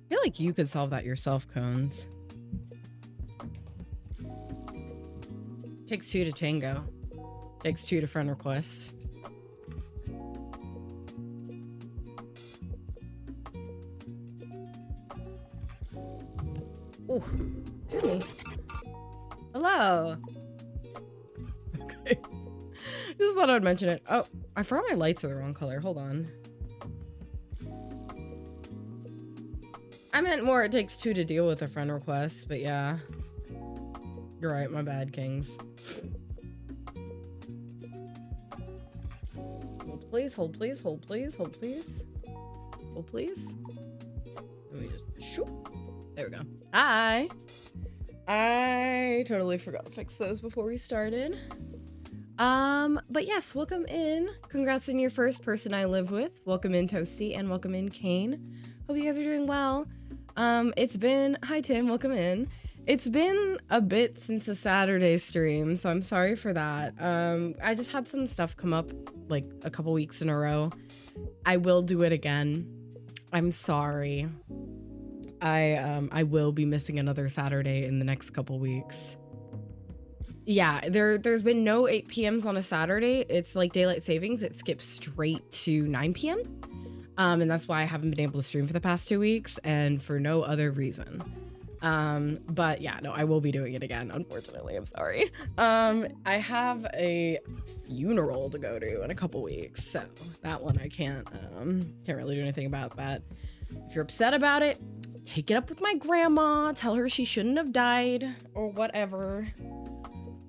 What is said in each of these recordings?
I feel like you could solve that yourself, Cones. Takes two to tango. Takes two to friend request. Oh, excuse me. Hello. Okay. Just thought I'd mention it. Oh, I forgot my lights are the wrong color. Hold on. I meant more it takes two to deal with a friend request, but yeah. You're right, my bad, Kings. Hold please, hold please, hold please, hold please. Hold please. Let me just shoot. There we go. Hi. I totally forgot to fix those before we started. But yes, welcome in. Congrats on your first person I live with. Welcome in, Toasty, and welcome in, Kane. Hope you guys are doing well. It's been, hi Tim, welcome in. It's been a bit since a Saturday stream, so I'm sorry for that. I just had some stuff come up like a couple weeks in a row. I will do it again. I'm sorry. I will be missing another Saturday in the next couple weeks. Yeah, there's been no 8 p.m.s on a Saturday. It's like daylight savings. It skips straight to 9 p.m. And that's why I haven't been able to stream for the past 2 weeks, and for no other reason. But yeah, no, I will be doing it again, unfortunately. I'm sorry. I have a funeral to go to in a couple weeks, so that one I can't really do anything about that. If you're upset about it, take it up with my grandma, tell her she shouldn't have died or whatever.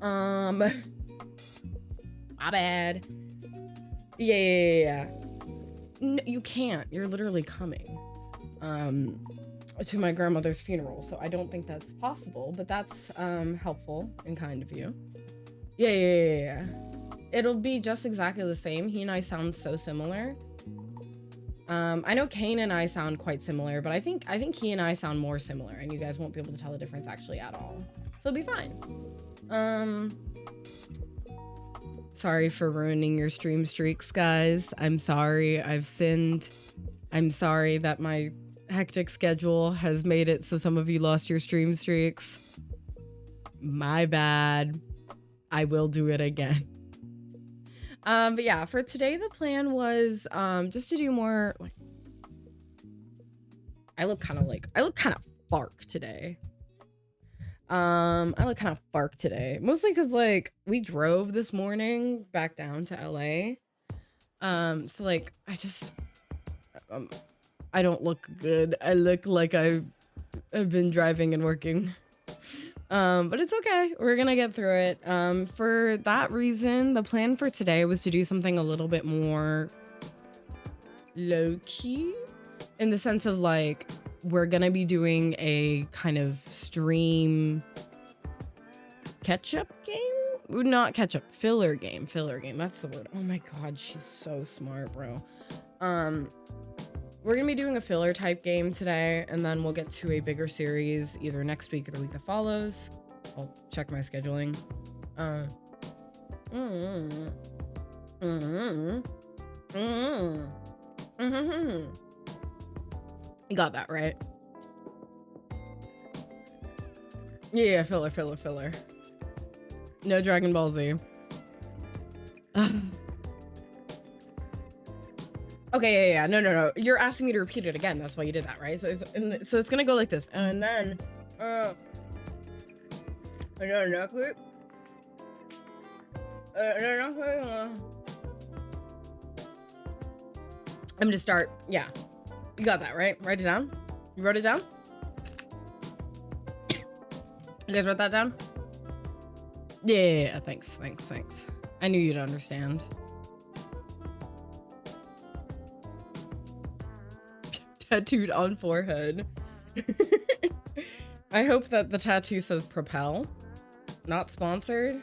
My bad. Yeah. No, you can't. You're literally coming to my grandmother's funeral, so I don't think that's possible, but that's helpful and kind of you. Yeah. It'll be just exactly the same. He and I sound so similar. I know Kane and I sound quite similar, but I think he and I sound more similar, and you guys won't be able to tell the difference actually at all. So it'll be fine. Sorry for ruining your stream streaks, guys. I'm sorry. I've sinned. I'm sorry that my hectic schedule has made it so some of you lost your stream streaks. My bad. I will do it again. But yeah, for today the plan was just to do more like I look kind of bark today. I look kind of bark today, mostly because like we drove this morning back down to LA. So like I don't look good. I look like I've been driving and working. But it's okay. We're gonna get through it. For that reason, the plan for today was to do something a little bit more low-key, in the sense of like, we're gonna be doing a kind of stream catch-up game? Not catch-up, filler game. That's the word. Oh my god, she's so smart, bro. We're gonna be doing a filler type game today, and then we'll get to a bigger series either next week or the week that follows. I'll check my scheduling. You got that right. Yeah, filler. No Dragon Ball Z. Okay, yeah. No. You're asking me to repeat it again. That's why you did that, right? So it's gonna go like this, and then I'm gonna start. Yeah, you got that right. Write it down. You wrote it down. You guys wrote that down? Yeah. Thanks. I knew you'd understand. Tattooed on forehead. I hope that the tattoo says Propel. Not sponsored.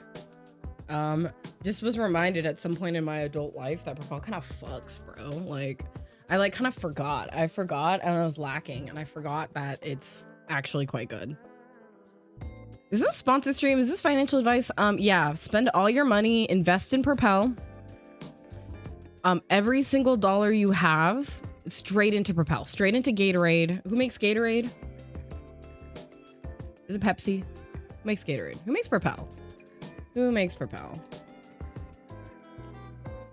Just was reminded at some point in my adult life that Propel kind of fucks, bro. Like, I like kind of forgot. I forgot and I was lacking, and I forgot that it's actually quite good. Is this a sponsored stream? Is this financial advice? Yeah, spend all your money, invest in Propel. Every single dollar you have, straight into Propel, straight into Gatorade. Who makes Gatorade? Is it Pepsi? Who makes Gatorade? Who makes Propel? Who makes Propel?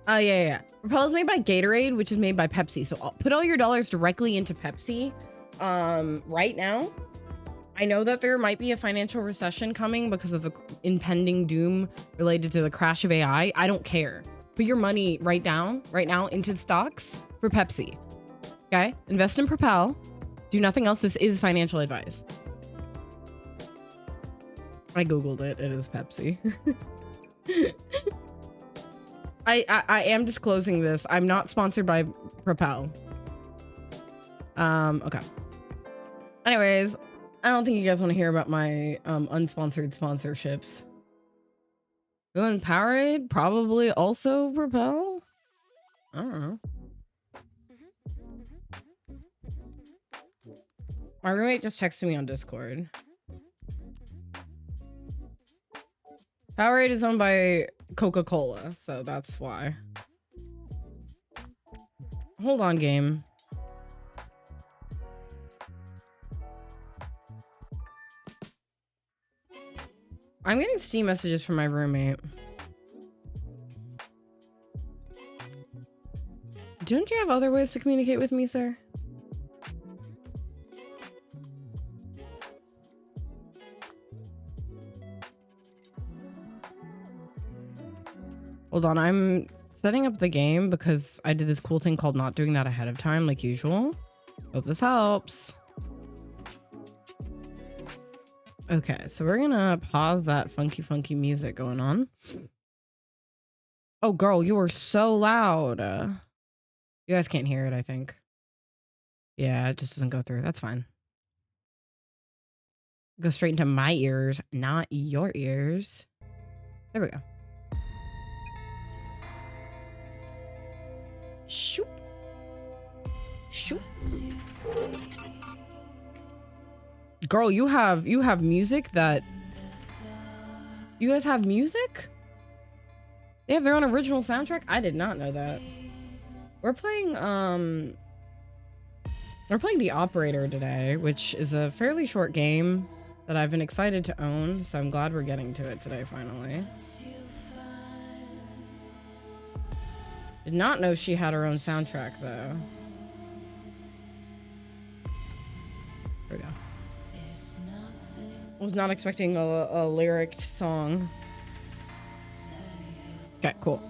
Yeah. Propel is made by Gatorade, which is made by Pepsi. So put all your dollars directly into Pepsi. Right now, I know that there might be a financial recession coming because of the impending doom related to the crash of AI. I don't care. Put your money right now into stocks for Pepsi. Okay? Invest in Propel. Do nothing else. This is financial advice. I Googled it. It is Pepsi. I am disclosing this. I'm not sponsored by Propel. Okay. Anyways, I don't think you guys want to hear about my unsponsored sponsorships. Going Powerade? Probably also Propel? I don't know. My roommate just texted me on Discord. Powerade is owned by Coca-Cola, so that's why. Hold on, game. I'm getting Steam messages from my roommate. Don't you have other ways to communicate with me, sir? Hold on, I'm setting up the game because I did this cool thing called not doing that ahead of time like usual. Hope this helps. Okay, so we're gonna pause that funky music going on. Oh, girl, you are so loud. You guys can't hear it, I think. Yeah, it just doesn't go through. That's fine. Go straight into my ears, not your ears. There we go. Shoot. Shoot. Girl, you have music that... You guys have music? They have their own original soundtrack? I did not know that. We're playing The Operator today, which is a fairly short game that I've been excited to own, so I'm glad we're getting to it today finally. Did not know she had her own soundtrack though. There we go. Was not expecting a lyric song. Okay, cool.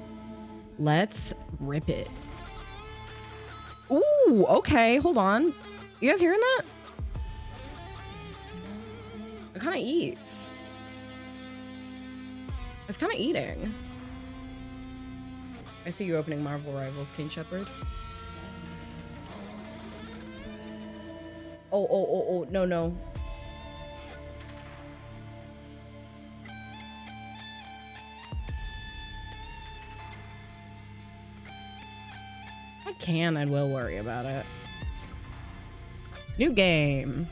Let's rip it. Ooh, okay, hold on. You guys hearing that? It kind of eats. It's kind of eating. I see you opening Marvel Rivals, King Shepherd. Oh, no. I will worry about it. New game.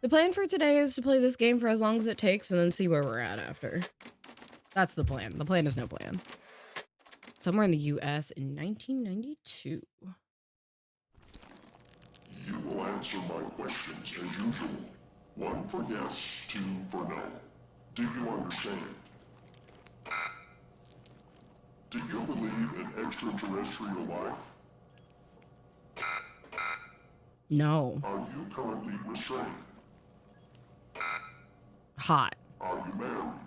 The plan for today is to play this game for as long as it takes and then see where we're at after. That's the plan. The plan is no plan. Somewhere in the US in 1992. You will answer my questions as usual. 1 for yes, 2 for no. Do you understand? Do you believe in extraterrestrial life? No. Are you currently restrained? Hot. Are you married?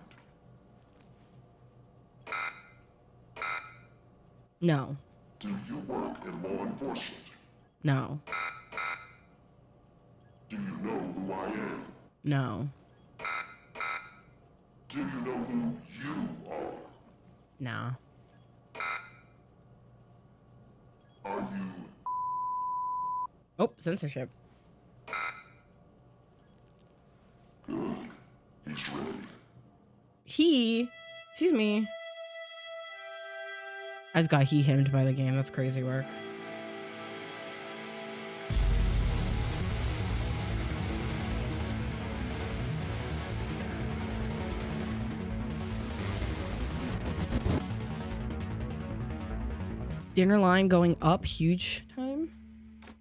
No. Do you work in law enforcement? No. Do you know who I am? No. Do you know who you are? No. Are you... Oh, censorship. Good. He's ready. Excuse me. I just got hemmed by the game. That's crazy work. Dinner line going up, huge time.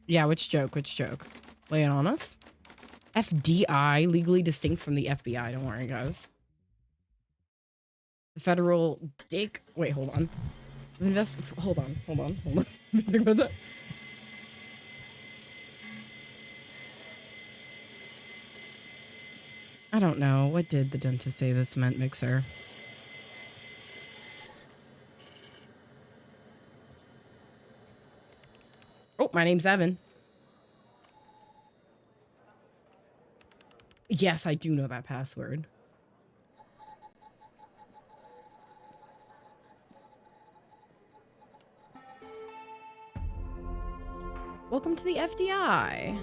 Yeah, which joke? Lay it on us. FDI, legally distinct from the FBI. Don't worry, guys. The federal dick. Wait, hold on. Hold on. Think about that. I don't know. What did the dentist say this meant, Mixer? Oh, my name's Evan. Yes, I do know that password. Welcome to the FDI.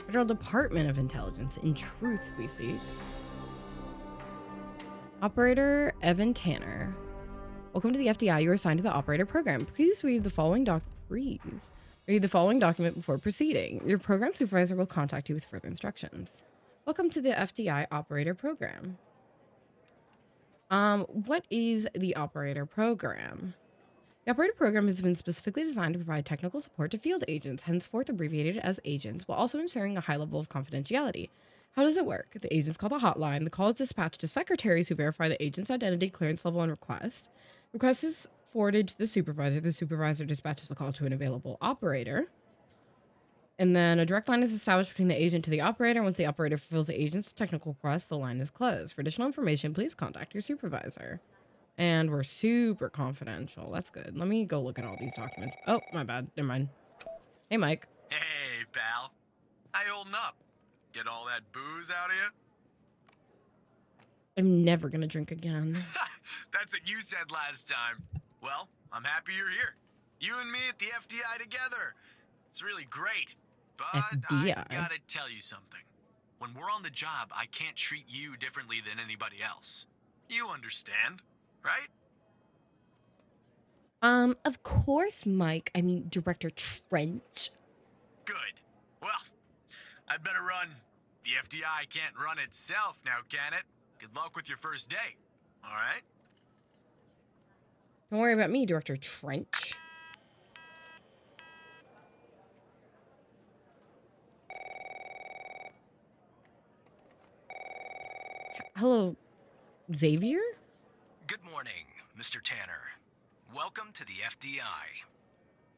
Federal Department of Intelligence. In truth, we seek. Operator Evan Tanner. Welcome to the FDI. You are assigned to the operator program. Please read the following document before proceeding. Your program supervisor will contact you with further instructions. Welcome to the FDI operator program. What is the operator program? The operator program has been specifically designed to provide technical support to field agents, henceforth abbreviated as agents, while also ensuring a high level of confidentiality. How does it work? The agents call the hotline. The call is dispatched to secretaries who verify the agent's identity, clearance level, and request. Request is forwarded to the supervisor. The supervisor dispatches the call to an available operator. And then a direct line is established between the agent to the operator. Once the operator fulfills the agent's technical request, the line is closed. For additional information, please contact your supervisor. And we're super confidential. That's good. Let me go look at all these documents. Oh, my bad. Never mind. Hey, Mike. Hey, pal. How you holding up? Get all that booze out of you? I'm never gonna drink again. That's what you said last time. Well, I'm happy you're here. You and me at the FDI together. It's really great. But FDI? I gotta tell you something. When we're on the job, I can't treat you differently than anybody else. You understand, right? Of course, Mike. I mean, Director Trent. Good. Well, I'd better run. The FDI can't run itself now, can it? Good luck with your first day. All right? Don't worry about me, Director Trench. Hello, Xavier? Good morning, Mr. Tanner. Welcome to the FDI.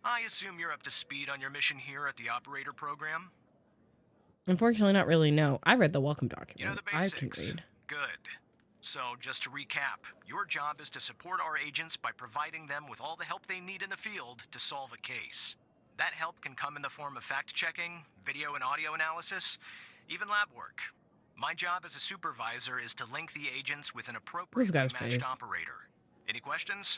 I assume you're up to speed on your mission here at the operator program? Unfortunately, not really, no. I read the welcome document. You know the I basics. can read. Good. So, just to recap, your job is to support our agents by providing them with all the help they need in the field to solve a case. That help can come in the form of fact-checking, video and audio analysis, even lab work. My job as a supervisor is to link the agents with an appropriately guy's matched face? operator. Any questions?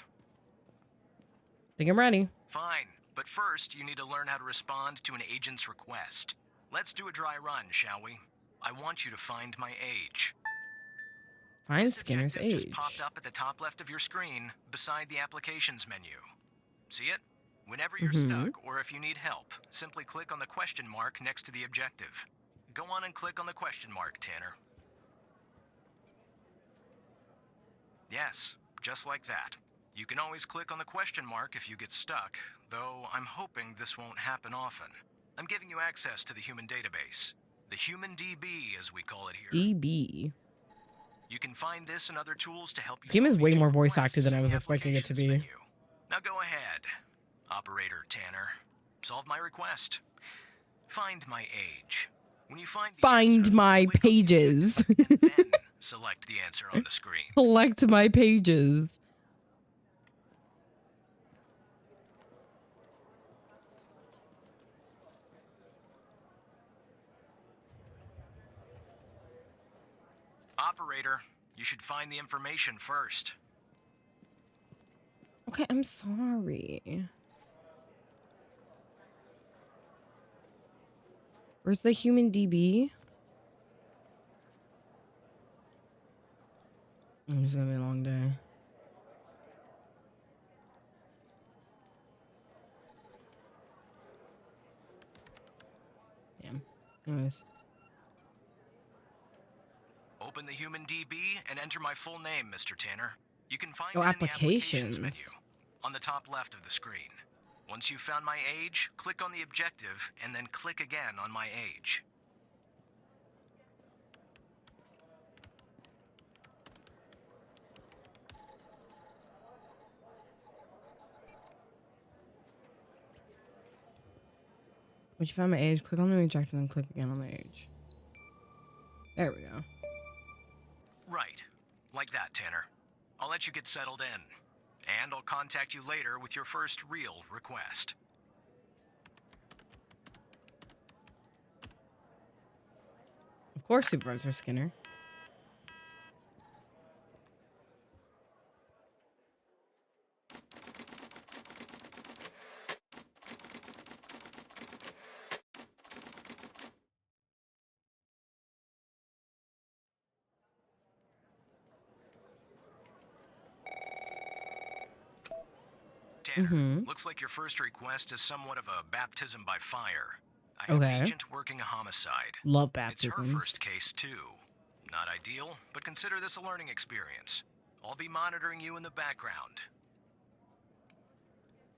Think I'm ready. Fine, but first you need to learn how to respond to an agent's request. Let's do a dry run, shall we? I want you to find my age. Find This Skinner's objective age. just popped up at the top left of your screen, beside the applications menu. See it? Whenever you're stuck, or if you need help, simply click on the question mark next to the objective. Go on and click on the question mark, Tanner. Yes, just like that. You can always click on the question mark if you get stuck, though I'm hoping this won't happen often. I'm giving you access to the human database. The Human DB, as we call it here. DB. You can find this and other tools to help you. This game is solve way agent more voice requests acted than I in was the expecting it to applications be. menu. Now go ahead, Operator Tanner. Solve my request. Find my age. When you find the Find answer, my click on the pages. objective and then select the answer on the screen. Collect my pages. Operator, you should find the information first. Okay, I'm sorry. Where's the human DB? It's gonna be a long day. Damn. Anyways. Open the Human DB and enter my full name, Mr. Tanner. You can find Oh, it in the applications applications. menu on the top left of the screen. Once you've found my age, click on the objective and then click again on my age. Once you find my age, click on the reject and then click again on the age. There we go. Right. Like that, Tanner. I'll let you get settled in. And I'll contact you later with your first real request. Of course, Supervisor Skinner. Tanner, looks like your first request is somewhat of a baptism by fire. I have Okay. an agent working a homicide. Love It's her baptisms. first case, too. Not ideal, but consider this a learning experience. I'll be monitoring you in the background.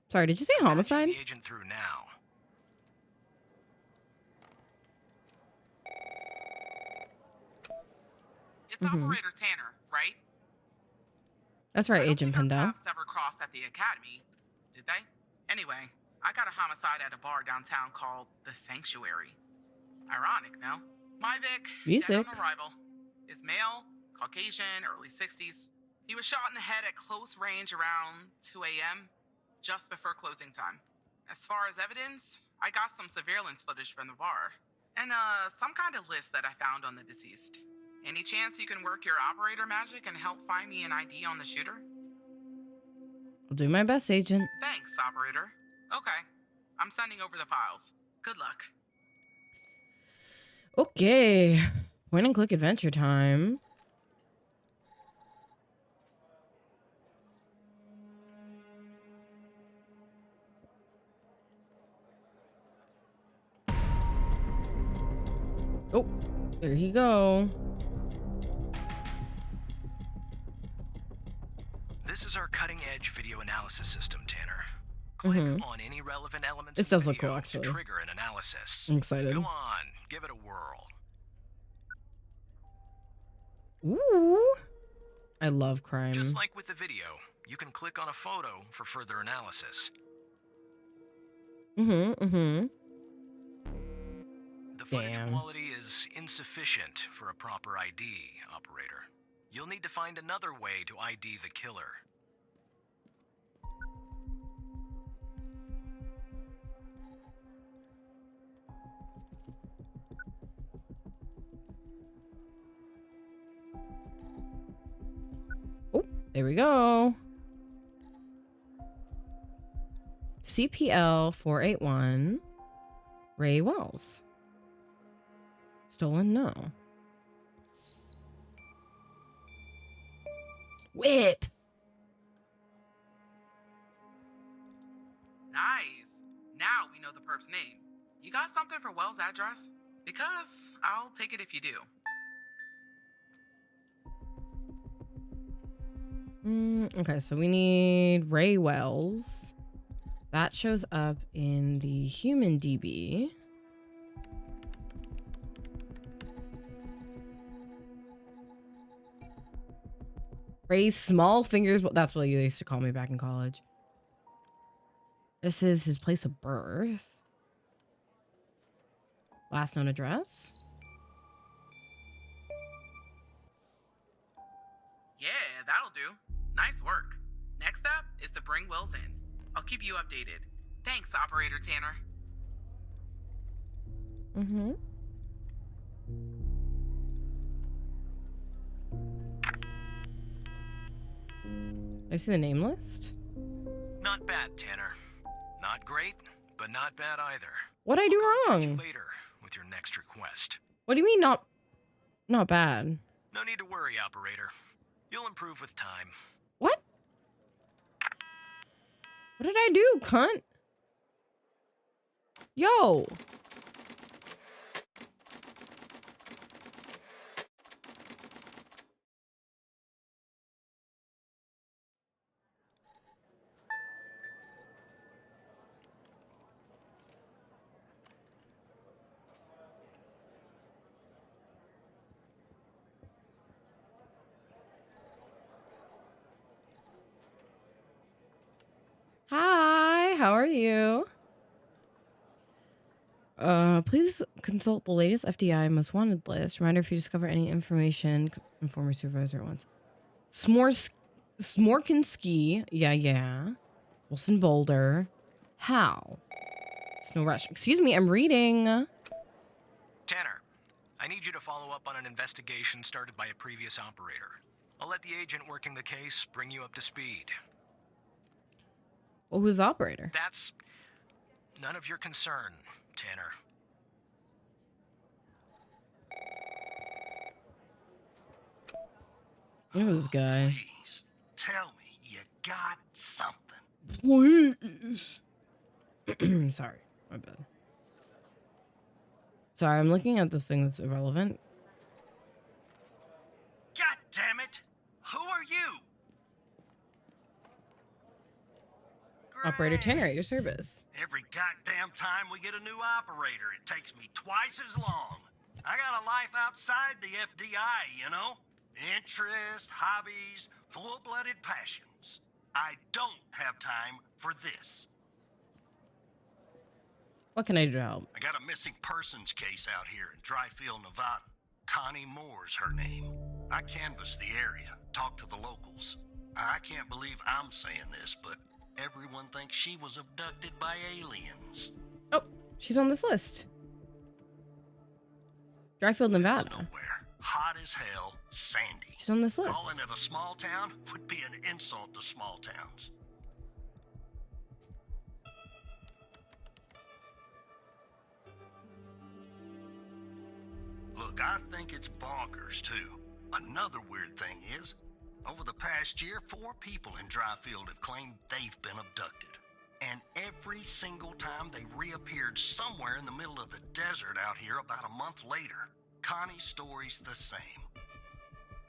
Sorry, did you say homicide? The agent through now. It's Operator Tanner, right? That's right, I don't Agent think our Pindo. paths ever crossed at the academy, did they? Anyway, I got a homicide at a bar downtown called The Sanctuary. Ironic, no? My Vic, Music. dead on arrival, is male, Caucasian, early 60s. He was shot in the head at close range around 2 a.m., just before closing time. As far as evidence, I got some surveillance footage from the bar, and some kind of list that I found on the deceased. Any chance you can work your operator magic and help find me an ID on the shooter? I'll do my best, Agent. Thanks, operator. Okay, I'm sending over the files. Good luck. Okay. Point and click adventure time. Oh, there he go. This is our cutting-edge video analysis system, Tanner. Click on any relevant elements This of does the look cool, video actually. to trigger an analysis. I'm excited. Go on, give it a whirl. Ooh. I love crime. Just like with the video, you can click on a photo for further analysis. Mm-hmm. The footage Damn. quality is insufficient for a proper ID, operator. You'll need to find another way to ID the killer. Oh, there we go. CPL 481. Ray Wells. Stolen? No. Whip. Nice. Now we know the perp's name. You got something for Wells' address? Because I'll take it if you do. Okay, so we need Ray Wells. That shows up in the human DB. Ray Small Fingers, that's what they used to call me back in college. This is his place of birth. Last known address. Yeah, that'll do. Nice work. Next up is to bring Wells in. I'll keep you updated. Thanks, Operator Tanner. Mm-hmm. I see the name list. Not bad, Tanner. Not great, but not bad either. What'd I do Contact you wrong? later with your next request. What do you mean not bad? No need to worry, operator. You'll improve with time. What? What did I do, cunt? Yo. Hi, how are you? Please consult the latest FDI most wanted list. Reminder, if you discover any information, inform your supervisor at once. Smorkinski. Yeah. Wilson Boulder. How? It's no rush. Excuse me, I'm reading. Tanner, I need you to follow up on an investigation started by a previous operator. I'll let the agent working the case bring you up to speed. Well, who's the operator? That's none of your concern, Tanner. Look at this guy. Please, tell me you got something. Please. Sorry, my bad. Sorry, I'm looking at this thing that's irrelevant. God damn it! Who are you? Operator Great. Tanner at your service. Every goddamn time we get a new operator, it takes me twice as long. I got a life outside the FDI, you know? Interests, hobbies, full-blooded passions. I don't have time for this. What can I do to help? I got a missing persons case out here in Dryfield, Nevada. Connie Moore's her name. I canvassed the area, talked to the locals. files. I can't believe I'm saying this, but everyone thinks she was abducted by aliens. Oh, she's on this list. Dryfield, Nevada. Nowhere. Hot as hell, sandy. She's on this list. Calling it a small town would be an insult to small towns. Look, I think it's bonkers, too. Another weird thing is, over the past year, 4 people in Dryfield have claimed they've been abducted. And every single time they reappeared somewhere in the middle of the desert out here about a month later. Connie's story's the same.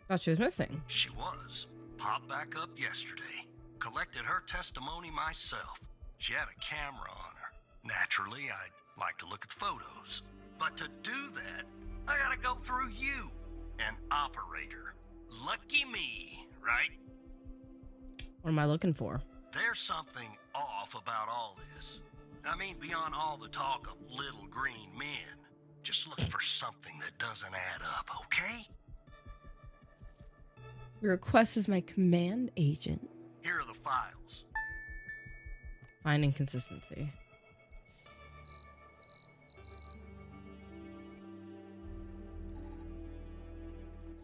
Thought she was missing. She was. Popped back up yesterday. Collected her testimony myself. She had a camera on her. Naturally, I'd like to look at the photos. But to do that, I gotta go through you, an operator. Lucky me, right? What am I looking for? There's something off about all this. I mean, beyond all the talk of little green men. Just look for something that doesn't add up, okay? Your request is my command, agent. Here are the files. Find inconsistency.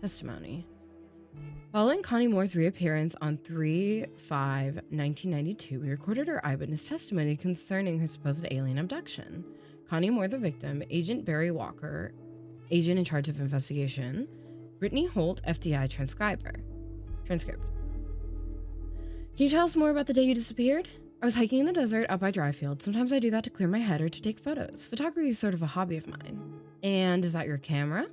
Testimony. Following Connie Moore's reappearance on 3/5/1992, we recorded her eyewitness testimony concerning her supposed alien abduction. Connie Moore, the victim, Agent Barry Walker, agent in charge of investigation, Brittany Holt, FDI transcript. Can you tell us more about the day you disappeared? I was hiking in the desert out by Dryfield. Sometimes I do that to clear my head or to take photos. Photography is sort of a hobby of mine. And is that your camera?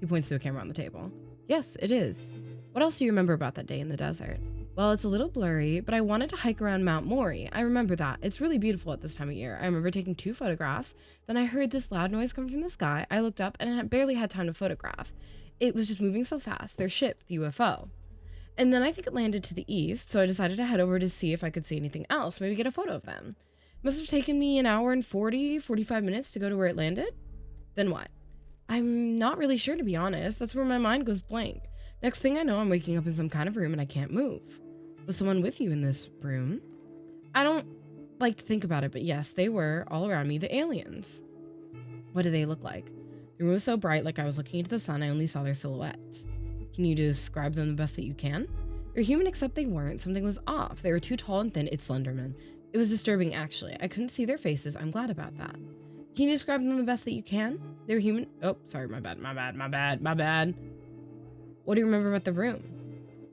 He points to a camera on the table. Yes, it is. What else do you remember about that day in the desert? Well, it's a little blurry, but I wanted to hike around Mount Maury. I remember that. It's really beautiful at this time of year. I remember taking 2 photographs. Then I heard this loud noise coming from the sky. I looked up and I barely had time to photograph. It was just moving so fast. Their ship, the UFO. And then I think it landed to the east, so I decided to head over to see if I could see anything else, maybe get a photo of them. It must have taken me an hour and 45 minutes to go to where it landed. Then what? I'm not really sure, to be honest. That's where my mind goes blank. Next thing I know, I'm waking up in some kind of room and I can't move. Was someone with you in this room? I don't like to think about it, but yes, they were, all around me, the aliens. What did they look like? The room was so bright, like I was looking into the sun, I only saw their silhouettes. Can you describe them the best that you can? They're human, except they weren't. Something was off. They were too tall and thin. It's Slenderman. It was disturbing, actually. I couldn't see their faces. I'm glad about that. Can you describe them the best that you can? They were human. Oh, sorry, my bad. What do you remember about the room?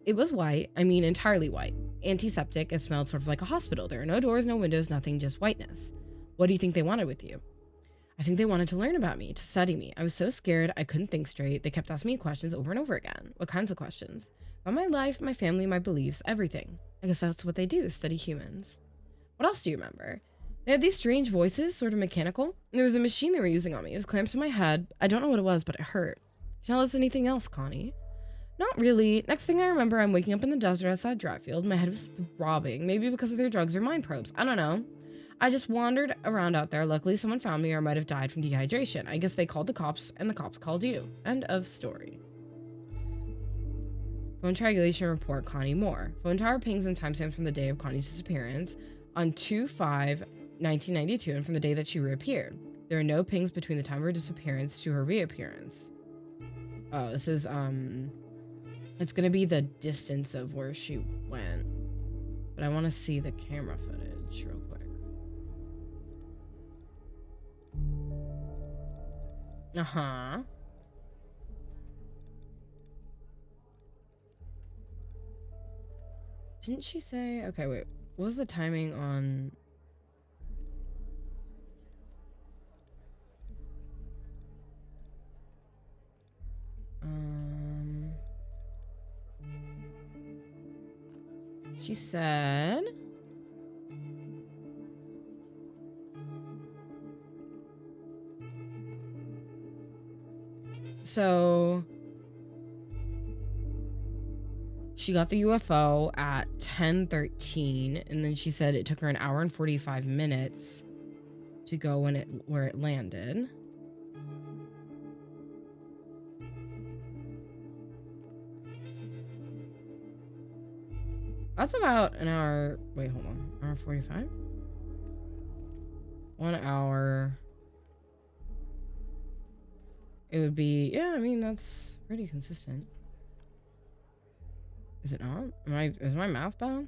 It was white. I mean, entirely white. Antiseptic. It smelled sort of like a hospital. There are no doors, no windows, nothing, just whiteness. What do you think they wanted with you? I think they wanted to learn about me, to study me. I was so scared, I couldn't think straight. They kept asking me questions over and over again. What kinds of questions? About my life, my family, my beliefs, everything. I guess that's what they do, study humans. What else do you remember? They had these strange voices, sort of mechanical. And there was a machine they were using on me. It was clamped to my head. I don't know what it was, but it hurt. Tell us anything else, Connie. Not really. Next thing I remember, I'm waking up in the desert outside Dryfield. My head was throbbing, maybe because of their drugs or mind probes. I don't know. I just wandered around out there. Luckily, someone found me or I might have died from dehydration. I guess they called the cops and the cops called you. End of story. Phone triangulation report, Connie Moore. Phone tower pings and timestamps from the day of Connie's disappearance on 2/5/1992 and from the day that she reappeared. There are no pings between the time of her disappearance to her reappearance. Oh, this is, it's gonna be the distance of where she went. But I want to see the camera footage real quick. Uh-huh. Didn't she say... Okay, wait. What was the timing on... She said... So... She got the UFO at 10:13, and then she said it took her an hour and 45 minutes to go where it landed. That's about an hour. Wait, hold on. Hour 45? 1 hour. It would be, yeah, I mean, that's pretty consistent. Is it not? Is my math bad?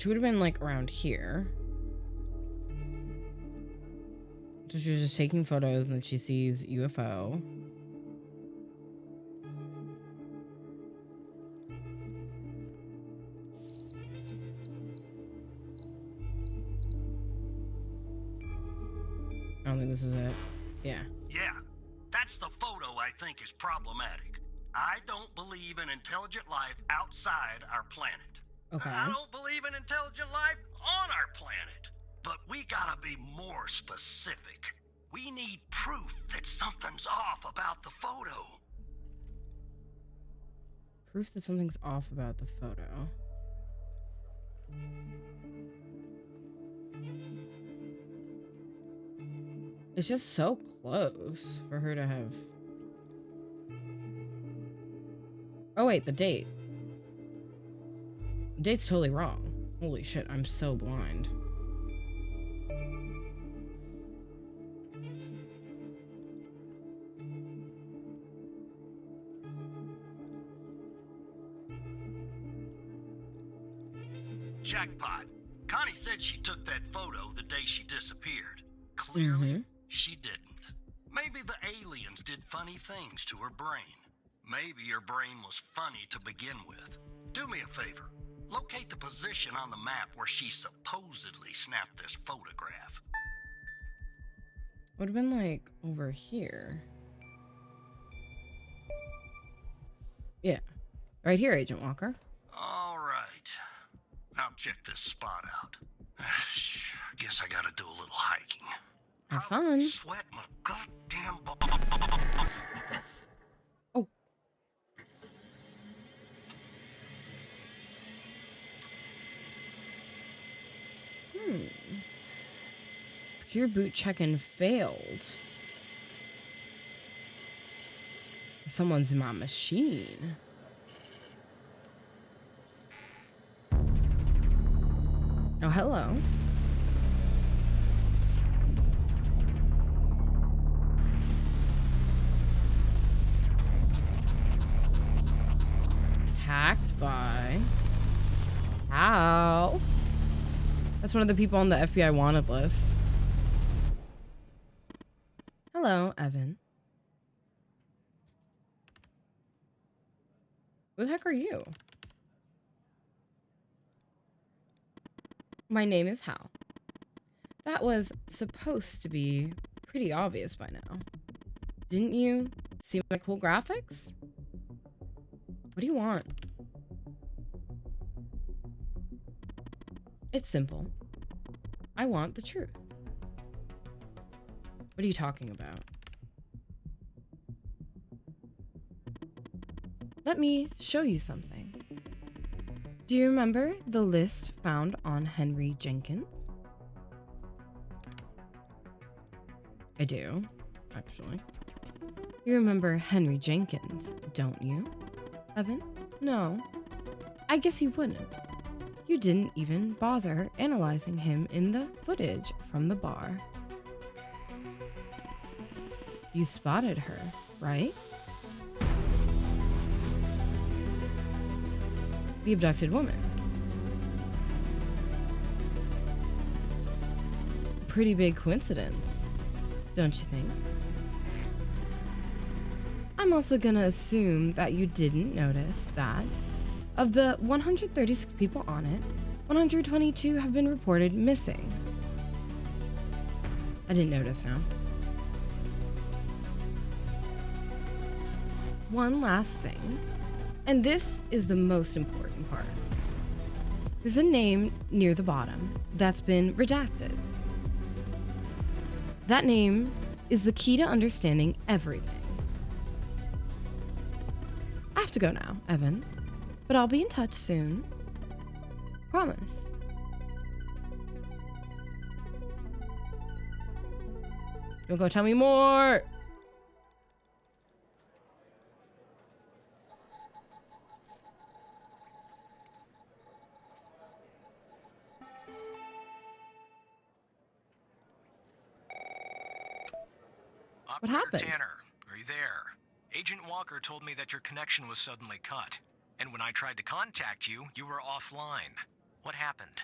She would have been like around here. So she was just taking photos and then she sees UFO. I don't think this is it. Yeah. Yeah, that's the photo I think is problematic. I don't believe in intelligent life outside our planet. Okay. I don't believe in intelligent life on our planet. But we gotta be more specific. We need proof that something's off about the photo. Proof that something's off about the photo. It's just so close for her to have... Oh wait, the date. The date's totally wrong. Holy shit, I'm so blind. Jackpot. Connie said she took that photo the day she disappeared. Clearly, she didn't. Maybe the aliens did funny things to her brain. Maybe her brain was funny to begin with. Do me a favor. Locate the position on the map where she supposedly snapped this photograph. Would have been like over here. Yeah. Right here, Agent Walker. All right. I'll check this spot out. Guess I gotta do a little hiking. Have fun. Sweat my goddamn Oh. Secure boot check-in failed. Someone's in my machine. Oh, hello. Hacked by... How? That's one of the people on the FBI wanted list. Hello, Evan. Who the heck are you? My name is Hal. That was supposed to be pretty obvious by now. Didn't you see my cool graphics? What do you want? It's simple. I want the truth. What are you talking about? Let me show you something. Do you remember the list found on Henry Jenkins? I do, actually. You remember Henry Jenkins, don't you, Evan? No. I guess you wouldn't. You didn't even bother analyzing him in the footage from the bar. You spotted her, right? The abducted woman. Pretty big coincidence, don't you think? I'm also gonna assume that you didn't notice that of the 136 people on it, 122 have been reported missing. I didn't notice now. One last thing, and this is the most important part. There's a name near the bottom that's been redacted. That name is the key to understanding everything. I have to go now, Evan, but I'll be in touch soon. Promise. Don't go tell me more. What happened? Tanner, are you there? Agent Walker told me that your connection was suddenly cut. And when I tried to contact you, you were offline. What happened?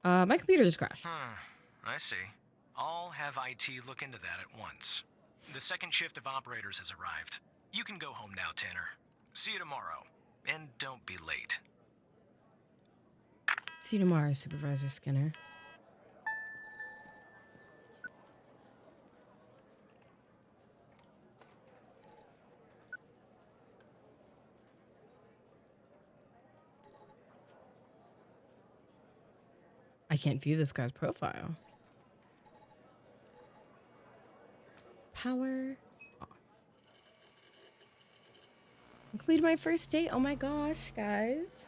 My computer just crashed. I see. I'll have IT look into that at once. The second shift of operators has arrived. You can go home now, Tanner. See you tomorrow. And don't be late. See you tomorrow, Supervisor Skinner. I can't view this guy's profile. Power off. I completed my first date. Oh my gosh, guys.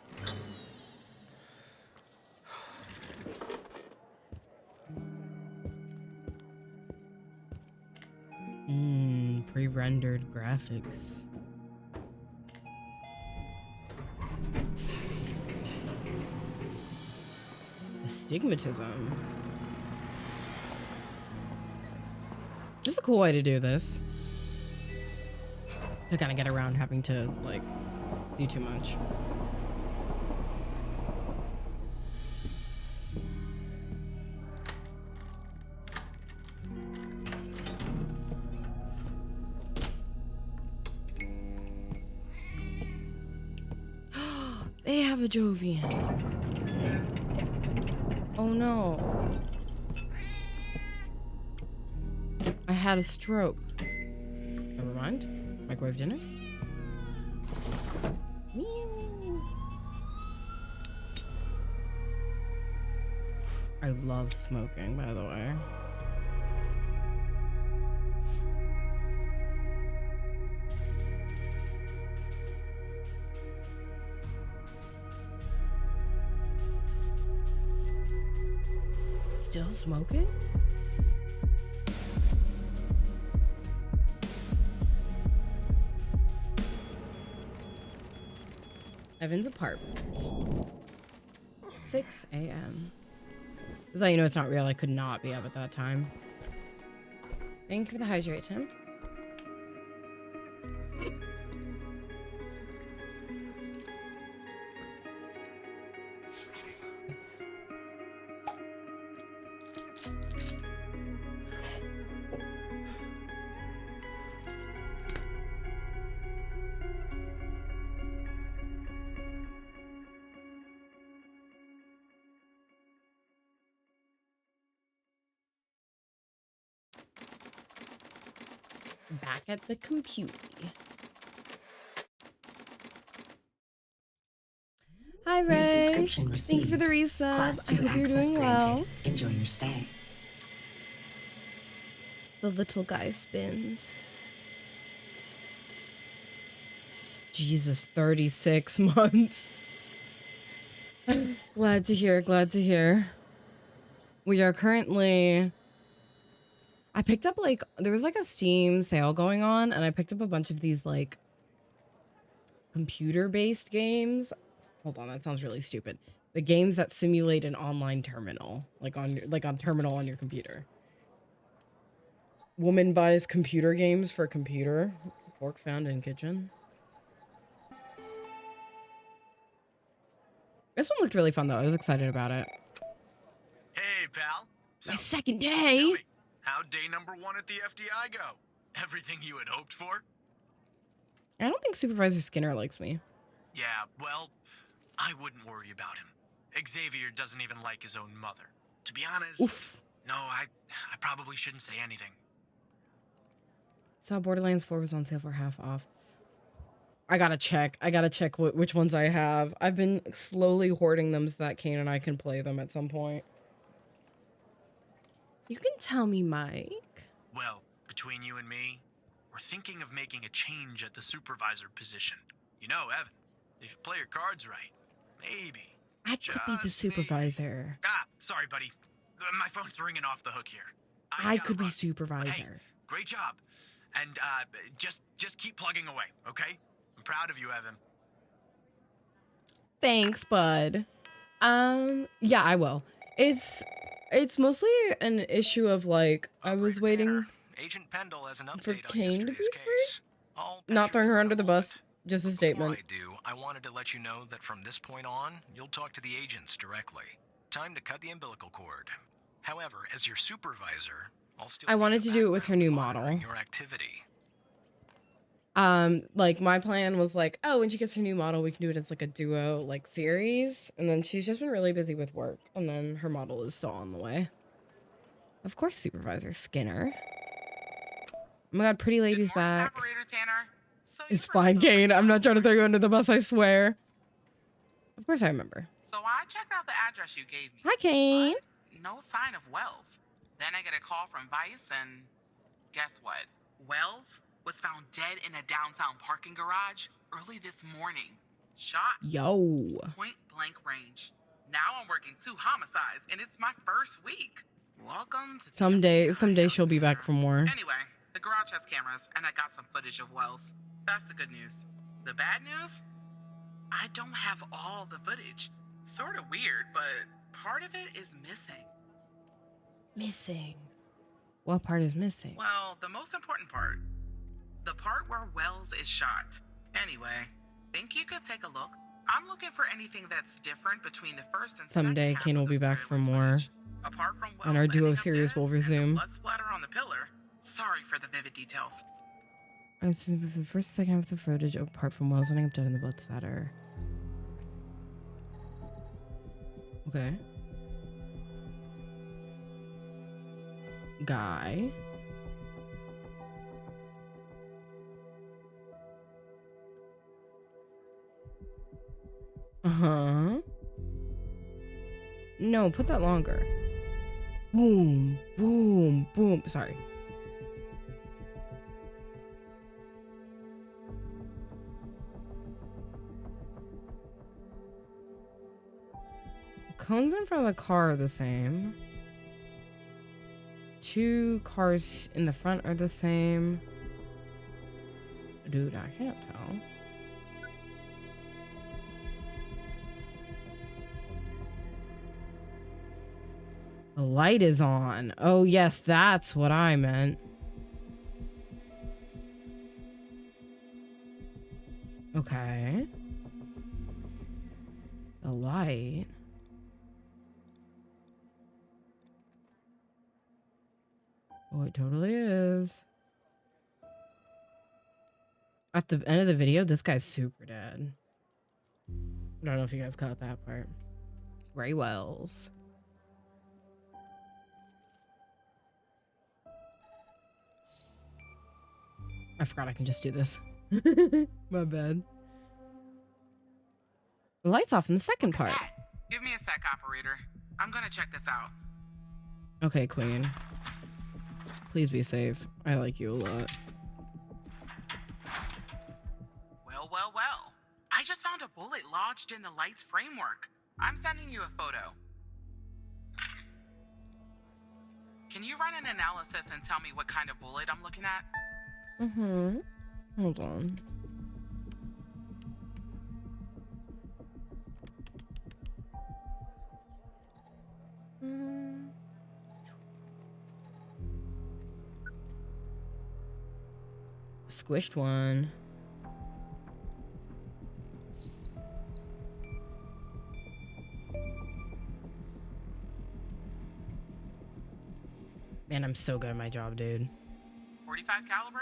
Pre-rendered graphics. Astigmatism. This is a cool way to do this. To kind of get around having to, like, do too much. They have a Jovian. Oh no. I had a stroke. Never mind. Microwave dinner. Meow. I love smoking, by the way. Still smoking? Evan's apartment. 6 a.m. This is how you know it's not real. I could not be up at that time. Thank you for the hydrate, Tim. Back at the computer. Hi, Ray. Thank you for the resub. I hope you're doing well. Enjoy your stay. The little guy spins. Jesus, 36 months. Glad to hear, glad to hear. We are currently... I picked up, like, there was, like, a Steam sale going on, and I picked up a bunch of these, like, computer-based games. Hold on, that sounds really stupid. The games that simulate an online terminal, like on terminal on your computer. Woman buys computer games for computer. Fork found in kitchen. This one looked really fun, though. I was excited about it. Hey, pal. My second day. How'd day number 1 at the FDI go? Everything you had hoped for? I don't think Supervisor Skinner likes me. Yeah, well, I wouldn't worry about him. Xavier doesn't even like his own mother. To be honest, Oof. no, I probably shouldn't say anything. Saw Borderlands 4 was on sale for half off. I gotta check. Which ones I have. I've been slowly hoarding them so that Kane and I can play them at some point. You can tell me, Mike. Well, between you and me, we're thinking of making a change at the supervisor position. You know, Evan, if you play your cards right, maybe. I could be the Just maybe. supervisor. Ah, sorry, buddy. My phone's ringing off the hook here. I gotta could be run. supervisor. Hey, great job. And just keep plugging away, okay? I'm proud of you, Evan. Thanks, bud. Yeah, I will. It's mostly an issue of like I was Operator waiting Tanner, Agent Pendle has an update for on Kane to be yesterday's free. case. I'll Not patch throwing you her in under a the moment. bus. Just a Before statement. I do, I wanted to let you know that from this point on, you'll talk to the agents directly. Time to cut the umbilical cord. However, as your supervisor, I'll still I be wanted in the to do it with her new background monitoring model. Your activity. Like my plan was like, oh, when she gets her new model, we can do it as like a duo like series. And then she's just been really busy with work. And then her model is still on the way. Of course, Supervisor Skinner. Oh my god, pretty lady's Good morning, back. Operator Tanner. So It's you fine, remember Kane. I'm not trying to throw you when- under the bus, I swear. Of course I remember. So I checked out the address you gave me. Hi, Kane. But no sign of Wells. Then I get a call from Vice, and guess what? Wells was found dead in a downtown parking garage early this morning. Shot Yo. point blank range. Now I'm working 2 homicides, and it's my first week. Welcome to the Someday FBI, she'll be back Tanner. for more. Anyway, the garage has cameras, and I got some footage of Wells. That's the good news. The bad news? I don't have all the footage. Sort of weird, but part of it is missing. Missing. What part is missing? Well, the most important part. The part where Wells is shot. Anyway, think you could take a look? I'm looking for anything that's different between the first and Someday, second half Kane of will the be back for surveillance more. footage. Apart from Wells And our duo ending up series dead will and the resume. blood splatter on the pillar. Sorry for the vivid details. I see the first second half of the footage, apart from Wells ending up dead in the blood spatter. Okay. Guy. Uh-huh. No, put that longer. Boom, boom, boom. Sorry. Cones in front of the car are the same. 2 cars in the front are the same. Dude, I can't tell. The light is on. Oh, yes, that's what I meant. Okay. The light. Oh, it totally is. At the end of the video, this guy's super dead. I don't know if you guys caught that part. Ray Wells. I forgot I can just do this. My bad. The light's off in the second part. Give me a sec, operator. I'm gonna check this out. Okay, Queen. Please be safe. I like you a lot. Well, well, well. I just found a bullet lodged in the light's framework. I'm sending you a photo. Can you run an analysis and tell me what kind of bullet I'm looking at? Mm-hmm. Hold on. Squished one. Man, I'm so good at my job, dude. 45 caliber?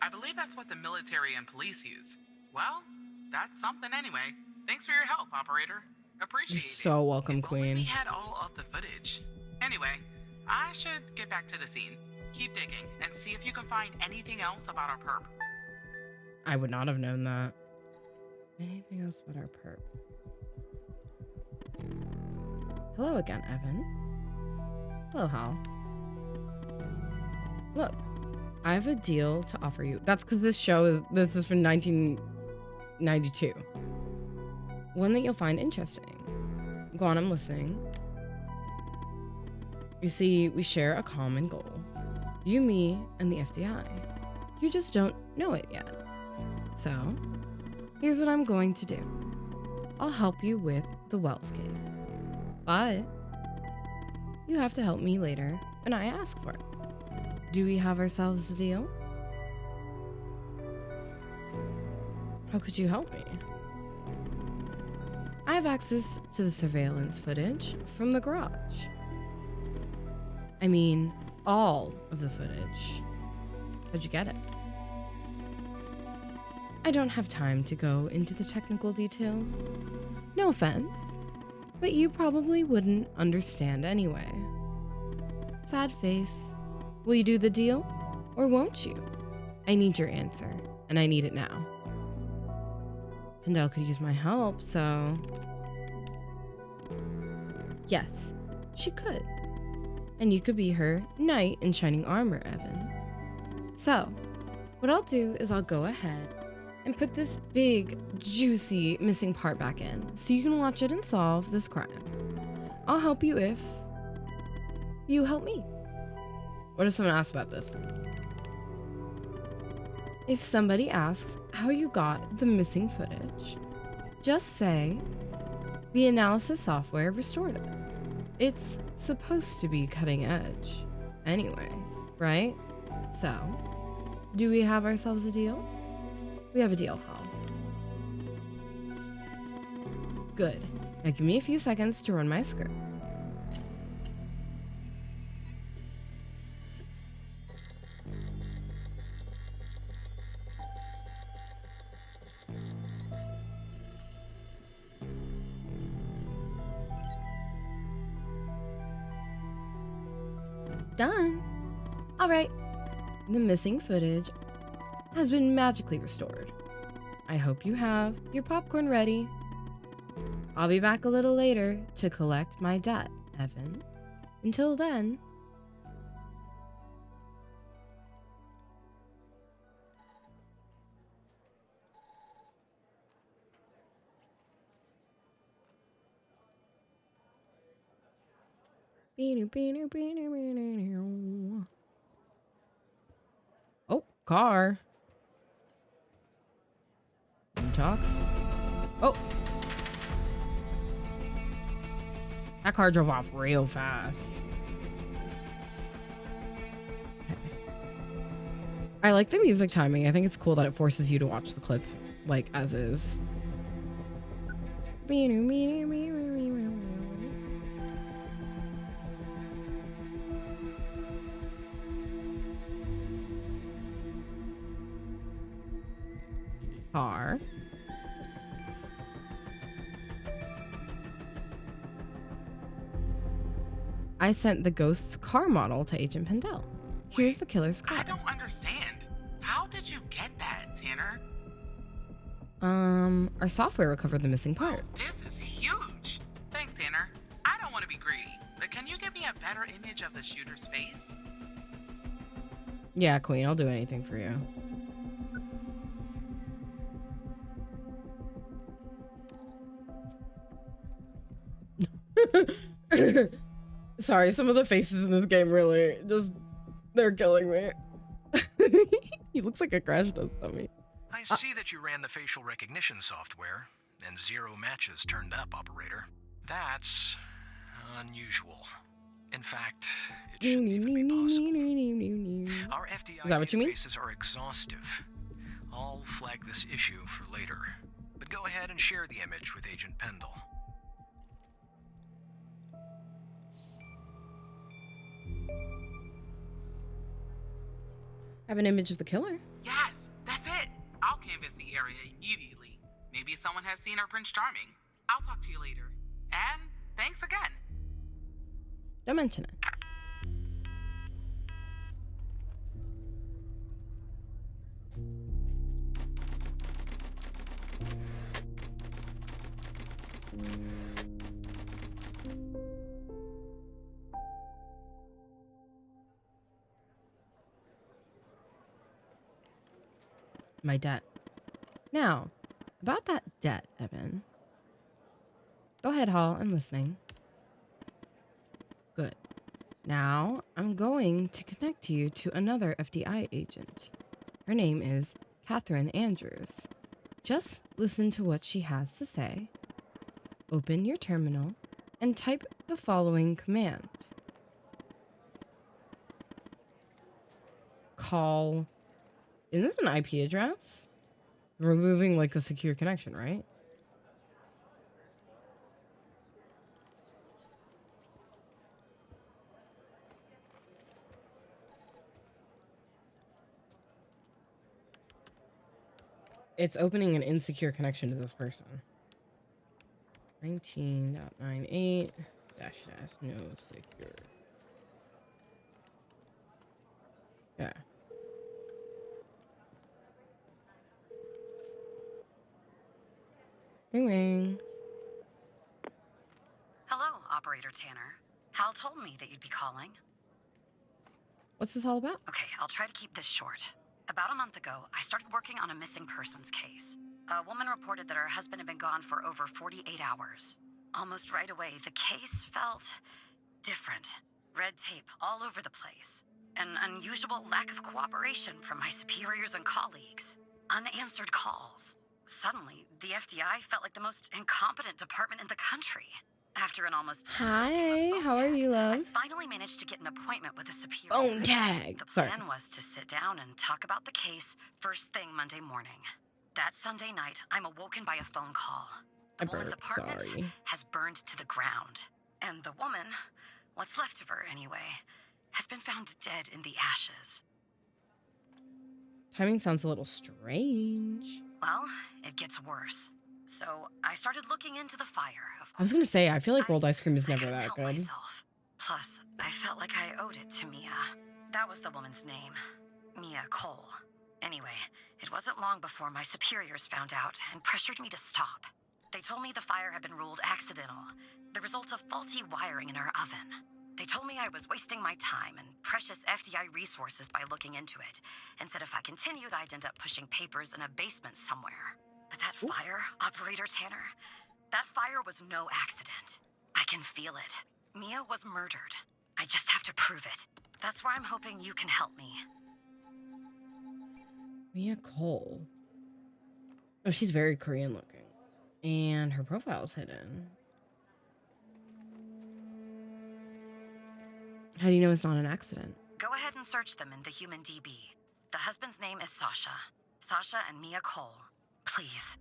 I believe that's what the military and police use. Well, that's something anyway. Thanks for your help, operator. Appreciate You're it. so welcome, If only we Queen. had all of the footage. Anyway, I should get back to the scene. Keep digging and see if you can find anything else about our perp. I would not have known that. Anything else but our perp? Hello again, Evan. Hello, Hal. Look, I have a deal to offer you. That's because this is from 1992. One that you'll find interesting. Go on, I'm listening. You see, we share a common goal. You, me, and the FDI. You just don't know it yet. So, here's what I'm going to do. I'll help you with the Wells case. But you have to help me later when I ask for it. Do we have ourselves a deal? How could you help me? I have access to the surveillance footage from the garage. I mean, all of the footage. How'd you get it? I don't have time to go into the technical details. No offense, but you probably wouldn't understand anyway. Sad face. Will you do the deal, or won't you? I need your answer, and I need it now. Pendel could use my help, so... Yes, she could. And you could be her knight in shining armor, Evan. So, what I'll do is I'll go ahead and put this big, juicy missing part back in, so you can watch it and solve this crime. I'll help you if you help me. What if someone asks about this? If somebody asks how you got the missing footage, just say the analysis software restored it. It's supposed to be cutting edge anyway, right? So, do we have ourselves a deal? We have a deal, Hal. Good. Now give me a few seconds to run my script. Done. All right. The missing footage has been magically restored. I hope you have your popcorn ready. I'll be back a little later to collect my debt, Evan. Until then... Oh, car. Detox. Oh. That car drove off real fast. Okay. I like the music timing. I think it's cool that it forces you to watch the clip like as is. Car. I sent the ghost's car model to Agent Pendel. Here's the killer's car. I don't understand. How did you get that, Tanner? Our software recovered the missing part. Oh, this is huge. Thanks, Tanner. I don't want to be greedy, but can you give me a better image of the shooter's face? Yeah, Queen, I'll do anything for you. Sorry, some of the faces in this game really just, they're killing me. He looks like a crash test dummy. I see that you ran the facial recognition software, and 0 matches turned up, operator. That's unusual. In fact, it shouldn't even be possible. Our FDI Is that what you mean? databases are exhaustive. I'll flag this issue for later. But go ahead and share the image with Agent Pendel. I have an image of the killer. Yes, that's it. I'll canvass the area immediately. Maybe someone has seen our Prince Charming. I'll talk to you later. And thanks again. Don't mention it. my debt. Now, about that debt, Evan. Go ahead, Hall. I'm listening. Good. Now, I'm going to connect you to another FDI agent. Her name is Catherine Andrews. Just listen to what she has to say. Open your terminal and type the following command. Call. Is this an IP address? Removing like a secure connection, right? It's opening an insecure connection to this person. 19.98 -- no secure. Yeah. Ring ring. Hello, Operator Tanner. Hal told me that you'd be calling. What's this all about? Okay, I'll try to keep this short. About a month ago, I started working on a missing persons case. A woman reported that her husband had been gone for over 48 hours. Almost right away, the case felt different. Red tape all over the place. An unusual lack of cooperation from my superiors and colleagues. Unanswered calls. Suddenly, the FDI felt like the most incompetent department in the country. After an almost... Hi, how are you, I love? finally managed to get an appointment with a superior. Phone tag. The Sorry. plan was to sit down and talk about the case first thing Monday morning. That Sunday night, I'm awoken by a phone call. I The woman's burped, apartment sorry. has burned to the ground. And the woman, what's left of her anyway, has been found dead in the ashes. Timing sounds a little strange. Well, it gets worse. So I started looking into the fire, of I was course. gonna say, I feel like rolled ice cream is I never couldn't that help good. myself. Plus, I felt like I owed it to Mia. That was the woman's name. Mia Cole. Anyway, it wasn't long before my superiors found out and pressured me to stop. They told me the fire had been ruled accidental, the result of faulty wiring in her oven. They told me I was wasting my time and precious FDI resources by looking into it, and said if I continued, I'd end up pushing papers in a basement somewhere. But that fire, Operator Tanner, that fire was no accident. I can feel it. Mia was murdered. I just have to prove it. That's where I'm hoping you can help me. Mia Cole. Oh, she's very Korean looking. And her profile's hidden. How do you know it's not an accident? Go ahead and search them in the Human DB. The husband's name is Sasha. Sasha and Mia Cole. Please.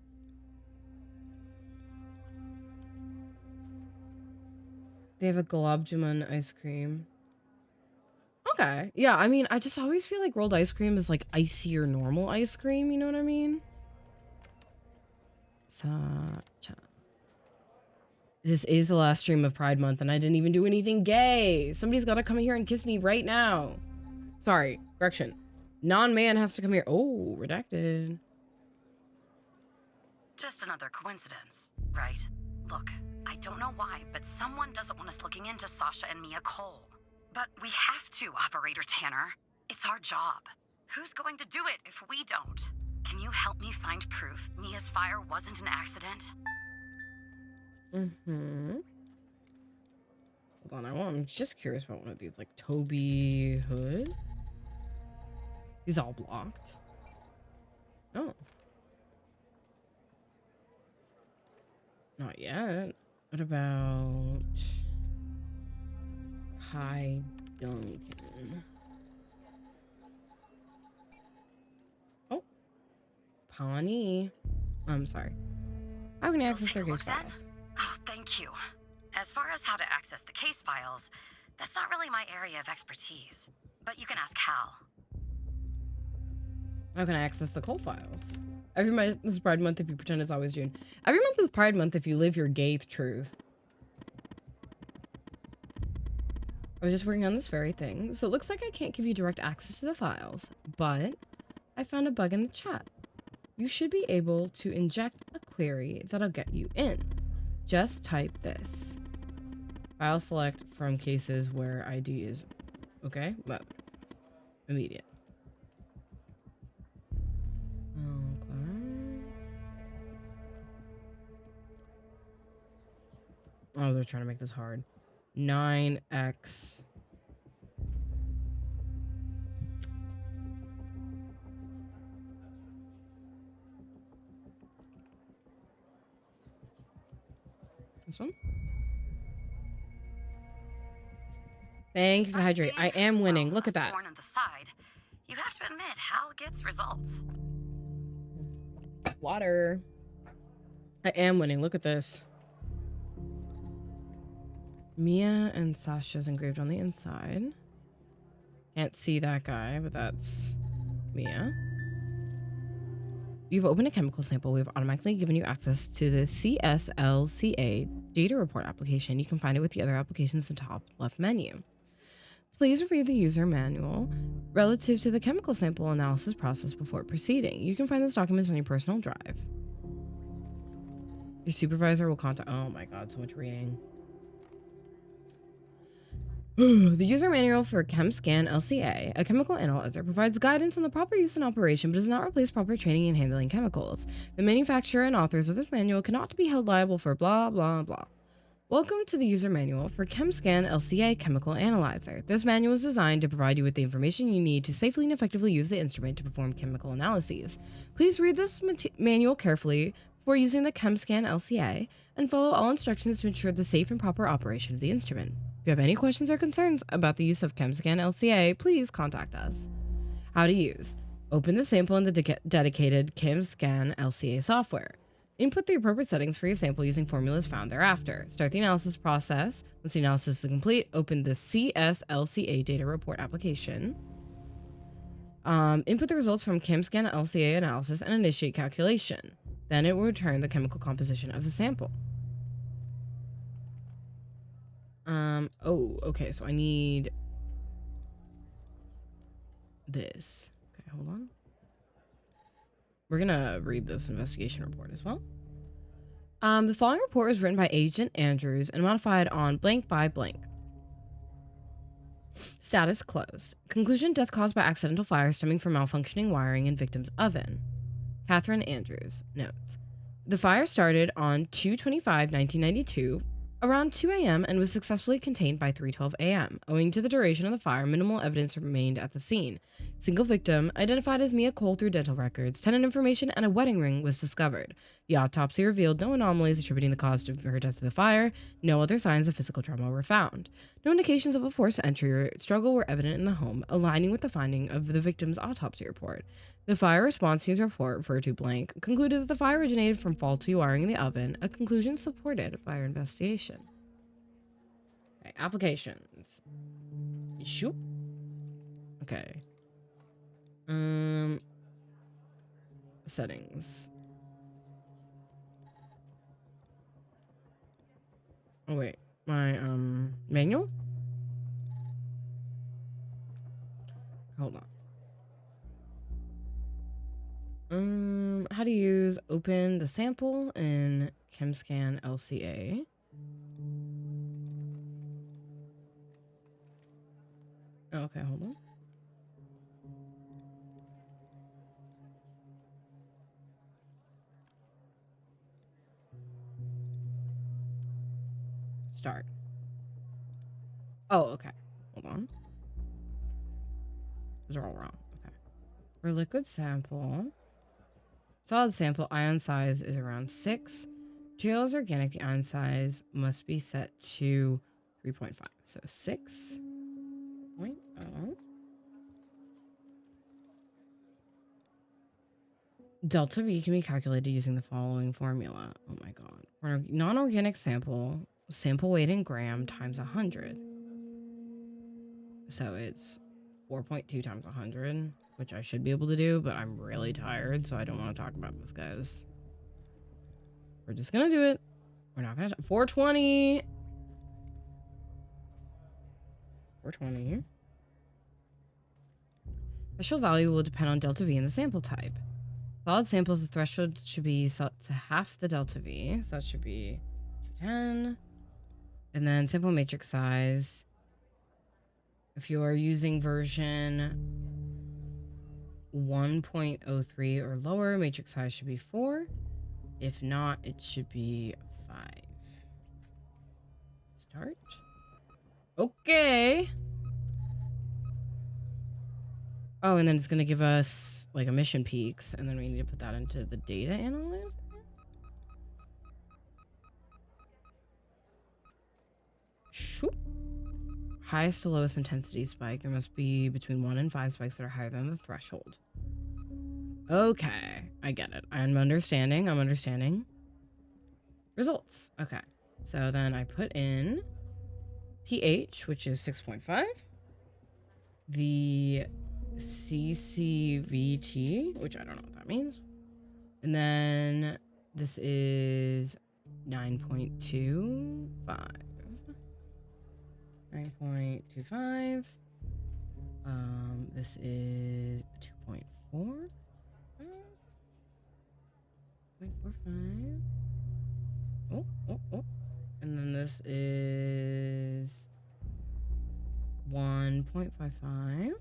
They have a gulab jamun ice cream. Okay. Yeah, I mean, I just always feel like rolled ice cream is like icier normal ice cream, you know what I mean? Sacha. This is the last stream of Pride Month and I didn't even do anything gay. Somebody's gotta come here and kiss me right now. Sorry, correction. Non-man has to come here. Oh, redacted. Just another coincidence, right? Look, I don't know why, but someone doesn't want us looking into Sasha and Mia Cole. But we have to, Operator Tanner. It's our job. Who's going to do it if we don't? Can you help me find proof Mia's fire wasn't an accident? Mm-hmm. Hold on, I'm just curious about one of these, like Toby Hood. He's all blocked. Oh. Not yet. What about Kai Duncan? Oh. Pawnee. I'm sorry. How can I access their case files? Oh, thank you. As far as how to access the case files, that's not really my area of expertise. But you can ask Hal. How can I access the Cole files? Every month is Pride Month if you pretend it's always June. Every month is Pride Month if you live your gay truth. I was just working on this very thing, so it looks like I can't give you direct access to the files, but I found a bug in the chat. You should be able to inject a query that'll get you in. Just type this. File select from cases where ID is okay, mode. Immediate. Oh, they're trying to make this hard. 9x. This one? Thank you for the hydrate. I am winning. Look at that. Thorn on the side. You have to admit, Hal gets results. Water. I am winning. Look at this. Mia and Sasha's engraved on the inside. Can't see that guy, but that's Mia. You've opened a chemical sample. We've automatically given you access to the CSLCA data report application. You can find it with the other applications in the top left menu. Please review the user manual relative to the chemical sample analysis process before proceeding. You can find those documents on your personal drive. Your supervisor will contact... Oh my god, so much reading. The user manual for ChemScan LCA, a chemical analyzer, provides guidance on the proper use and operation, but does not replace proper training in handling chemicals. The manufacturer and authors of this manual cannot be held liable for blah, blah, blah. Welcome to the user manual for ChemScan LCA Chemical Analyzer. This manual is designed to provide you with the information you need to safely and effectively use the instrument to perform chemical analyses. Please read this manual carefully before using the ChemScan LCA and follow all instructions to ensure the safe and proper operation of the instrument. If you have any questions or concerns about the use of ChemScan LCA, please contact us. How to use. Open the sample in the dedicated ChemScan LCA software. Input the appropriate settings for your sample using formulas found thereafter. Start the analysis process. Once the analysis is complete, open the CSLCA data report application. Input the results from ChemScan LCA analysis and initiate calculation. Then it will return the chemical composition of the sample. Oh, okay, so I need this. Okay, hold on. We're gonna read this investigation report as well. The following report was written by Agent Andrews and modified on blank by blank. Status closed. Conclusion: death caused by accidental fire stemming from malfunctioning wiring in victim's oven. Catherine Andrews notes. The fire started on 2/25/1992 around 2 a.m. and was successfully contained by 3:12 a.m. Owing to the duration of the fire, minimal evidence remained at the scene. Single victim, identified as Mia Cole through dental records, tenant information, and a wedding ring was discovered. The autopsy revealed no anomalies attributing the cause of her death to the fire. No other signs of physical trauma were found. No indications of a forced entry or struggle were evident in the home, aligning with the finding of the victim's autopsy report. The fire response team's report, referred to blank, concluded that the fire originated from faulty wiring in the oven, a conclusion supported by our investigation. Okay, applications. Shoop. Okay. Settings. Oh wait, my manual? Hold on. How to use open the sample in ChemScan LCA. Oh, okay, hold on. Start. Oh, okay. Hold on. Those are all wrong. Okay. For liquid sample, solid sample, ion size is around 6. Material is organic. The ion size must be set to 3.5. So 6.0. Delta V can be calculated using the following formula. Oh my god. For a non-organic sample, sample weight in gram times 100. So it's 4.2 times 100, which I should be able to do, but I'm really tired, so I don't want to talk about this, guys. We're just gonna do it. We're not gonna... 420! 420. Threshold value will depend on delta V and the sample type. Solid samples, the threshold should be set to half the delta V, so that should be 210. And then sample matrix size. If you are using version 1.03 or lower, matrix size should be 4. If not, it should be 5. Start. Okay. Oh, and then it's gonna give us like emission peaks, and then we need to put that into the data analyzer. Shoop. Highest to lowest intensity spike. There must be between 1 and 5 spikes that are higher than the threshold. Okay, I get it. I'm understanding. Results. Okay, so then I put in pH, which is 6.5. The CCVT, which I don't know what that means. And then this is 9.25. 9.25. This is 2.4. 0.45. Oh. And then this is 1.55.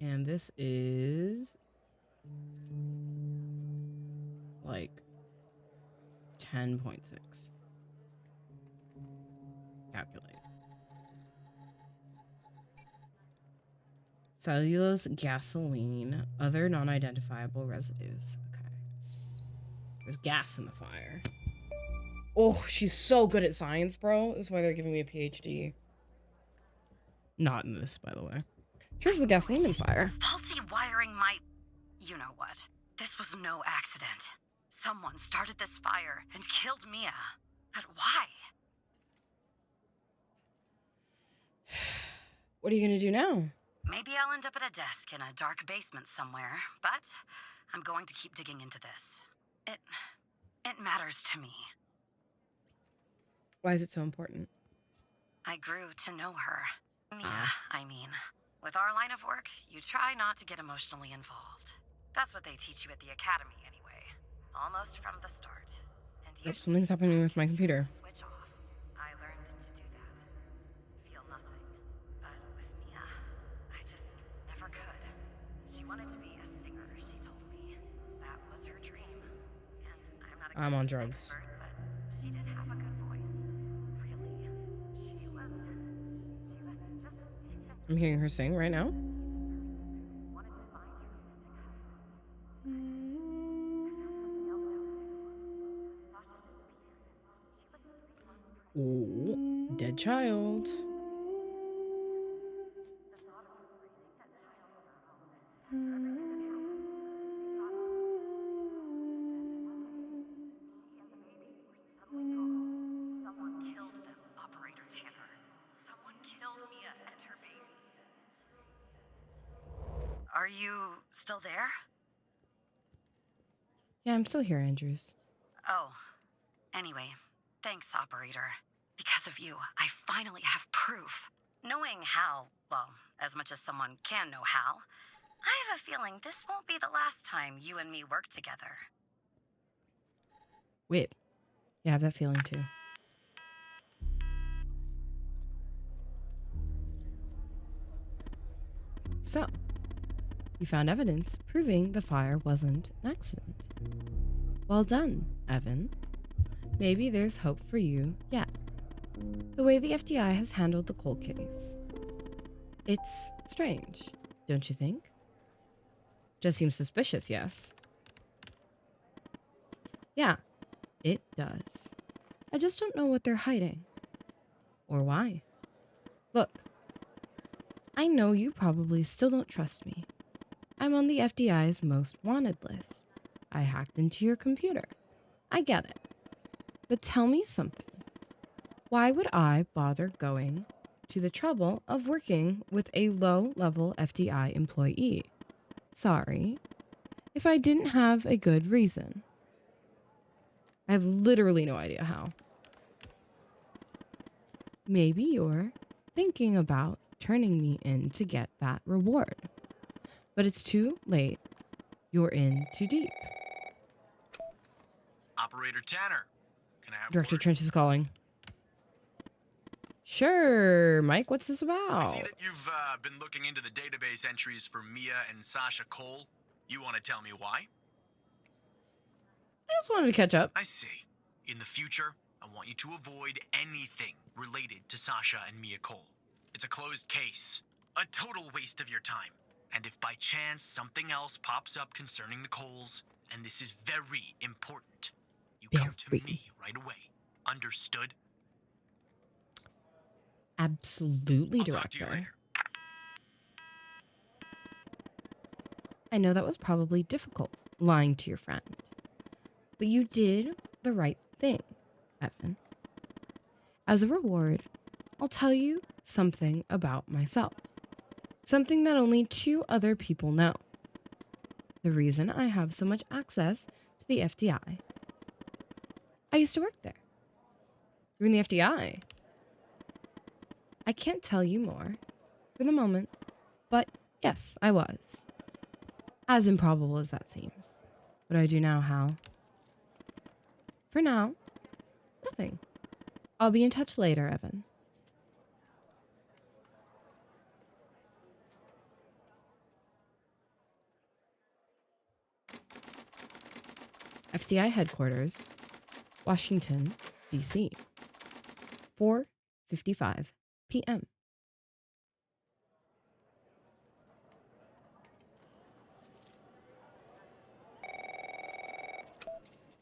And this is like 10.6. Calculate. Cellulose, gasoline, other non-identifiable residues. Okay. There's gas in the fire. Oh, she's so good at science, bro. That's why they're giving me a PhD. Not in this, by the way. Here's the gasoline in fire. Faulty wiring might... You know what. This was no accident. Someone started this fire and killed Mia. But why? What are you gonna do now? Maybe I'll end up at a desk in a dark basement somewhere, but I'm going to keep digging into this. It matters to me. Why is it so important? I grew to know her. Mia, I mean. With our line of work, you try not to get emotionally involved. That's what they teach you at the academy anyway. Almost from the start. And Oh, something's happening with my computer. switch off. I learned to do that. Feel nothing. But with Mia, I just never could. She wanted to be a singer, she told me. That was her dream. And I'm not a I'm on good drugs. expert, but she did have a good voice. Really. She was just I'm hearing her sing right now. wanted to find her. Oh, dead child. Someone killed them, Operator Tanner. Someone killed Mia and her baby. Are you still there? Yeah, I'm still here, Andrews. Oh. Anyway, thanks, Operator. Because of you, I finally have proof. Knowing Hal, well, as much as someone can know Hal, I have a feeling this won't be the last time you and me work together. Wait. Yeah, I have that feeling too. So, you found evidence proving the fire wasn't an accident. Well done, Evan. Maybe there's hope for you yet. The way the FDI has handled the cold case. It's strange, don't you think? Just seems suspicious, yes? Yeah, it does. I just don't know what they're hiding. Or why. Look, I know you probably still don't trust me. I'm on the FDI's most wanted list. I hacked into your computer. I get it. But tell me something. Why would I bother going to the trouble of working with a low-level FDI employee? Sorry, if I didn't have a good reason. I have literally no idea how. Maybe you're thinking about turning me in to get that reward. But it's too late. You're in too deep. Operator Tanner, can I have Director word? Trench is calling. Sure, Mike, what's this I about? see that you've been looking into the database entries for Mia and Sasha Cole. You want to tell me why? I just wanted to catch up. I see. In the future, I want you to avoid anything related to Sasha and Mia Cole. It's a closed case. A total waste of your time. And if by chance something else pops up concerning the Coles, and this is very important, you come to me right away. Understood? Absolutely, I'll talk to you Director. later. I know that was probably difficult, lying to your friend. But you did the right thing, Evan. As a reward, I'll tell you something about myself. Something that only 2 other people know. The reason I have so much access to the FDI. I used to work there. You're in the FDI. I can't tell you more for the moment, but yes, I was. As improbable as that seems. What do I do now, Hal? For now, nothing. I'll be in touch later, Evan. FDI headquarters, Washington, D.C. 4:55 p.m.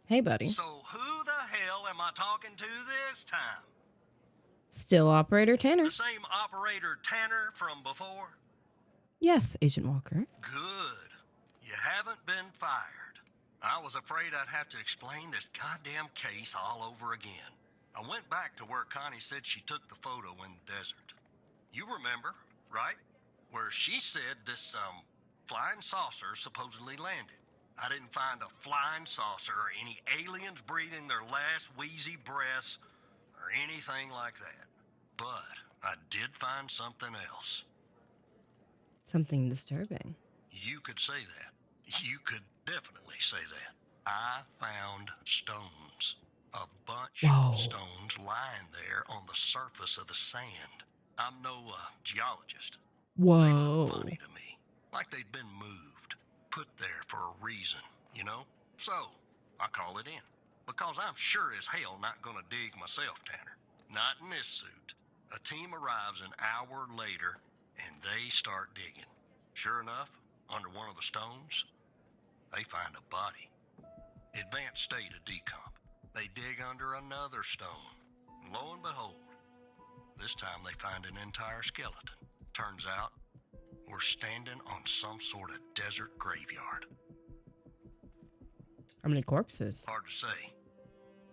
Hey, buddy. So who the hell am I talking to this time? Still Operator Tanner. The same operator Tanner from before? Yes, Agent Walker. Good. You haven't been fired. I was afraid I'd have to explain this goddamn case all over again. I went back to where Connie said she took the photo in the desert. You remember, right? Where she said this, flying saucer supposedly landed. I didn't find a flying saucer or any aliens breathing their last wheezy breaths or anything like that. But I did find something else. Something disturbing. You could say that. You could definitely say that. I found stones. A bunch Whoa. of stones lying there on the surface of the sand. I'm no geologist. They look Whoa. funny to me. Like they'd been moved. Put there for a reason, you know? So, I call it in. Because I'm sure as hell not gonna dig myself, Tanner. Not in this suit. A team arrives an hour later, and they start digging. Sure enough, under one of the stones, they find a body. Advanced state of decomp. They dig under another stone. And lo and behold, this time they find an entire skeleton. Turns out, we're standing on some sort of desert graveyard. How many corpses? Hard to say,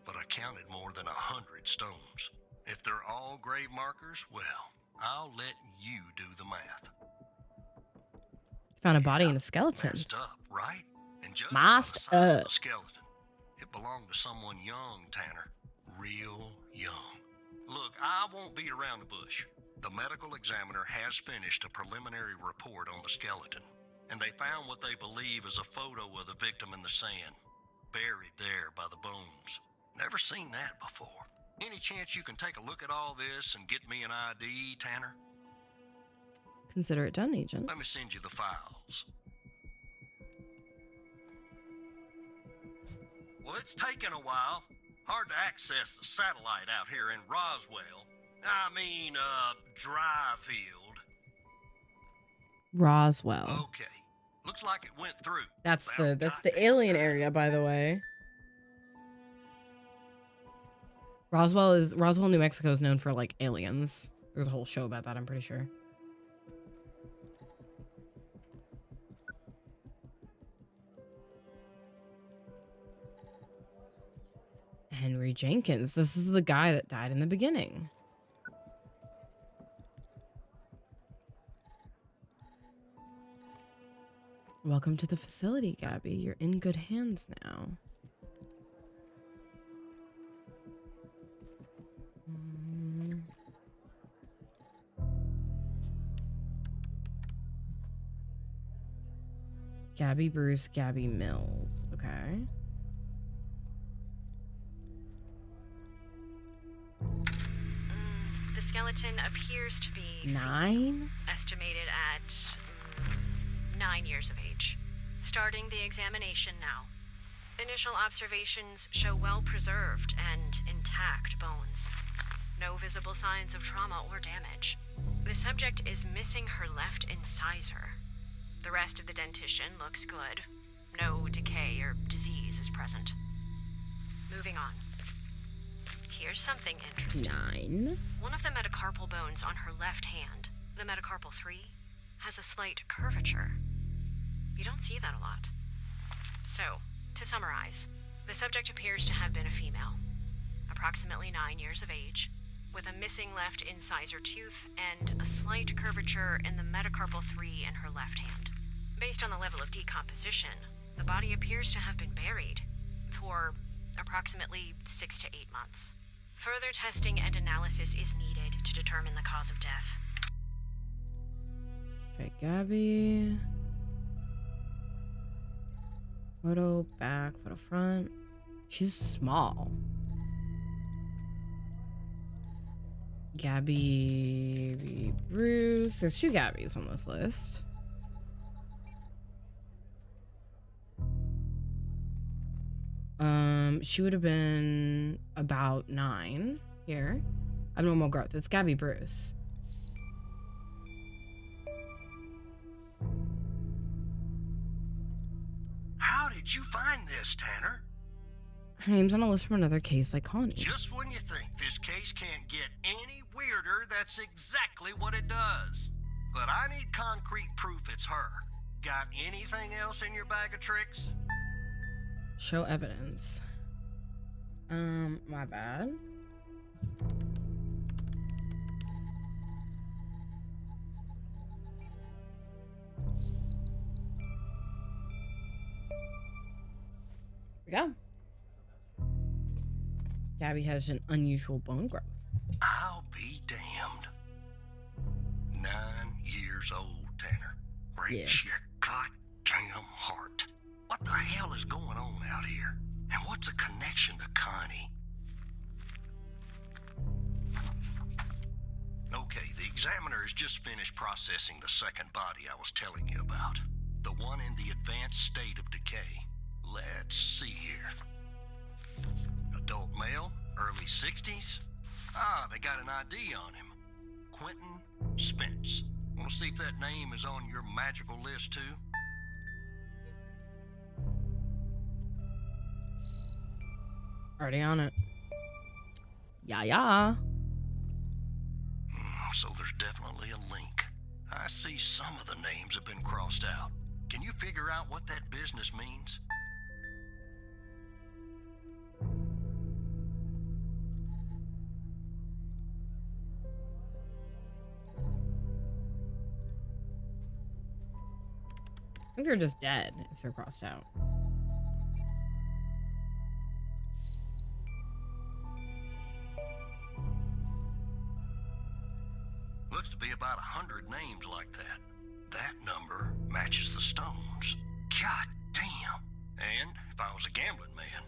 but I counted more than 100 stones. If they're all grave markers, well, I'll let you do the math. Found a body and a skeleton. Messed up, right? And judging Messed by the size of up. the skeleton, it belonged to someone young, Tanner. Real young. Look, I won't beat around the bush. The medical examiner has finished a preliminary report on the skeleton, and they found what they believe is a photo of the victim in the sand, buried there by the bones. Never seen that before. Any chance you can take a look at all this and get me an ID, Tanner? Consider it done, Agent. Let me send you the files. Well, it's taken a while. Hard to access the satellite out here in Roswell. Dryfield. Roswell. Okay. Looks like it went through. That's About the goddamn alien time. area, by the way. Roswell, New Mexico is known for like aliens. There's a whole show about that, I'm pretty sure. Henry Jenkins. This is the guy that died in the beginning. Welcome to the facility, Gabby. You're in good hands now. Gabby Bruce, Gabby Mills. Okay. The skeleton appears to be 9? estimated at 9 years of age. Starting the examination now. Initial observations show well preserved and intact intact bones. No visible signs of trauma or damage. The subject is missing her left incisor. The rest of the dentition looks good. No decay or disease is present. Moving on. Here's something interesting. 9. One of the metacarpal bones on her left hand, the metacarpal 3, has a slight curvature. You don't see that a lot. So, to summarize, the subject appears to have been a female, approximately 9 years of age, with a missing left incisor tooth and a slight curvature in the metacarpal 3 in her left hand. Based on the level of decomposition, the body appears to have been buried for approximately 6 to 8 months. Further testing and analysis is needed to determine the cause of death. Okay, Gabby. Photo back, photo front. She's small. Gabby Bruce. There's 2 Gabbys on this list. She would have been about 9 here. Abnormal growth. It's Gabby Bruce. How did you find this, Tanner? Her name's on a list from another case like Connie. Just when you think this case can't get any weirder, that's exactly what it does. But I need concrete proof it's her. Got anything else in your bag of tricks? Show evidence. My bad. Here we go. Gabby has an unusual bone growth. I'll be damned. 9 years old, Tanner. Breaks your goddamn heart. What the hell is going on out here? And what's a connection to Connie? Okay, the examiner has just finished processing the second body I was telling you about. The one in the advanced state of decay. Let's see here. Adult male, early 60s. Ah, they got an ID on him. Quentin Spence. Want to see if that name is on your magical list too? Already on it. Yeah. So there's definitely a link. I see some of the names have been crossed out. Can you figure out what that business means? I think they're just dead if they're crossed out. Looks to be about 100 names like that. That number matches the stones. God damn. And if I was a gambling man,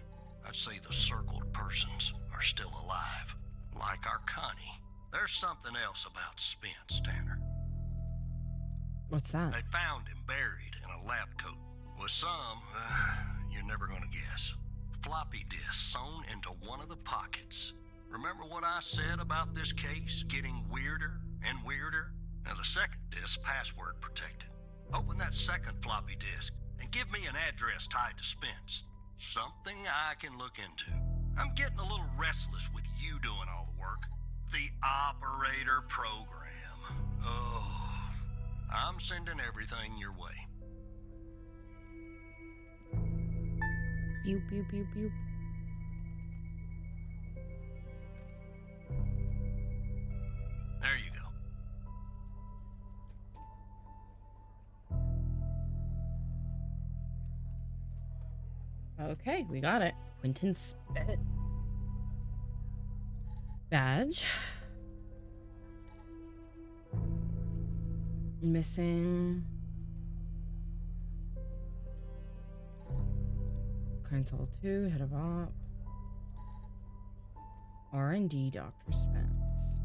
I'd say the circled persons are still alive. Like our Connie. There's something else about Spence, Tanner. What's that? They found him buried in a lab coat. With some, you're never gonna guess. Floppy disk sewn into one of the pockets. Remember what I said about this case getting weirder and weirder? Now the second disk password protected. Open that second floppy disk and give me an address tied to Spence. Something I can look into. I'm getting a little restless with you doing all the work. The operator program. Oh, I'm sending everything your way. Pew, pew, pew, pew. There you go. Okay, we got it. Quentin Spence. Badge. Missing. Console 2, head of op. R&D Dr. Spence.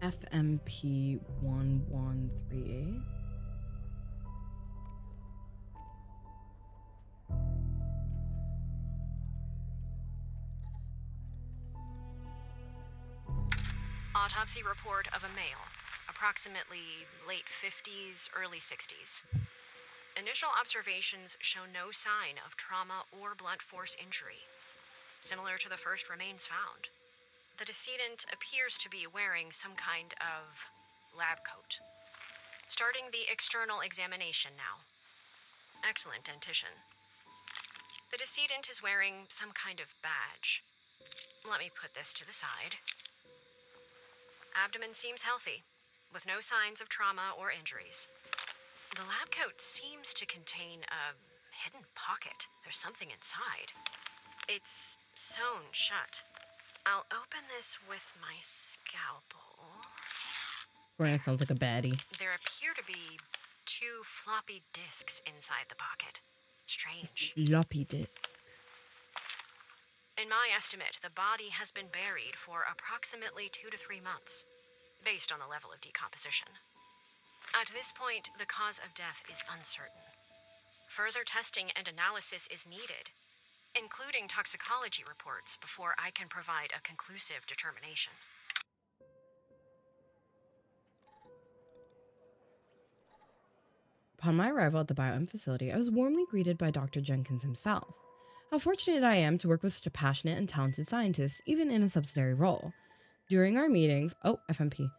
FMP 1138. Autopsy report of a male, approximately late 50s, early 60s. Initial observations show no sign of trauma or blunt force injury, similar to the first remains found. The decedent appears to be wearing some kind of lab coat. Starting the external examination now. Excellent dentition. The decedent is wearing some kind of badge. Let me put this to the side. Abdomen seems healthy, with no signs of trauma or injuries. The lab coat seems to contain a hidden pocket. There's something inside. It's sewn shut. I'll open this with my scalpel. Rana sounds like a baddie. There appear to be 2 floppy disks inside the pocket. Strange. Floppy disk. In my estimate, the body has been buried for approximately 2 to 3 months, based on the level of decomposition. At this point, the cause of death is uncertain. Further testing and analysis is needed, including toxicology reports, before I can provide a conclusive determination. Upon my arrival at the BioM facility, I was warmly greeted by Dr. Jenkins himself. How fortunate I am to work with such a passionate and talented scientist, even in a subsidiary role. During our meetings, FMP.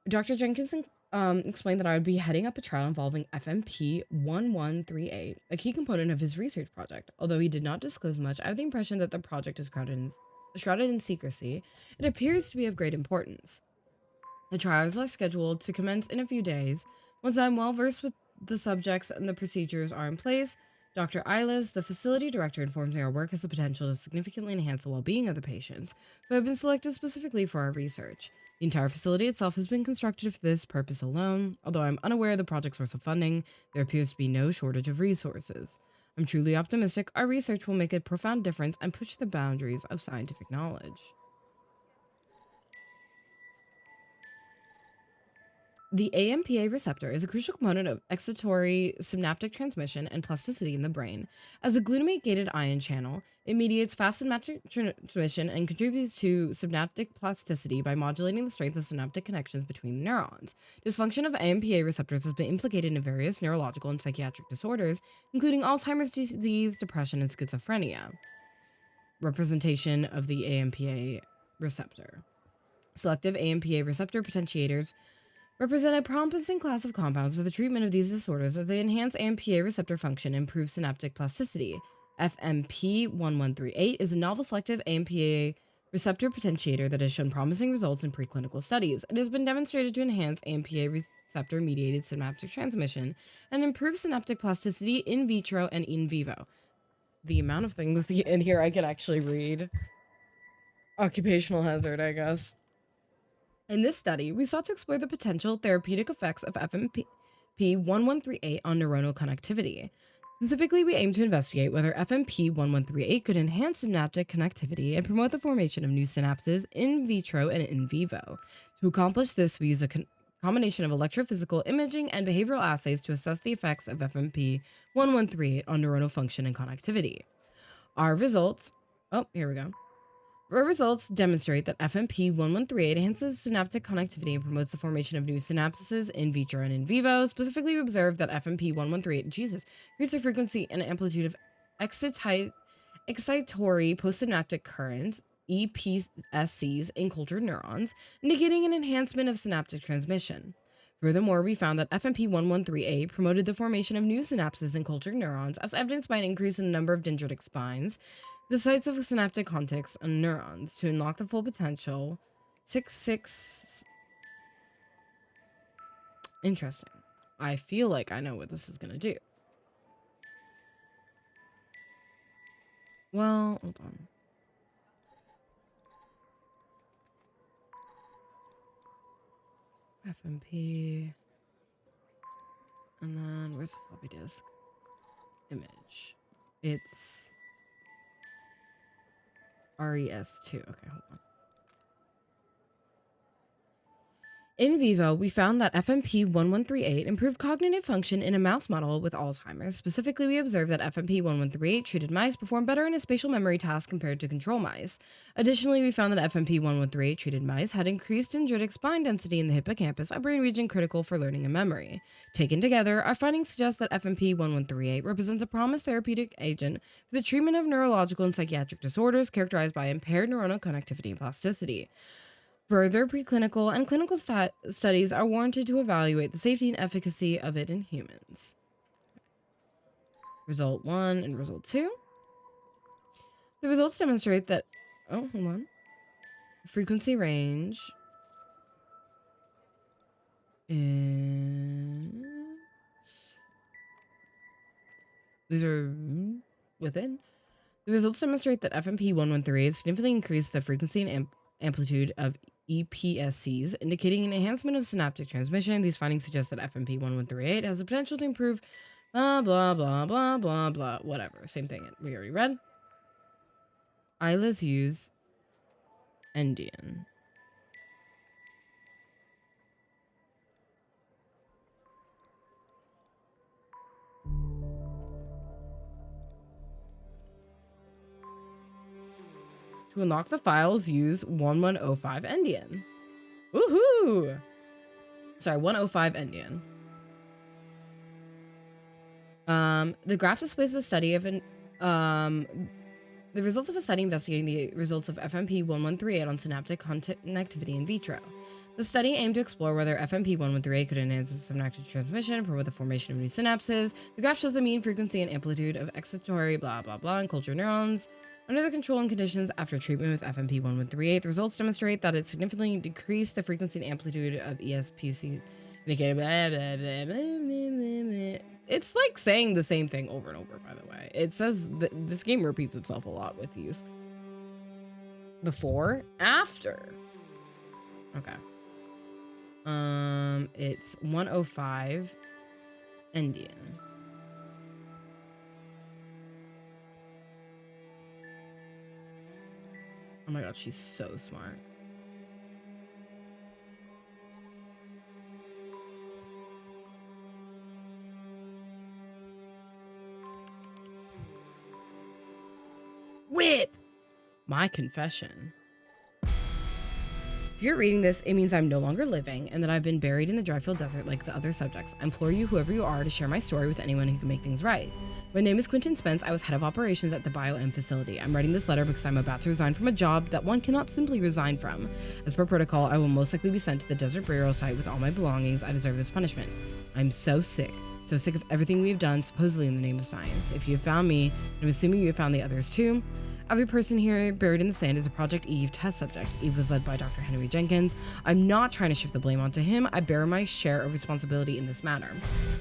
Dr. Jenkins explained that I would be heading up a trial involving FMP 1138, a key component of his research project. Although he did not disclose much, I have the impression that the project is shrouded in secrecy. It appears to be of great importance. The trials are scheduled to commence in a few days. Once I'm well versed with the subjects and the procedures are in place, Dr. Iles, the facility director, informs me our work has the potential to significantly enhance the well-being of the patients who have been selected specifically for our research. The entire facility itself has been constructed for this purpose alone. Although I'm unaware of the project's source of funding, there appears to be no shortage of resources. I'm truly optimistic our research will make a profound difference and push the boundaries of scientific knowledge. The AMPA receptor is a crucial component of excitatory synaptic transmission and plasticity in the brain. As a glutamate-gated ion channel, it mediates fast synaptic transmission and contributes to synaptic plasticity by modulating the strength of synaptic connections between neurons. Dysfunction of AMPA receptors has been implicated in various neurological and psychiatric disorders, including Alzheimer's disease, depression, and schizophrenia. Representation of the AMPA receptor. Selective AMPA receptor potentiators represent a promising class of compounds for the treatment of these disorders as they enhance AMPA receptor function and improve synaptic plasticity. FMP 1138 is a novel selective AMPA receptor potentiator that has shown promising results in preclinical studies. It has been demonstrated to enhance AMPA receptor mediated synaptic transmission and improve synaptic plasticity in vitro and in vivo. The amount of things in here I could actually read. Occupational hazard, I guess. In this study, we sought to explore the potential therapeutic effects of FMP 1138 on neuronal connectivity. Specifically, we aim to investigate whether FMP 1138 could enhance synaptic connectivity and promote the formation of new synapses in vitro and in vivo. To accomplish this, we use a combination of electrophysical imaging and behavioral assays to assess the effects of FMP 1138 on neuronal function and connectivity. Our results demonstrate that FMP 1138 enhances synaptic connectivity and promotes the formation of new synapses in vitro and in vivo. Specifically, we observed that FMP 1138 increases the frequency and amplitude of excitatory postsynaptic currents, EPSCs, in cultured neurons, indicating an enhancement of synaptic transmission. Furthermore, we found that FMP 1138 promoted the formation of new synapses in cultured neurons, as evidenced by an increase in the number of dendritic spines, the sites of synaptic contacts on neurons, to unlock the full potential. 6. Interesting. I feel like I know what this is going to do. Well, hold on. FMP. And then, where's the floppy disk? Image. It's RES2. Okay, hold on. In vivo, we found that FMP1138 improved cognitive function in a mouse model with Alzheimer's. Specifically, we observed that FMP1138 treated mice performed better in a spatial memory task compared to control mice. Additionally, we found that FMP1138 treated mice had increased dendritic spine density in the hippocampus, a brain region critical for learning and memory. Taken together, our findings suggest that FMP1138 represents a promised therapeutic agent for the treatment of neurological and psychiatric disorders characterized by impaired neuronal connectivity and plasticity. Further preclinical and clinical studies are warranted to evaluate the safety and efficacy of it in humans. Result 1 and Result 2. The results demonstrate that... Oh, hold on. Frequency range is... These are within. The results demonstrate that FMP1138 significantly increased the frequency and amplitude of EPSCs, indicating an enhancement of synaptic transmission. These findings suggest that FMP1138 has the potential to improve blah, blah, blah, blah, blah, blah, whatever. Same thing we already read. Isla's use Endian. To unlock the files, use 1105 Endian. Woohoo! Sorry, 105 Endian. The graph displays the study of the results of a study investigating the results of FMP1138 on synaptic connectivity in vitro. The study aimed to explore whether FMP1138 could enhance synaptic transmission and promote the formation of new synapses. The graph shows the mean frequency and amplitude of excitatory blah blah blah and culture neurons. Under the control and conditions after treatment with FMP1138, the results demonstrate that it significantly decreased the frequency and amplitude of ESPC. It's like saying the same thing over and over, by the way. It says that this game repeats itself a lot with these. Before, after. Okay. It's 105 Endian. Oh my god, she's so smart. Whip! My confession. If you're reading this, it means I'm no longer living and that I've been buried in the Dryfield Desert like the other subjects. I implore you, whoever you are, to share my story with anyone who can make things right. My name is Quentin Spence. I was head of operations at the BioM facility. I'm writing this letter because I'm about to resign from a job that one cannot simply resign from. As per protocol, I will most likely be sent to the desert burial site with all my belongings. I deserve this punishment. I'm so sick of everything we have done, supposedly in the name of science. If you have found me, and I'm assuming you have found the others too, every person here buried in the sand is a Project Eve test subject. Eve was led by Dr. Henry Jenkins. I'm not trying to shift the blame onto him. I bear my share of responsibility in this matter.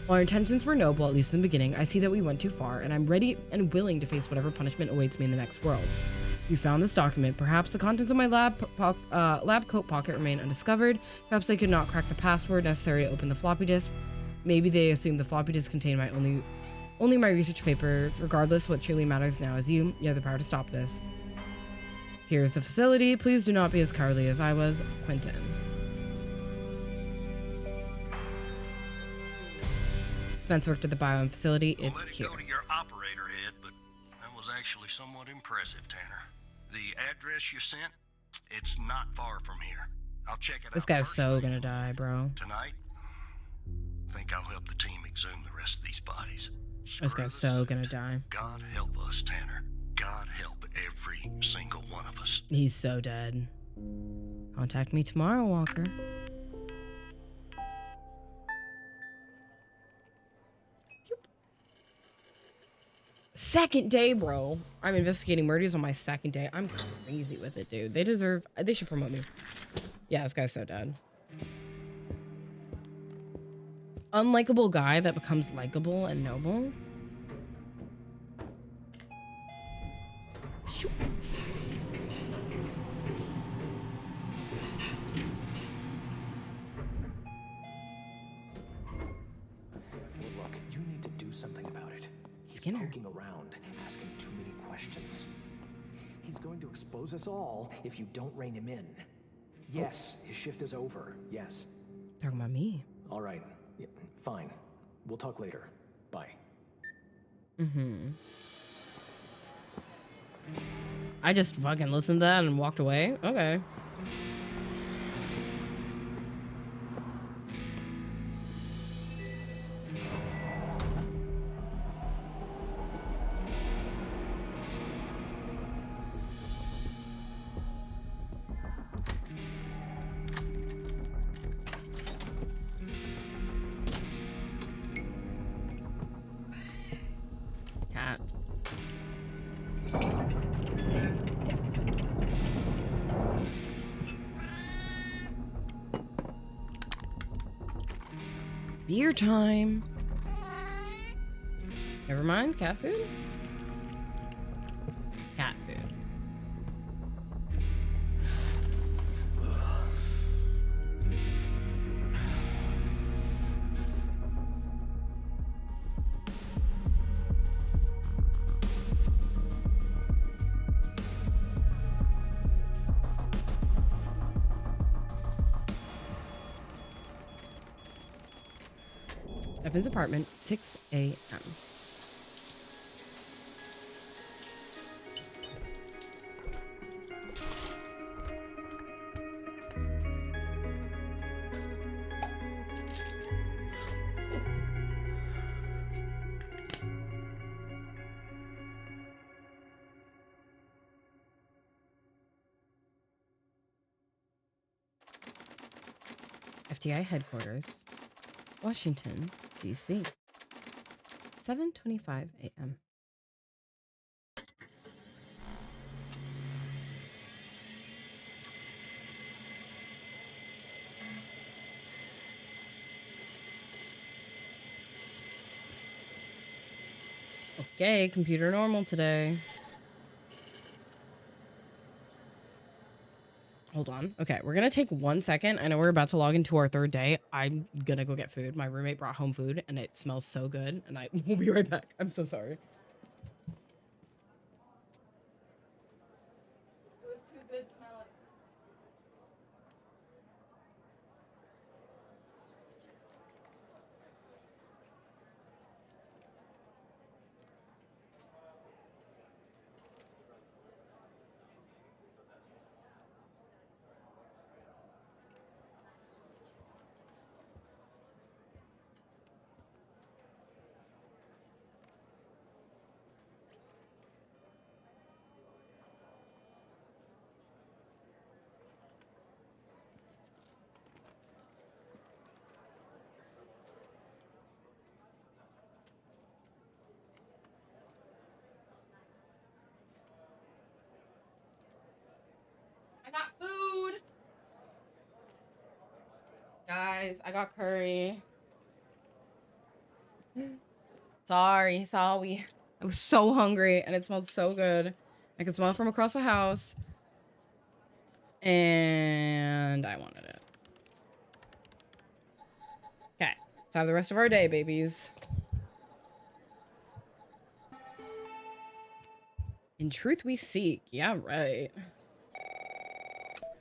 While our intentions were noble, at least in the beginning, I see that we went too far, and I'm ready and willing to face whatever punishment awaits me in the next world. You found this document. Perhaps the contents of my lab coat pocket remain undiscovered. Perhaps they could not crack the password necessary to open the floppy disk. Maybe they assumed the floppy disk contained my only my research paper. Regardless, what truly matters now is you. You have the power to stop this. Here's the facility. Please do not be as cowardly as I was. Quentin. Spence worked at the BioM facility. It's here. Go to your operator head, but that was actually somewhat impressive, Tanner. The address you sent, it's not far from here. I'll check it out. This guy's so gonna die, bro. Tonight, I think I'll help the team exhume the rest of these bodies. This guy's so gonna die. God help us, Tanner. God help every single one of us. He's so dead. Contact me tomorrow, Walker. Second day, bro. I'm investigating murders on my second day. I'm crazy with it, dude. They should promote me. Yeah, this guy's so dead. Unlikable guy that becomes likable and noble. Shoot. Look, you need to do something about it. He's Skinner. poking around, asking too many questions. He's going to expose us all if you don't rein him in. Yes, his shift is over. Yes. Talking about me. All right. Yeah, fine. We'll talk later. Bye. Mm-hmm. I just fucking listened to that and walked away. Okay. Cat. Beer time. Never mind, cat food? Cat food. Evan's apartment, 6 a.m. FTI headquarters, Washington, D.C. 7:25 a.m. Okay, computer normal today. Hold on. Okay, we're gonna take 1 second. I know we're about to log into our third day. I'm gonna go get food. My roommate brought home food and it smells so good. And I will be right back. I'm so sorry. It was too good to smell it. I got food. Guys, I got curry. Sorry. I was so hungry and it smelled so good. I could smell it from across the house. And I wanted it. Okay. Let's have the rest of our day, babies. In truth we seek. Yeah, right.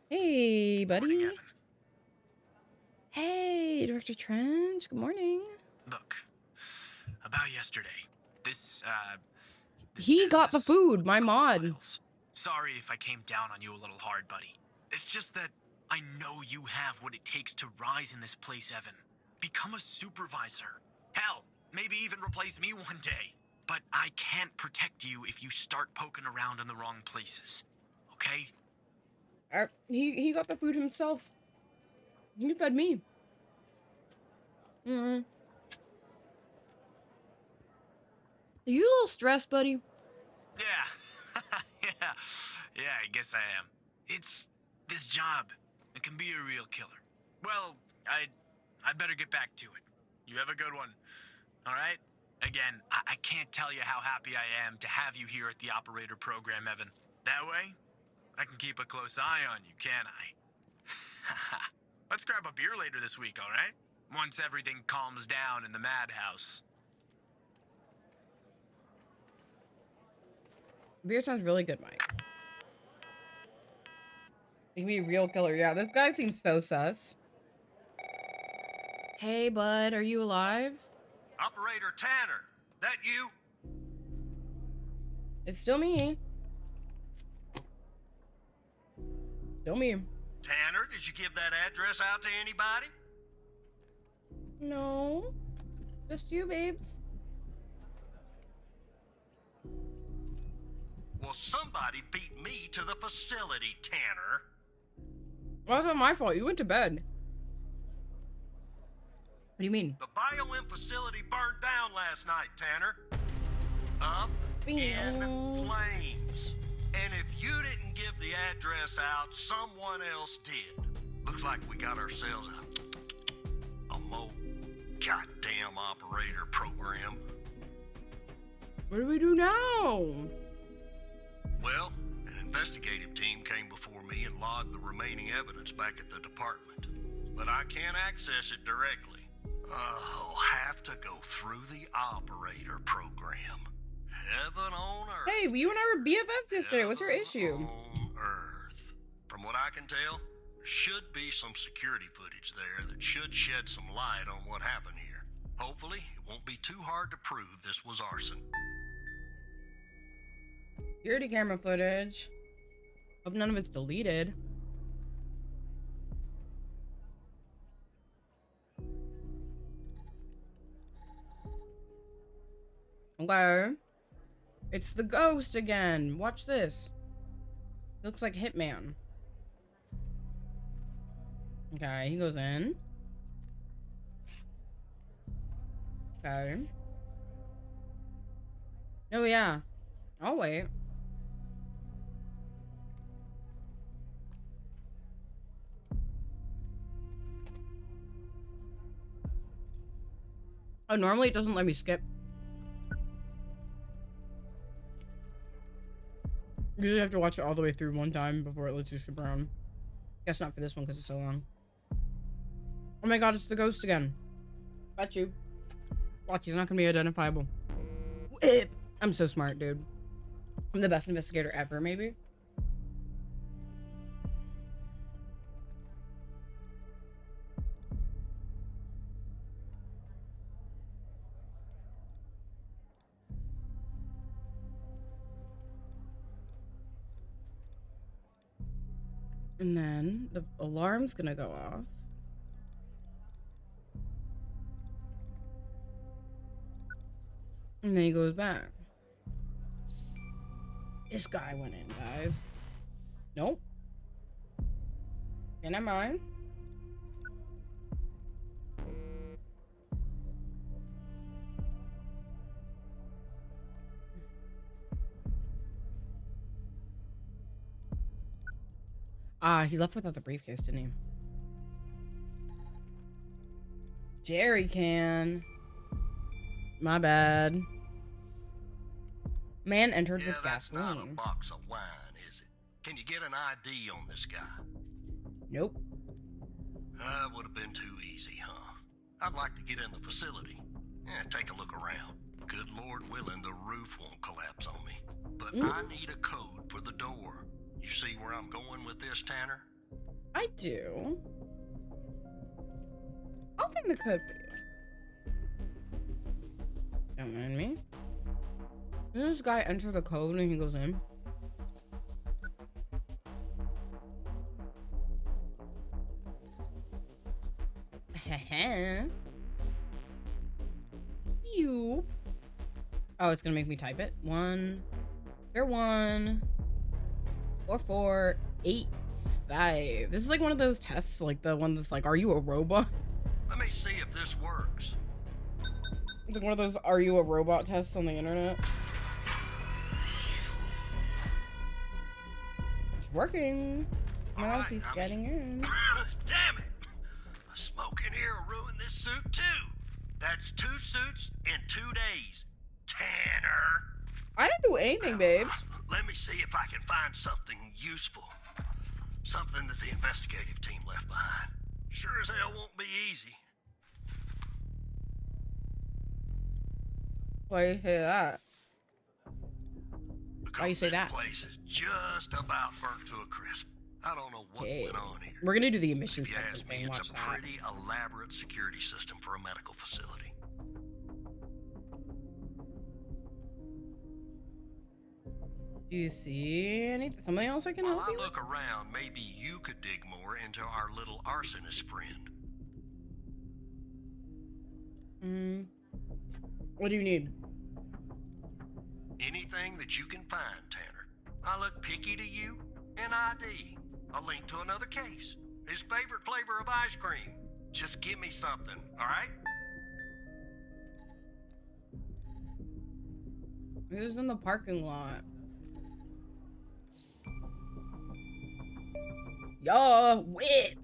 Hey, buddy. Morning, Evan. Hey, Director Trench. Good morning. Look, about yesterday, this He got the business food, with my the mod. files. Sorry if I came down on you a little hard, buddy. It's just that I know you have what it takes to rise in this place, Evan. Become a supervisor. Hell, maybe even replace me one day. But I can't protect you if you start poking around in the wrong places. Okay? He got the food himself. He fed me. Are you a little stressed, buddy? Yeah. Yeah, I guess I am. It's this job. It can be a real killer. Well, I'd better get back to it. You have a good one. All right? Again, I can't tell you how happy I am to have you here at the operator program, Evan. That way, I can keep a close eye on you, can't I? Let's grab a beer later this week, all right? Once everything calms down in the madhouse. Beer sounds really good, Mike. He can be a real killer. Yeah, this guy seems so sus. Hey, bud, are you alive? Operator Tanner, that you? It's still me. Still me. Tanner, did you give that address out to anybody? No. Just you, babes. Well, somebody beat me to the facility, Tanner. Well, that's not my fault. You went to bed. What do you mean? The BioM facility burned down last night, Tanner. Up in flames. And if you didn't give the address out, someone else did. Looks like we got ourselves a goddamn operator program. What do we do now? Well, an investigative team came before me and logged the remaining evidence back at the department. But I can't access it directly. I'll have to go through the operator program. Heaven on earth. Hey, you and I were BFFs yesterday. What's your issue? On earth. From what I can tell, there should be some security footage there that should shed some light on what happened here. Hopefully, it won't be too hard to prove this was arson. Security camera footage. Hope none of it's deleted. Okay. It's the ghost again. Watch this. Looks like Hitman. Okay, he goes in. Okay. Oh, yeah. I'll wait. Oh, normally it doesn't let me skip. You usually have to watch it all the way through one time before it lets you skip around. Guess not for this one because it's so long. Oh my god, it's the ghost again. Got you. Watch, he's not gonna be identifiable. Whip. I'm so smart, dude. I'm the best investigator ever, maybe. And then the alarm's gonna go off. And then he goes back. This guy went in, guys. Nope. And am I? Ah, he left without the briefcase, didn't he? Jerry can. My bad. Man entered with That's not a gasoline. box of wine, is it? Can you get an ID on this guy? Nope. That would have been too easy, huh? I'd like to get in the facility. Take a look around. Good Lord willing, the roof won't collapse on me. But I need a code for the door. You see where I'm going with this, Tanner? I do. I'll find the code for you. Don't mind me. Didn't this guy enter the code and he goes in? You. Oh, it's gonna make me type it. 1 1 4 4 8 5. This is like one of those tests, like the one that's like, are you a robot? Let me see if this works. It's like one of those are you a robot tests on the internet. It's working. Oh my gosh, he's getting in. Damn it! A smoke in here will ruin this suit too. That's 2 suits in 2 days. Tanner! I didn't do anything, babes. Let me see if I can find something useful. Something that the investigative team left behind. Sure as hell won't be easy. Why you say that? Because Why you say this that? place is just about burnt to a crisp. I don't know what Okay. went on here. We're gonna do the emission If you spectrum ask me, thing. Watch it's a that. pretty elaborate security system for a medical facility. Do you see anything? Something else I can While help I you with? look around, maybe you could dig more into our little arsonist friend. What do you need? Anything that you can find, Tanner. I look picky to you. An ID. A link to another case. His favorite flavor of ice cream. Just give me something, alright? This is in the parking lot. Yeah, wait.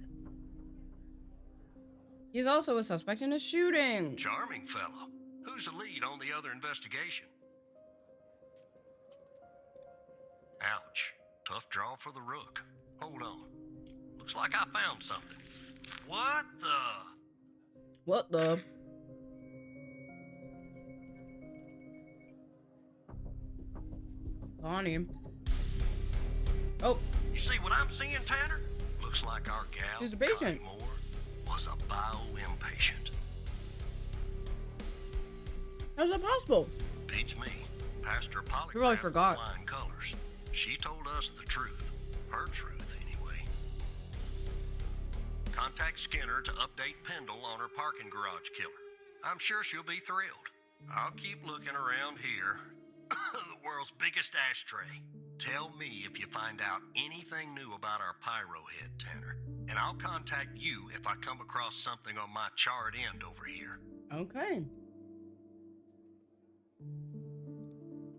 He's also a suspect in a shooting. Charming fellow. Who's the lead on the other investigation? Ouch. Tough draw for the rook. Hold on. Looks like I found something. What the? What the? On him. Oh, You see what I'm seeing, Tanner? Looks like our gal, Who's the patient? Connie Moore, was a bio-impatient. how's that possible? Beats me. Passed her polygraph really with forgot. flying colors. She told us the truth. Her truth, anyway. Contact Skinner to update Pendle on her parking garage killer. I'm sure she'll be thrilled. I'll keep looking around here. The world's biggest ashtray. Tell me if you find out anything new about our pyro head, Tanner. And I'll contact you if I come across something on my charred end over here. Okay.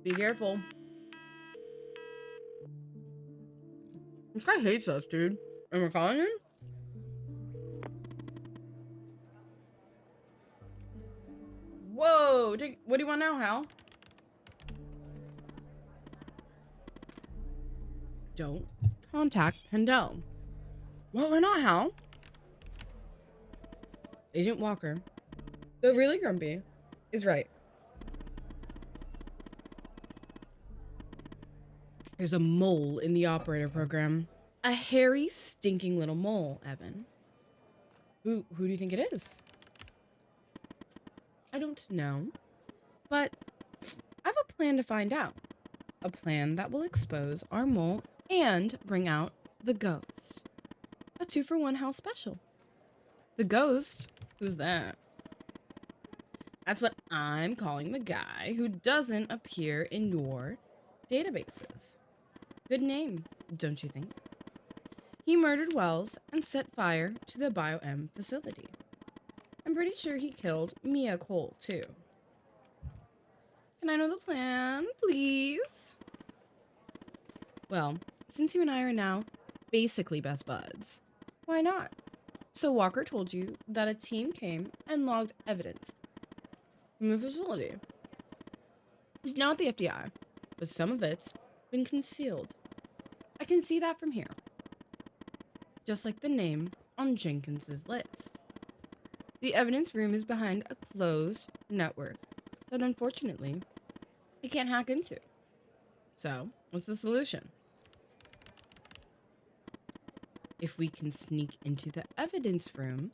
Be careful. This guy hates us, dude. And we're calling him? Whoa! What do you want now, Hal? Don't contact Pendel. What? Why not, Hal? Agent Walker, the really grumpy, is right. There's a mole in the operator program. A hairy, stinking little mole, Evan. Who do you think it is? I don't know. But I have a plan to find out. A plan that will expose our mole and bring out the ghost. A 2-for-1 house special. The ghost? Who's that? That's what I'm calling the guy who doesn't appear in your databases. Good name, don't you think? He murdered Wells and set fire to the BioM facility. I'm pretty sure he killed Mia Cole, too. Can I know the plan, please? Well, since you and I are now basically best buds, why not? So Walker told you that a team came and logged evidence from the facility. It's now at the FBI, but some of it's been concealed. I can see that from here. Just like the name on Jenkins's list. The evidence room is behind a closed network that unfortunately I can't hack into. So, what's the solution? If we can sneak into the evidence room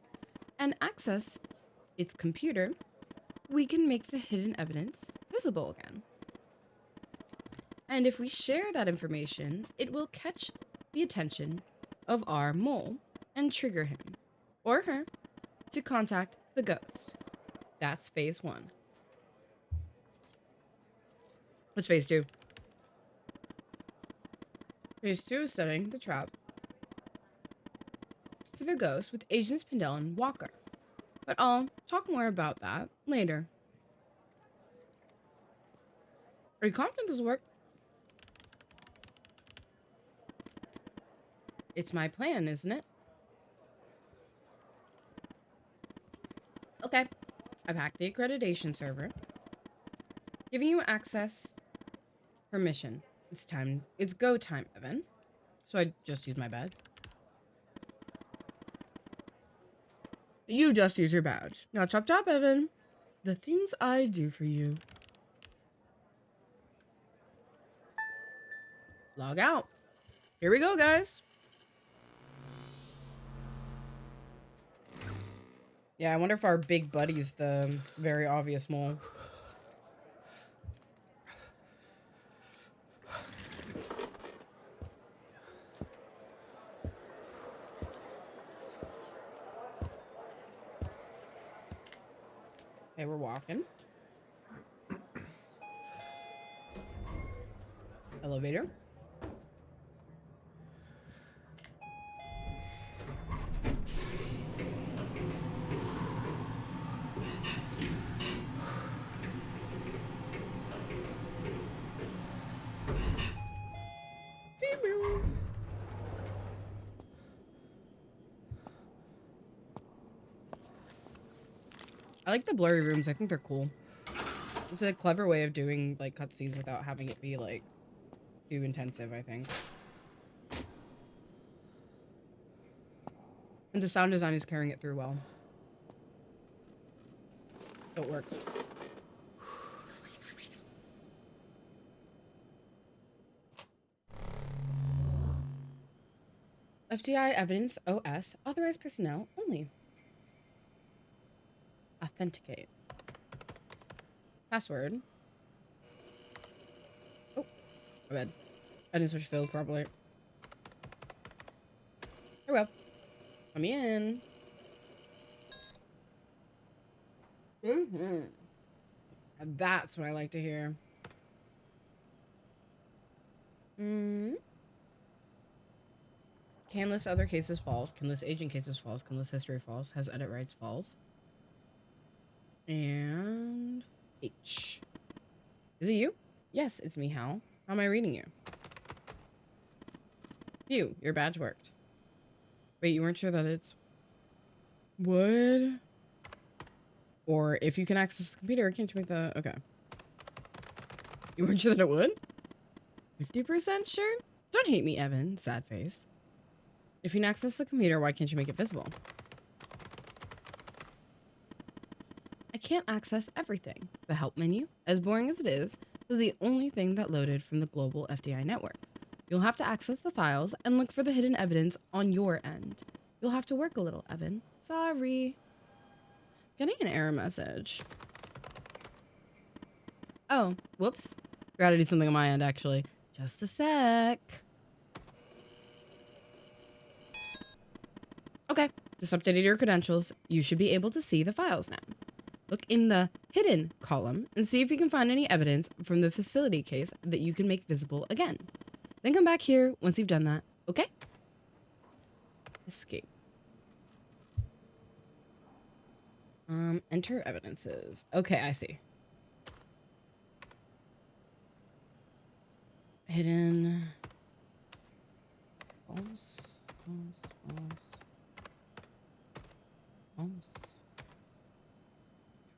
and access its computer, we can make the hidden evidence visible again. And if we share that information, it will catch the attention of our mole and trigger him or her to contact the ghost. That's phase 1. What's phase 2? Phase 2 is setting the trap for the ghost with Agents Pendel and Walker. But I'll talk more about that later. Are you confident this will work? It's my plan, isn't it? Okay. I've hacked the accreditation server, giving you access permission. It's time. It's go time, Evan. So I just used my badge. You just use your badge. Now chop chop, Evan. The things I do for you. Log out. Here we go, guys. Yeah, I wonder if our big buddy's the very obvious mole. Okay, we're walking. Elevator. I like the blurry rooms. I think they're cool. It's a clever way of doing like cutscenes without having it be like too intensive, I think. And the sound design is carrying it through well. So it works. FDI evidence OS authorized personnel only. Authenticate. Password. Oh, my bad. I didn't switch field properly. Here we go. Let me in. That's what I like to hear. Can list other cases false. Can list agent cases false. Can list history false. Has edit rights false. And H. Is it you? Yes, it's me, Hal. How am I reading you? You. Your badge worked. Wait, you weren't sure that it's... What? Or if you can access the computer, can't you make the... Okay. You weren't sure that it would? 50% sure? Don't hate me, Evan. Sad face. If you can access the computer, why can't you make it visible? I can't access everything. The help menu, as boring as it is, was the only thing that loaded from the global FDI network. You'll have to access the files and look for the hidden evidence on your end. You'll have to work a little, Evan. Sorry. Getting an error message. Oh, whoops. Forgot to do something on my end, actually. Just a sec. Okay, just updated your credentials. You should be able to see the files now. Look in the hidden column and see if you can find any evidence from the facility case that you can make visible again. Then come back here once you've done that, okay? Escape. Enter evidences. Okay, I see. Hidden. False.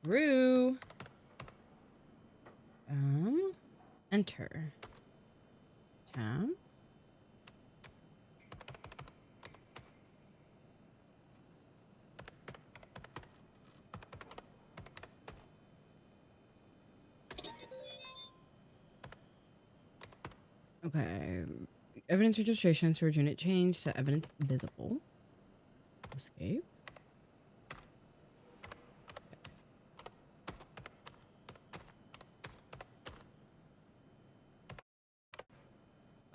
True. Enter. Tab. Okay. Evidence registration storage unit change to evidence visible. Escape.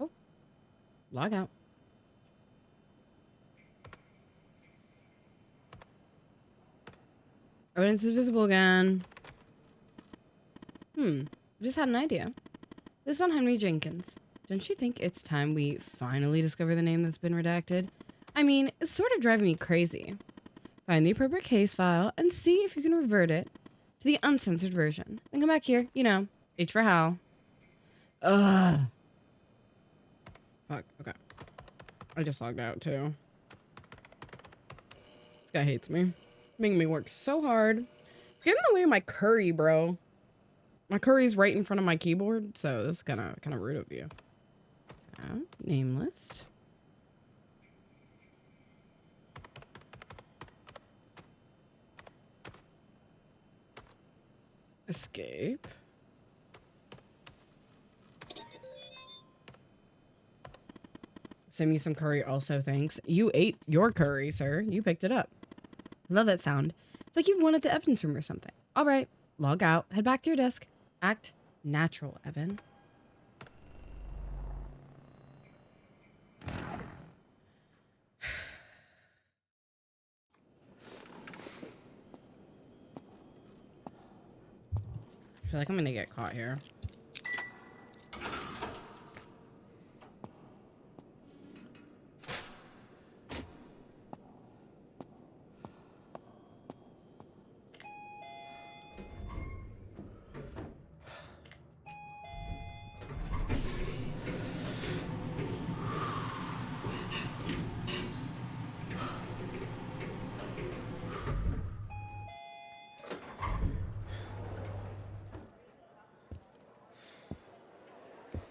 Oh. Log out. Evidence is visible again. Just had an idea. This is on Henry Jenkins. Don't you think it's time we finally discover the name that's been redacted? I mean, it's sort of driving me crazy. Find the appropriate case file and see if you can revert it to the uncensored version. Then come back here, you know, H for Hal. Ugh. Fuck, okay. I just logged out too. This guy hates me. Making me work so hard. Get in the way of my curry, bro. My curry's right in front of my keyboard, so this is kind of rude of you. Name list. Escape. Send me some curry also, thanks. You ate your curry, sir. You picked it up. Love that sound. It's like you've won at the evidence room or something. All right, log out. Head back to your desk. Act natural, Evan. I feel like I'm gonna get caught here.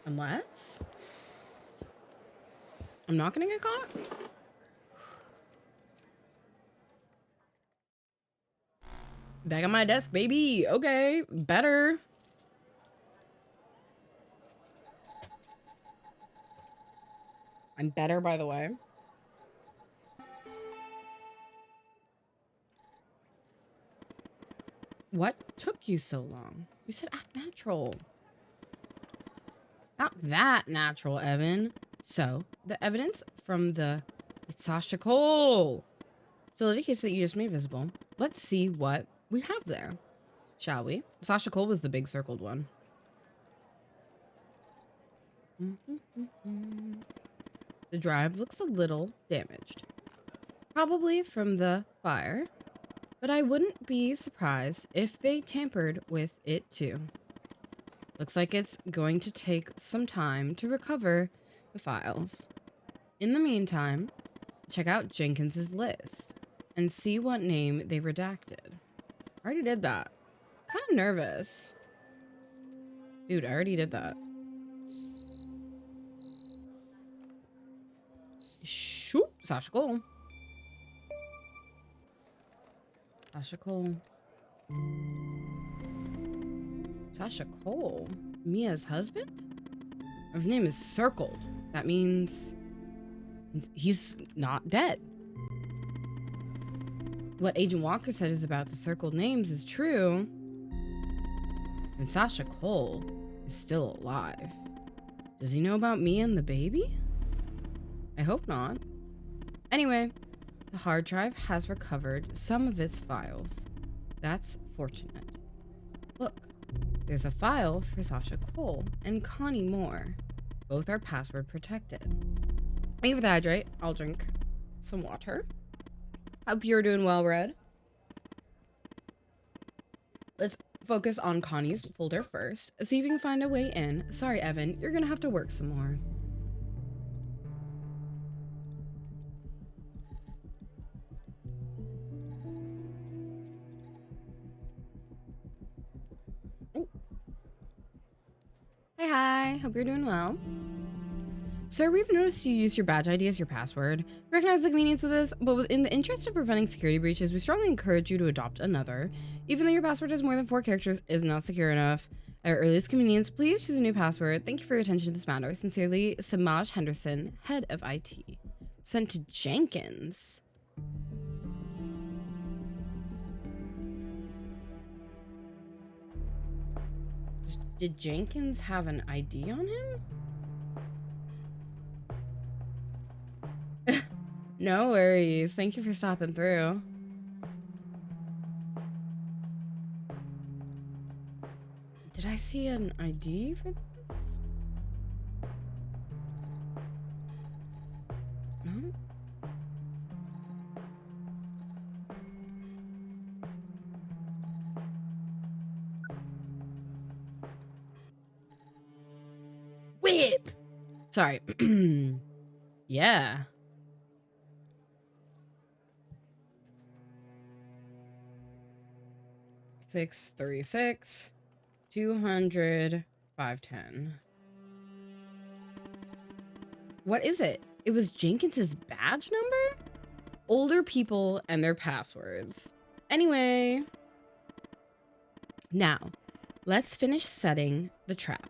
Unless I'm not gonna get caught. Back on my desk, baby. Okay, better. I'm better, by the way. What took you so long? You said act natural. Not that natural, Evan. So, the evidence from the Sasha Cole facility case that you just made visible. Let's see what we have there, shall we? Sasha Cole was the big circled one. The drive looks a little damaged. Probably from the fire, but I wouldn't be surprised if they tampered with it too. Looks like it's going to take some time to recover the files. In the meantime, check out Jenkins's list and see what name they redacted. I already did that. Kind of nervous. Dude, I already did that. Shoot, Sasha Cole. Sasha Cole. Sasha Cole? Mia's husband? Her name is circled. That means he's not dead. What Agent Walker said is about the circled names is true. And Sasha Cole is still alive. Does he know about Mia and the baby? I hope not. Anyway, the hard drive has recovered some of its files. That's fortunate. Look. There's a file for Sasha Cole and Connie Moore. Both are password protected. Thank you for the hydrate. I'll drink some water. Hope you're doing well, Red. Let's focus on Connie's folder first. See if you can find a way in. Sorry, Evan. You're gonna have to work some more. Hi, hope you're doing well. Sir, we've noticed you use your badge ID as your password. We recognize the convenience of this, but in the interest of preventing security breaches, we strongly encourage you to adopt another. Even though your password has more than 4 characters, it is not secure enough. At your earliest convenience, please choose a new password. Thank you for your attention to this matter. Sincerely, Samaj Henderson, Head of IT. Sent to Jenkins. Did Jenkins have an ID on him? No worries. Thank you for stopping through. Did I see an ID for this? No? Whip! Sorry. Yeah. Six 36 200 510. What is it? It was Jenkins's badge number? Older people and their passwords. Anyway. Now, let's finish setting the trap.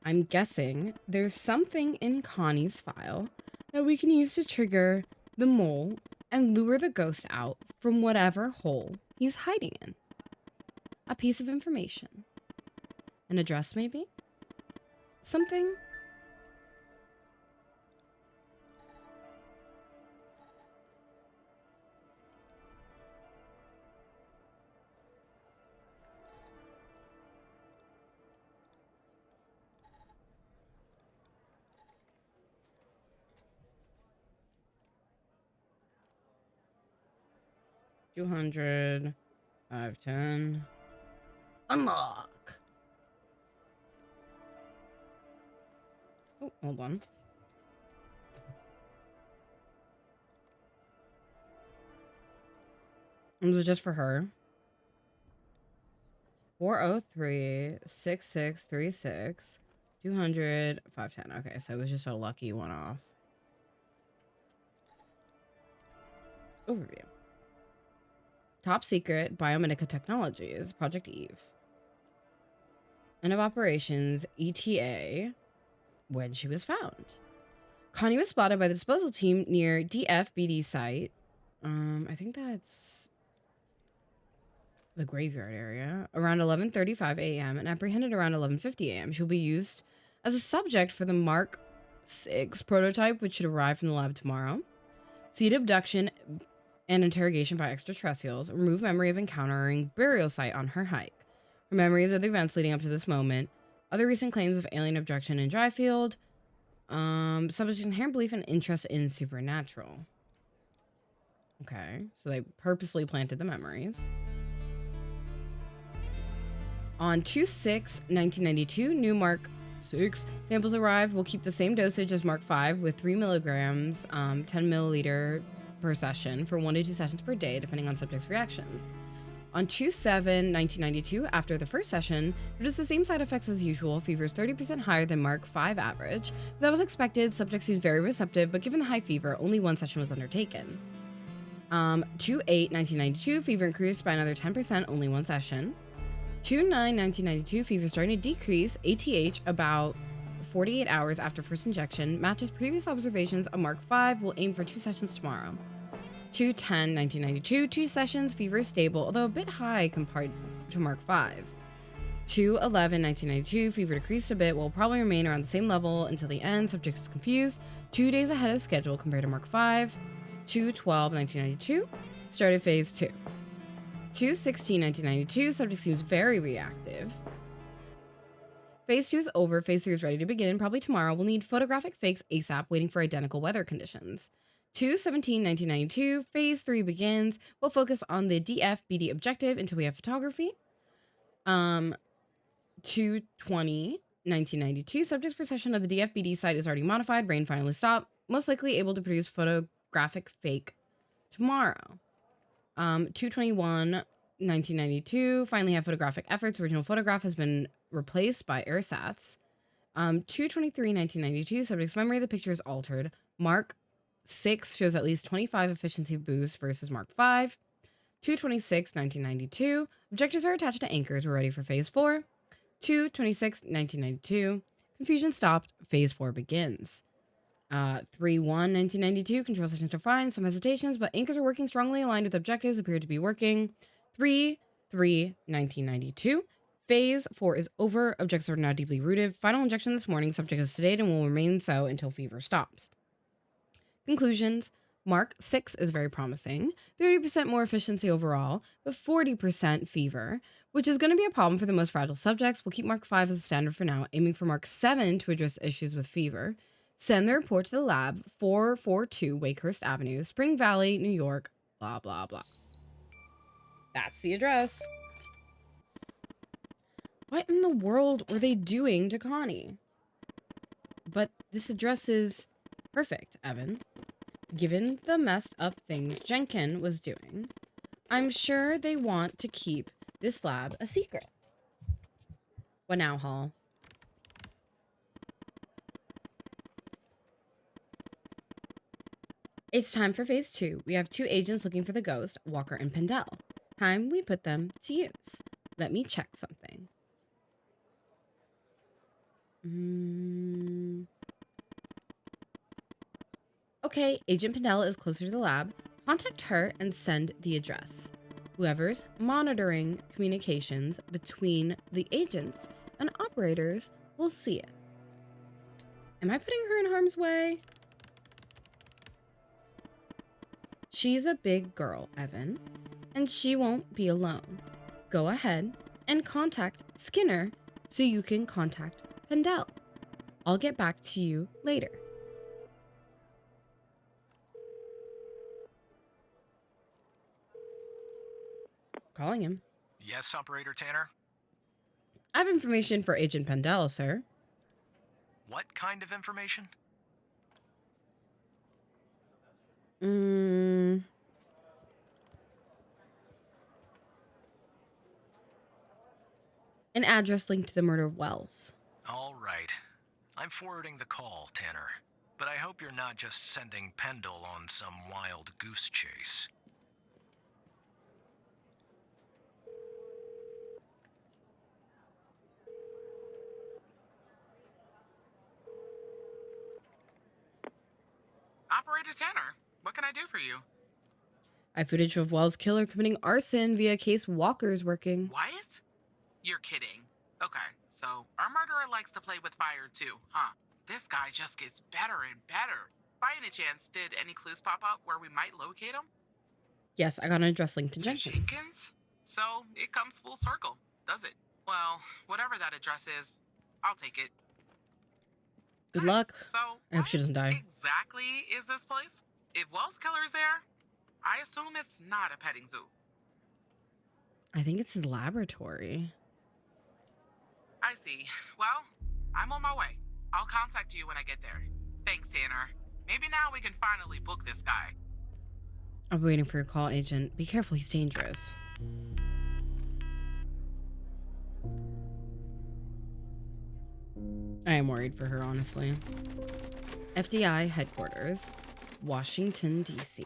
I'm guessing there's something in Connie's file that we can use to trigger the mole and lure the ghost out from whatever hole he's hiding in. A piece of information. An address, maybe? Something? $200, 510. Unlock. Oh, hold on. Was it just for her? 403-6636. 200, 510. Okay, so it was just a lucky one-off. Overview. Top secret Biomedica Technologies, Project Eve. End of operations, ETA, when she was found. Connie was spotted by the disposal team near DFBD site. I think that's the graveyard area. Around 11:35 a.m. and apprehended around 11:50 a.m. She'll be used as a subject for the Mark 6 prototype, which should arrive from the lab tomorrow. Seed abduction and interrogation by extraterrestrials. Remove memory of encountering burial site on her hike. Her memories of the events leading up to this moment. Other recent claims of alien abduction in Dryfield. Subject's inherent belief and interest in supernatural. Okay, so they purposely planted the memories. On 2/6/1992, new Mark 6 samples arrived. We'll keep the same dosage as Mark 5 with 3 milligrams, 10 milliliters per session for 1 to 2 sessions per day, depending on subject's reactions. On 2/7/1992, after the first session, noticed the same side effects as usual. Fever is 30% higher than Mark 5 average. That was expected. Subject seemed very receptive, but given the high fever, only 1 session was undertaken. 2/8/1992, fever increased by another 10%, only 1 session. 2/9/1992, fever starting to decrease. ATH about 48 hours after first injection. Matches previous observations of Mark 5. Will aim for 2 sessions tomorrow. 2/10/1992, 2 sessions. Fever is stable, although a bit high compared to Mark 5. 2/11/1992, fever decreased a bit. Will probably remain around the same level until the end. Subject is confused. 2 days ahead of schedule compared to Mark 5. 2/12/1992, started phase 2. 2/16/1992, subject seems very reactive. Phase 2 is over. Phase 3 is ready to begin, probably tomorrow. We'll need photographic fakes ASAP, waiting for identical weather conditions. 2/17/1992, phase 3 begins. We'll focus on the DFBD objective until we have photography. 2/20/1992, subject's perception of the DFBD site is already modified. Rain finally stopped. Most likely able to produce photographic fake tomorrow. 2/21/1992, finally have photographic efforts. Original photograph has been replaced by AirSats. 2/23/1992, subject's memory of the picture is altered. Mark 6 shows at least 25 efficiency boost versus Mark 5. 2/26/1992, objectives are attached to anchors. We're ready for phase 4. 2/26/1992, confusion stopped. Phase 4 begins. 3/1/1992, control sections defined. Some hesitations, but anchors are working strongly aligned with objectives. Appear to be working. 3/3/1992, phase 4 is over. Objectives are now deeply rooted. Final injection this morning. Subject is sedated and will remain so until fever stops. Conclusions. Mark 6 is very promising. 30% more efficiency overall, but 40% fever, which is going to be a problem for the most fragile subjects. We'll keep Mark 5 as a standard for now, aiming for Mark 7 to address issues with fever. Send the report to the lab, 442 Wakehurst Avenue, Spring Valley, New York, blah, blah, blah. That's the address. What in the world were they doing to Connie? But this address is perfect, Evan. Given the messed up things Jenkin was doing, I'm sure they want to keep this lab a secret. What now, Hall? It's time for phase 2. We have 2 agents looking for the ghost, Walker and Pendel. Time we put them to use. Let me check something. Okay, Agent Pendel is closer to the lab. Contact her and send the address. Whoever's monitoring communications between the agents and operators will see it. Am I putting her in harm's way? She's a big girl, Evan, and she won't be alone. Go ahead and contact Skinner so you can contact Pendel. I'll get back to you later. Calling him. Yes, Operator Tanner? I have information for Agent Pendel, sir. What kind of information? An address linked to the murder of Wells. All right. I'm forwarding the call, Tanner. But I hope you're not just sending Pendle on some wild goose chase. Operator Tanner, what can I do for you? I have footage of Wells' killer committing arson via case Walker's working. What? You're kidding. Okay, so our murderer likes to play with fire too, huh? This guy just gets better and better. By any chance, did any clues pop up where we might locate him? Yes, I got an address linked to Jenkins. So it comes full circle, does it? Well, whatever that address is, I'll take it. Good luck. So, I hope she doesn't die. Exactly is this place? If Wells Killer's there, I assume it's not a petting zoo. I think it's his laboratory. I see. Well, I'm on my way. I'll contact you when I get there. Thanks, Tanner. Maybe now we can finally book this guy. I'll be waiting for your call, Agent. Be careful, he's dangerous. I am worried for her, honestly. FDI headquarters, Washington, D.C.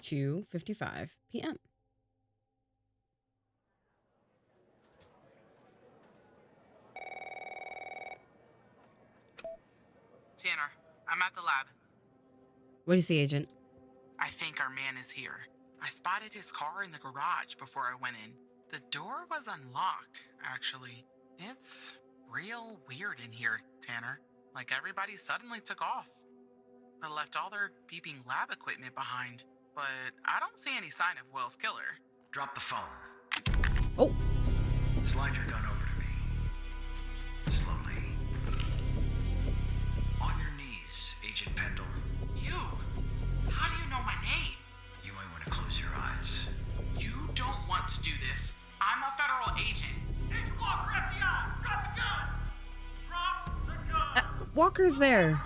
2:55 p.m. Tanner, I'm at the lab. What do you see, Agent? I think our man is here. I spotted his car in the garage before I went in. The door was unlocked, actually. It's real weird in here, Tanner. Like everybody suddenly took off. They left all their beeping lab equipment behind. But I don't see any sign of Wells' killer. Drop the phone. Oh! Slide your gun over to me. Slowly. On your knees, Agent Pendle. You? How do you know my name? You might want to close your eyes. You don't want to do this. I'm a federal agent. Agent Walker, FBI! Drop the gun! Drop the gun! Walker's there.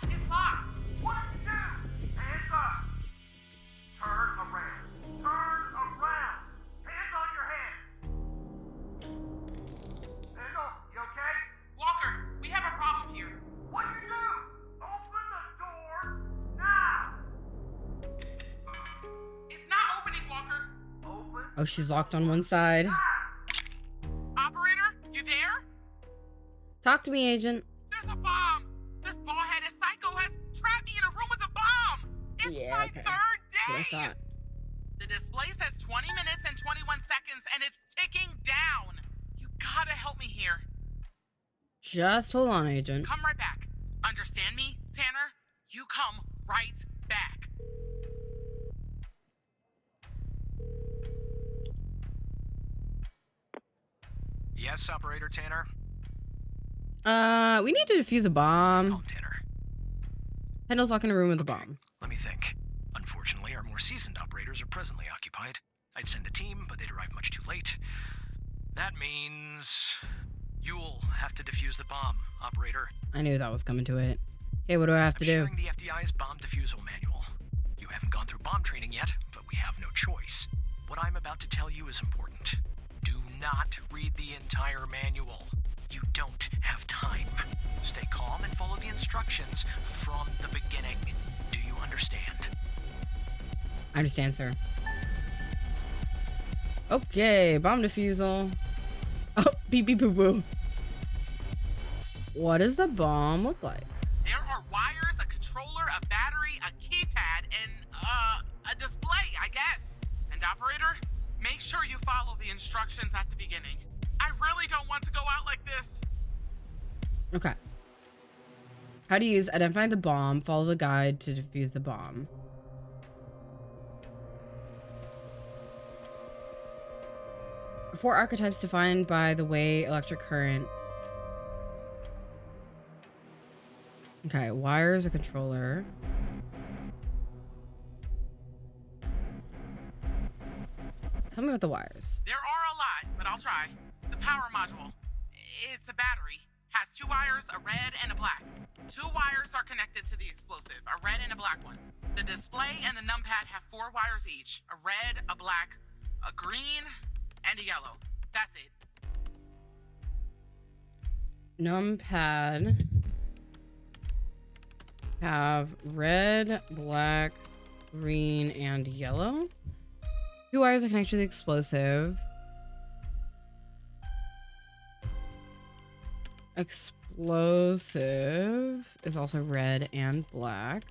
It's locked. What did you do? Hands up. Turn around. Turn around. Hands on your head. Pendle, you okay? Walker, we have a problem here. What did you do? Open the door now. It's not opening, Walker. Open. Oh, she's locked on one side. Operator, you there? Talk to me, Agent. There's a bomb. This bald-headed psycho has trapped me in a room with a bomb. It's Yeah, my okay. third That's what I day. thought. The display says 20 minutes and 21 seconds, and it's ticking down. You gotta help me here. Just hold on, Agent. Come right back. Understand me, Tanner? You come right back. Yes, Operator Tanner? We need to defuse a bomb. Oh, Tanner. Pendle's locked in a room with a bomb. Let me think. Unfortunately, our more seasoned operators are presently occupied. I'd send a team, but they'd arrive much too late. That means you'll have to defuse the bomb, Operator. I knew that was coming to it. Okay, what do I have to do? I'm sharing the FDI's bomb defusal manual. You haven't gone through bomb training yet, but we have no choice. What I'm about to tell you is important. Do not read the entire manual. You don't have time. Stay calm and follow the instructions from the beginning. Do you understand? I understand, sir. Okay, bomb defusal. Oh, beep beep boo boo. What does the bomb look like? There are wires, a controller, a battery, a keypad, and a display, I guess. And operator, make sure you follow the instructions at the beginning. I really don't want to go out like this. Okay. How to use identify the bomb, follow the guide to defuse the bomb. Four archetypes defined by the way electric current. Okay, wires, a controller. Tell me about the wires. There are a lot, but I'll try. The power module. It's a battery. Has two wires, a red and a black. Two wires are connected to the explosive, a red and a black one. The display and the numpad have four wires each, a red, a black, a green, and a yellow. That's it. Numpad have red, black, green, and yellow. Two wires are connected to the explosive. Explosive is also red and black.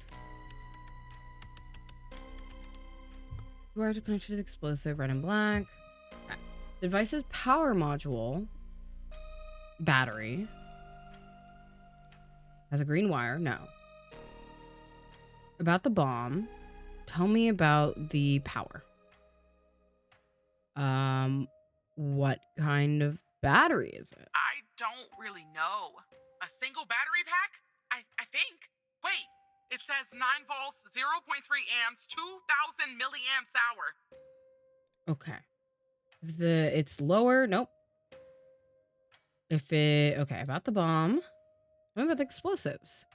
Two wires are connected to the explosive, red and black. Okay. The device's power module, battery, has a green wire. No. About the bomb, tell me about the power. What kind of battery is it? I don't really know. A single battery pack? I think. Wait, it says 9 volts, 0.3 amps, 2,000 milliamps hour. Okay. If it's lower, nope. If it, okay, about the bomb. What about the explosives?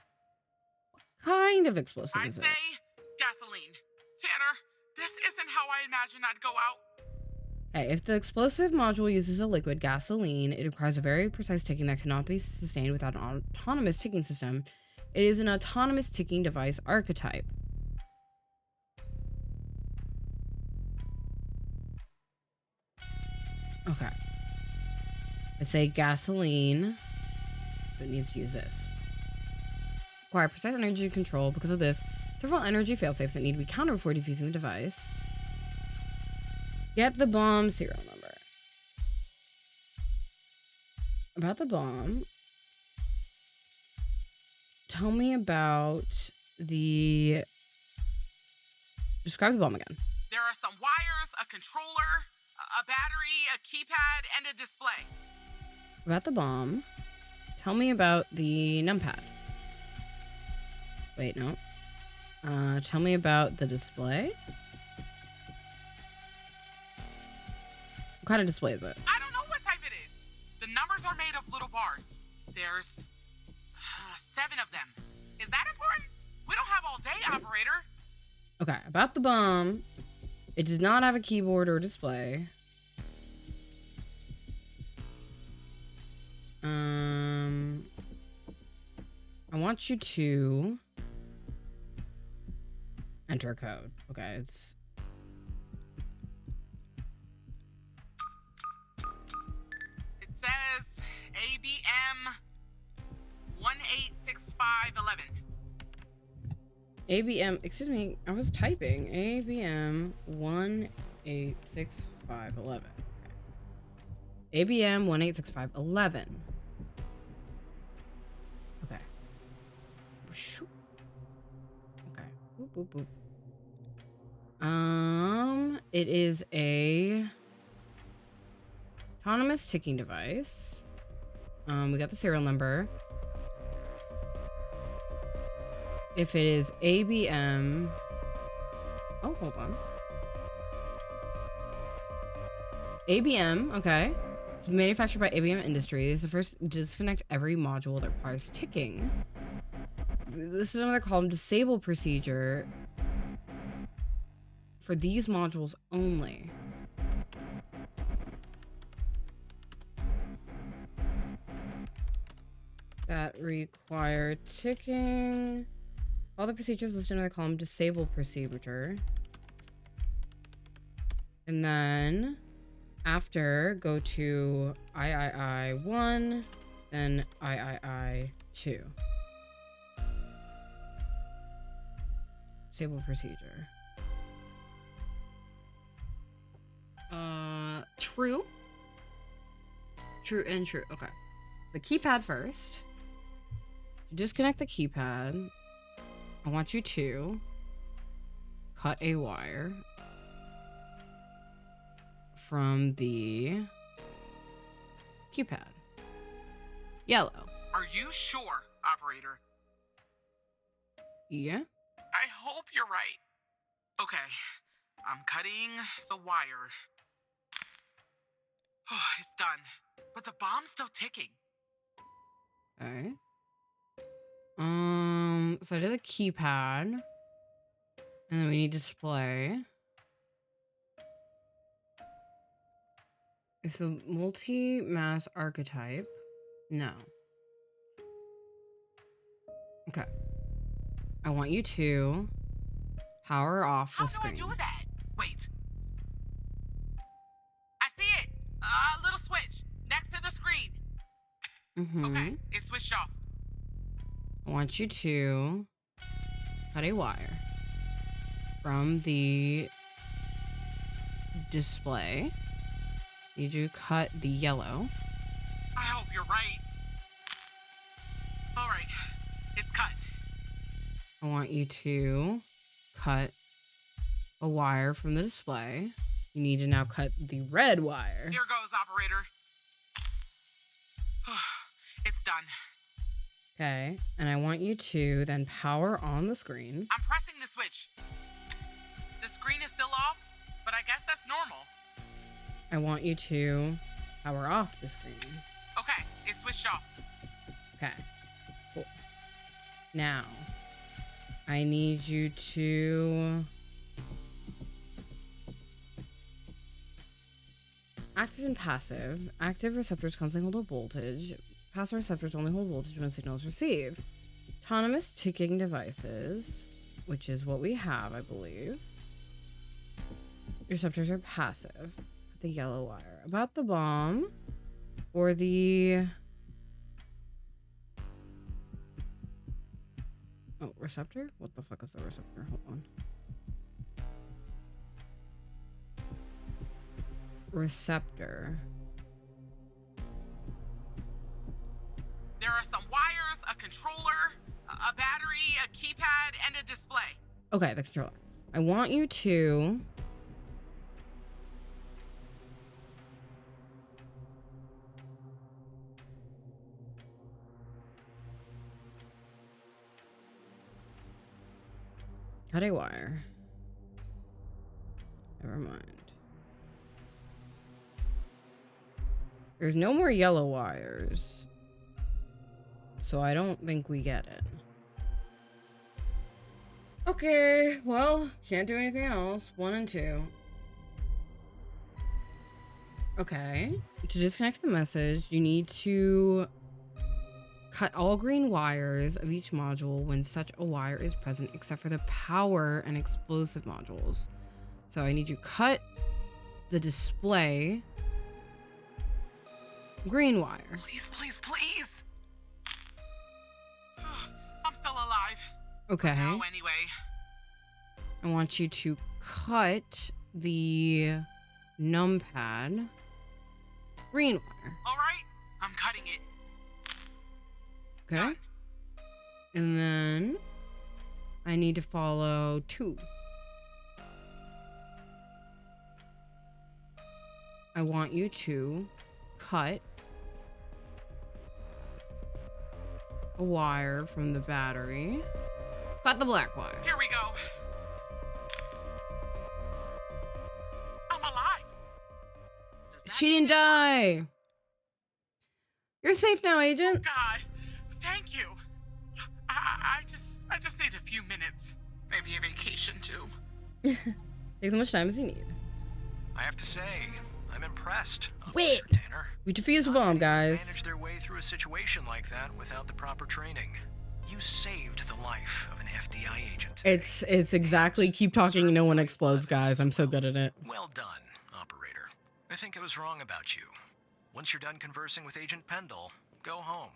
What kind of explosive I'd is it? say gasoline. Tanner, this isn't how I imagined I'd go out. Okay, if the explosive module uses a liquid, gasoline, it requires a very precise ticking that cannot be sustained without an autonomous ticking system. It is an autonomous ticking device archetype. Okay. Let's say gasoline. It needs to use this. Require precise energy control. Because of this, several energy failsafes that need to be countered before defusing the device. Get the bomb serial number. About the bomb. Tell me about the... Describe the bomb again. There are some wires, a controller, a battery, a keypad, and a display. About the bomb. Tell me about the numpad. Wait, no. Tell me about the display. What kind of display is it? I don't know what type it is. The numbers are made of little bars. There's 7 of them. Is that important? We don't have all day, operator. Okay, about the bomb. It does not have a keyboard or display. I want you to enter a code. Okay, it's... It says ABM 186511. ABM, excuse me, I was typing. ABM 186511. Okay. ABM 186511. Okay. Shoot. Okay. Boop, boop, boop. It is a autonomous ticking device. We got the serial number. If it is ABM... Oh, hold on. ABM, okay. It's manufactured by ABM Industries. The first, disconnect every module that requires ticking. This is another column, disable procedure for these modules only. That require ticking. All the procedures listed in the column, disable procedure. And then after, go to III1, Then I-2. Disable procedure. True. True and true. Okay. The keypad first. Disconnect the keypad. I want you to cut a wire from the keypad. Yellow. Are you sure, operator? Yeah. I hope you're right. Okay, I'm cutting the wire. Oh, it's done. But the bomb's still ticking. Okay. So I did the keypad. And then we need display. If the multi-mass archetype. No. Okay. I want you to power off the screen. How do I do that? Wait. I see it. A little switch next to the screen. Okay, it's switched off. I want you to cut a wire from the display. Need you to cut the yellow. I hope you're right. All right, it's cut. I want you to cut a wire from the display. You need to now cut the red wire. Here goes, operator. It's done. Okay, and I want you to then power on the screen. I'm pressing the switch. The screen is still off, but I guess that's normal. I want you to power off the screen. Okay, it's switched off. Okay, cool. Now, I need you to active and passive. Active receptors constantly hold a voltage. Passive receptors only hold voltage when signal is received. Autonomous ticking devices, which is what we have, I believe. Receptors are passive. The yellow wire. About the bomb or the... Oh, receptor? What the fuck is the receptor? Hold on. Receptor. There are some wires, a controller, a battery, a keypad, and a display. Okay, the controller. I want you to... cut a wire. Never mind. There's no more yellow wires. So I don't think we get it. Okay, well, can't do anything else. 1 and 2. Okay. To disconnect the message, you need to cut all green wires of each module when such a wire is present, except for the power and explosive modules. So I need you to cut the display green wire. Please, please, please. I'm still alive. Okay. No, anyway. I want you to cut the numpad green wire. All right, I'm cutting it. Okay. And then I need to follow 2. I want you to cut a wire from the battery. Cut the black wire. Here we go. I'm alive. She didn't die. You're safe now, Agent. God, thank you. I just need a few minutes. Maybe a vacation too. Take as much time as you need. I have to say, I'm impressed. Wait. Officer Tanner. We defused a bomb, guys. Managed their way through a situation like that without the proper training. You saved the life of an FDI agent. It's exactly keep talking, no one explodes, guys. I'm so good at it. Well done, operator. I think I was wrong about you. Once you're done conversing with Agent Pendle, go home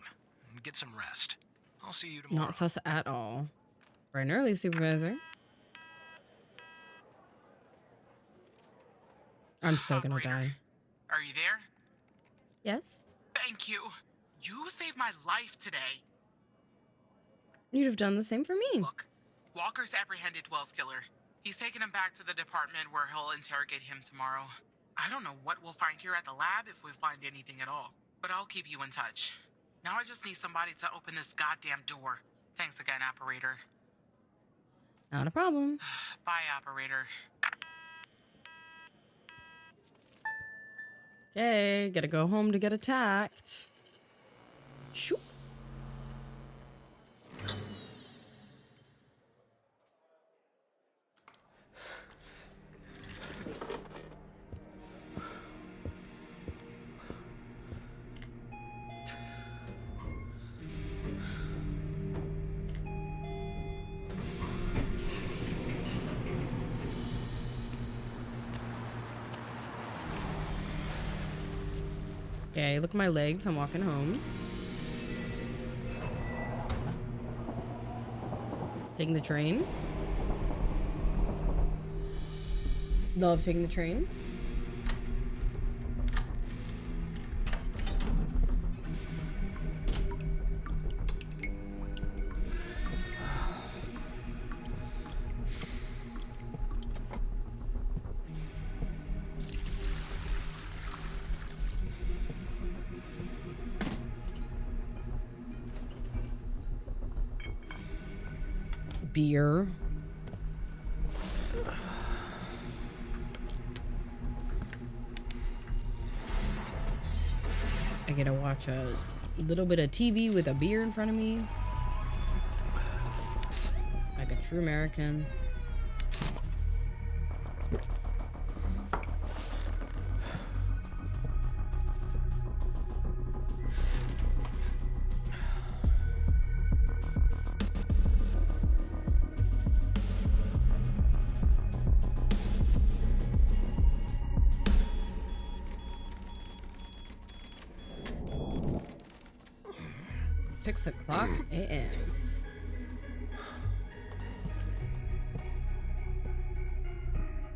and get some rest. I'll see you tomorrow. Not sus at all. Bright and early, supervisor. I'm so gonna Operator, die. Are you there? Yes? Thank you. You saved my life today. You'd have done the same for me. Look, Walker's apprehended Wells' killer. He's taken him back to the department where he'll interrogate him tomorrow. I don't know what we'll find here at the lab if we find anything at all, but I'll keep you in touch. Now I just need somebody to open this goddamn door. Thanks again, operator. Not a problem. Bye, operator. Okay, gotta go home to get attacked. Shoop. Okay, look at my legs. I'm walking home. Taking the train. Love taking the train. Beer. I get to watch a little bit of TV with a beer in front of me. Like a true American. a.m.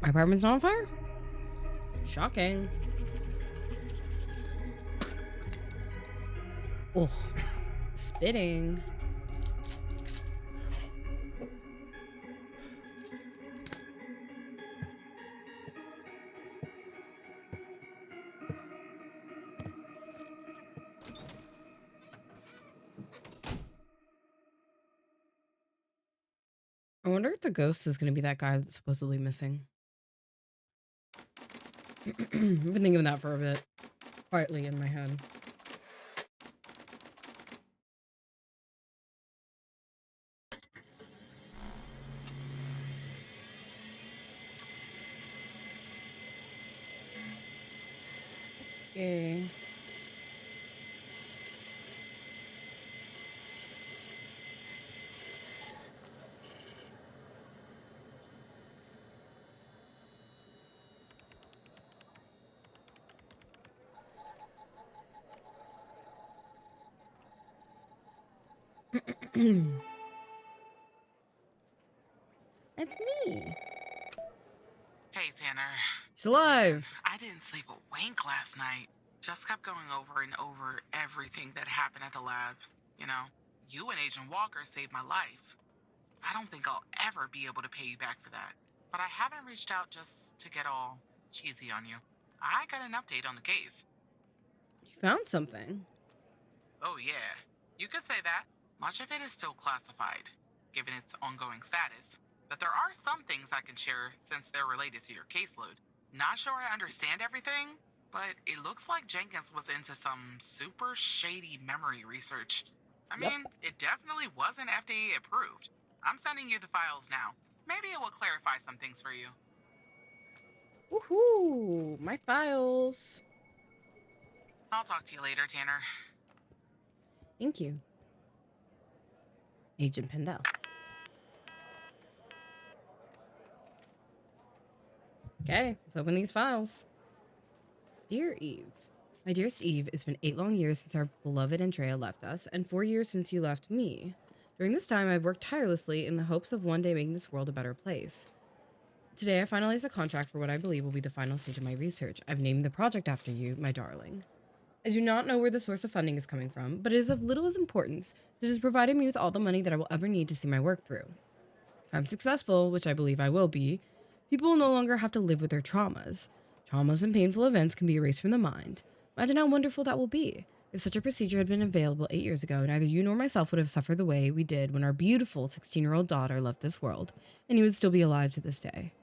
My apartment's not on fire? Shocking. Oh, spitting. I wonder if the ghost is going to be that guy that's supposedly missing. I've been thinking of that for a bit. Quietly in my head. Okay. It's me. Hey, Tanner. She's alive. I didn't sleep a wink last night. Just kept going over and over everything that happened at the lab. You know, you and Agent Walker saved my life. I don't think I'll ever be able to pay you back for that. But I haven't reached out just to get all cheesy on you. I got an update on the case. You found something. Oh, yeah. You could say that. Much of it is still classified, given its ongoing status. But there are some things I can share since they're related to your caseload. Not sure I understand everything, but it looks like Jenkins was into some super shady memory research. I mean, it definitely wasn't FDA approved. I'm sending you the files now. Maybe it will clarify some things for you. Woohoo! My files. I'll talk to you later, Tanner. Thank you. Agent Pendel. Okay, let's open these files. Dear Eve, My dearest Eve, it's been 8 long years since our beloved Andrea left us, and 4 years since you left me. During this time, I've worked tirelessly in the hopes of one day making this world a better place. Today, I finalized a contract for what I believe will be the final stage of my research. I've named the project after you, my darling. I do not know where the source of funding is coming from, but it is of little importance, as it has provided me with all the money that I will ever need to see my work through. If I'm successful, which I believe I will be, people will no longer have to live with their traumas. Traumas and painful events can be erased from the mind. Imagine how wonderful that will be. If such a procedure had been available 8 years ago, neither you nor myself would have suffered the way we did when our beautiful 16-year-old daughter left this world, and you would still be alive to this day.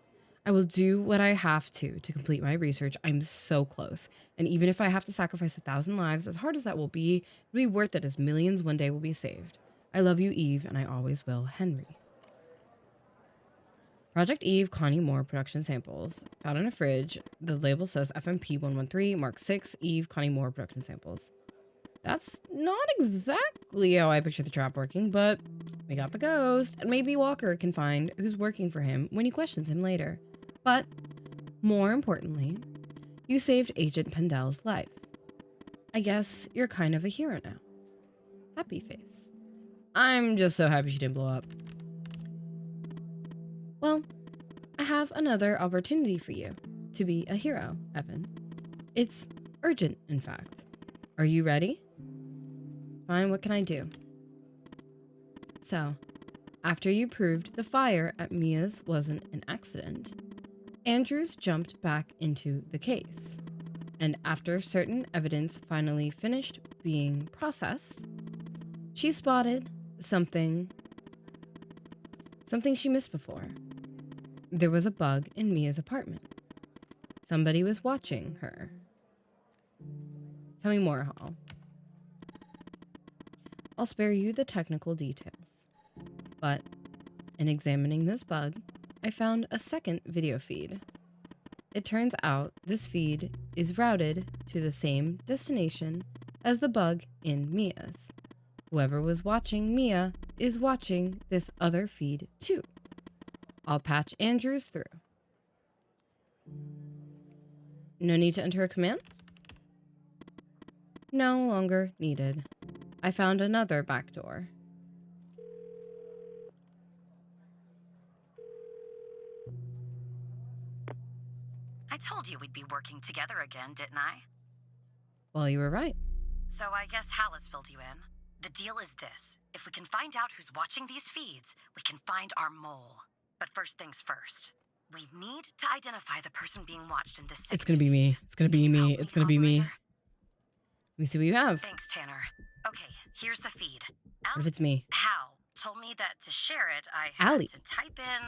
I will do what I have to complete my research. I'm so close. And even if I have to sacrifice 1,000 lives, as hard as that will be, it'll be worth it as millions one day will be saved. I love you, Eve, and I always will, Henry. Project Eve, Connie Moore, production samples. Found in a fridge. The label says FMP 113, Mark 6, Eve, Connie Moore, production samples. That's not exactly how I picture the trap working, but we got the ghost, and maybe Walker can find who's working for him when he questions him later. But, more importantly, you saved Agent Pendel's life. I guess you're kind of a hero now. Happy face. I'm just so happy she didn't blow up. Well, I have another opportunity for you to be a hero, Evan. It's urgent, in fact. Are you ready? Fine, what can I do? So, after you proved the fire at Mia's wasn't an accident, Andrews jumped back into the case. And after certain evidence finally finished being processed, she spotted something she missed before. There was a bug in Mia's apartment. Somebody was watching her. Tell me more, Hall. I'll spare you the technical details. But in examining this bug, I found a second video feed. It turns out this feed is routed to the same destination as the bug in Mia's. Whoever was watching Mia is watching this other feed too. I'll patch Andrews through. No need to enter a command? No longer needed. I found another backdoor. I told you we'd be working together again, didn't I? Well, you were right. So I guess Hal has filled you in. The deal is this. If we can find out who's watching these feeds, we can find our mole. But first things first. We need to identify the person being watched in this It's gonna be me. It's gonna be me. It's gonna be me. Let me see what you have. Thanks, Tanner. Okay, here's the feed. What if it's me? Hal told me that to share it, I had Allie. to type in,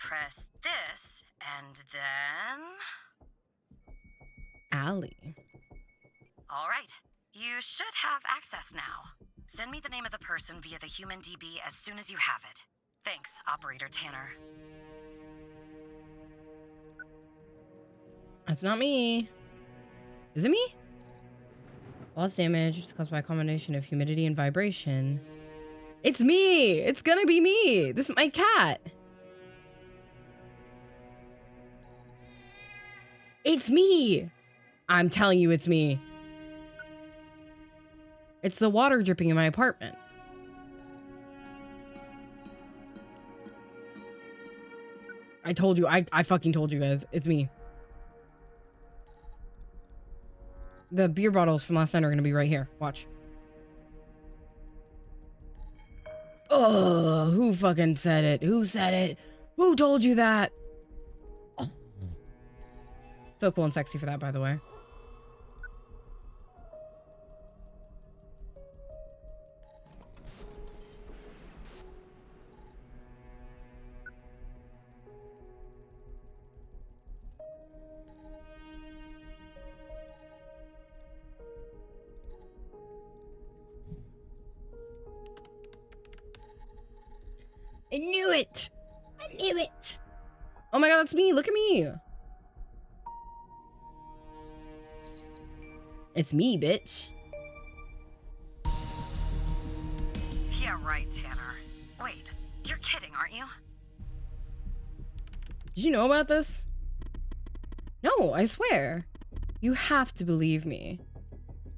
press this, and then... Allie. All right. You should have access now. Send me the name of the person via the human DB as soon as you have it. Thanks, Operator Tanner. That's not me. Is it me? Lost damage is caused by a combination of humidity and vibration. It's me! It's gonna be me! This is my cat! It's me! I'm telling you it's me. It's the water dripping in my apartment. I told you, I fucking told you guys. It's me. The beer bottles from last night are gonna be right here. Watch. Oh, who fucking said it? Who said it? Who told you that? Oh. So cool and sexy for that, by the way. I knew it! I knew it! Oh my god, that's me! Look at me! It's me, bitch. Yeah, right, Tanner. Wait, you're kidding, aren't you? Did you know about this? No, I swear. You have to believe me.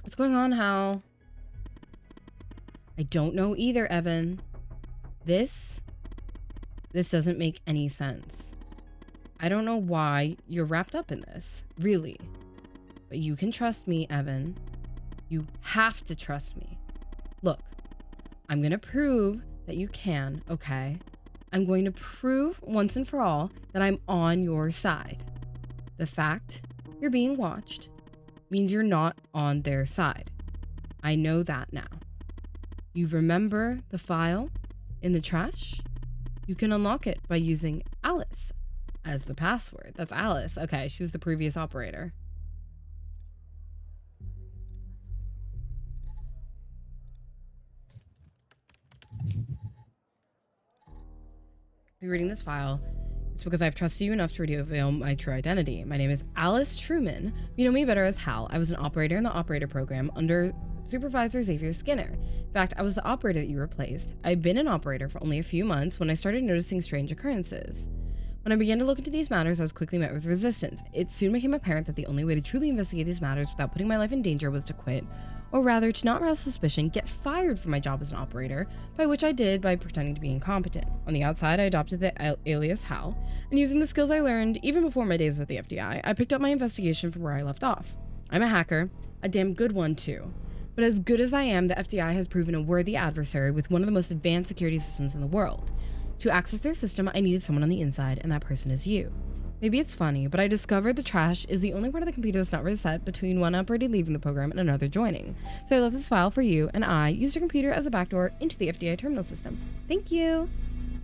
What's going on, Hal? I don't know either, Evan. This doesn't make any sense. I don't know why you're wrapped up in this, really. But you can trust me, Evan. You have to trust me. Look, I'm going to prove that you can, okay? I'm going to prove once and for all that I'm on your side. The fact you're being watched means you're not on their side. I know that now. You remember the file in the trash? You can unlock it by using Alice as the password. That's Alice. Okay, she was the previous operator. You're reading this file. It's because I've trusted you enough to reveal my true identity. My name is Alice Truman. You know me better as Hal. I was an operator in the operator program under Supervisor Xavier Skinner. In fact, I was the operator that you replaced. I've been an operator for only a few months when I started noticing strange occurrences. When I began to look into these matters, I was quickly met with resistance. It soon became apparent that the only way to truly investigate these matters without putting my life in danger was to quit, or rather to not arouse suspicion, get fired from my job as an operator, by which I did by pretending to be incompetent. On the outside, I adopted the alias Hal, and using the skills I learned even before my days at the FDI, I picked up my investigation from where I left off. I'm a hacker, a damn good one too. But as good as I am, the FDI has proven a worthy adversary with one of the most advanced security systems in the world. To access their system, I needed someone on the inside, and that person is you. Maybe it's funny, but I discovered the trash is the only part of the computer that's not reset between one operator leaving the program and another joining. So I left this file for you, and I used your computer as a backdoor into the FDI terminal system. Thank you.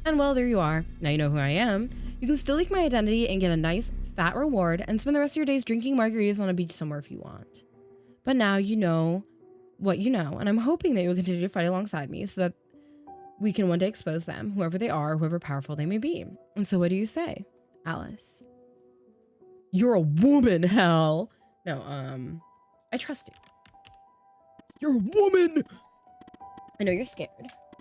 And well, there you are. Now you know who I am. You can still leak my identity and get a nice, fat reward and spend the rest of your days drinking margaritas on a beach somewhere if you want. But now you know what you know, and I'm hoping that you'll continue to fight alongside me so that we can one day expose them, whoever they are, whoever powerful they may be. And so what do you say, Alice? You're a woman, Hal. No, I trust you. You're a woman. I know you're scared.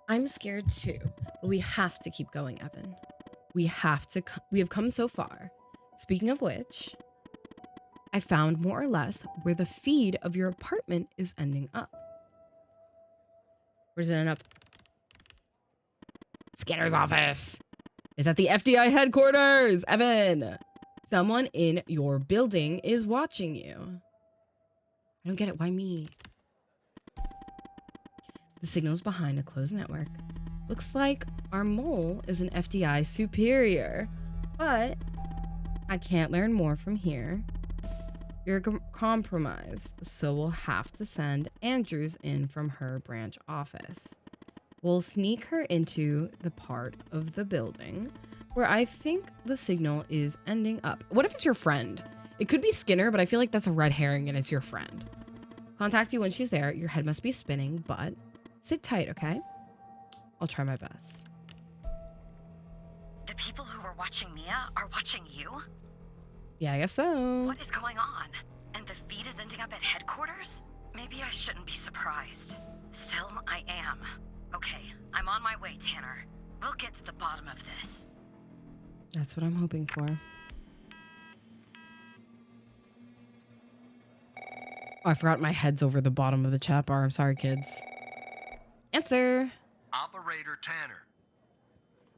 I'm scared too, but we have to keep going, Evan. We have come so far. Speaking of which, I found more or less where the feed of your apartment is ending up. Where does it end up? Skinner's office. It's at the FDI headquarters, Evan. Someone in your building is watching you. I don't get it. Why me? The signal's behind a closed network. Looks like our mole is an FDI superior, but I can't learn more from here. You're compromised, so we'll have to send Andrews in from her branch office. We'll sneak her into the part of the building where I think the signal is ending up. What if it's your friend? It could be Skinner, but I feel like that's a red herring and it's your friend. Contact you when she's there. Your head must be spinning, but sit tight, okay? I'll try my best. The people who were watching Mia are watching you? Yeah, I guess so. What is going on? And the feed is ending up at headquarters? Maybe I shouldn't be surprised. Still, I am. Okay, I'm on my way, Tanner. We'll get to the bottom of this. That's what I'm hoping for. Oh, I forgot my head's over the bottom of the chat bar. I'm sorry, kids. Answer. Operator Tanner.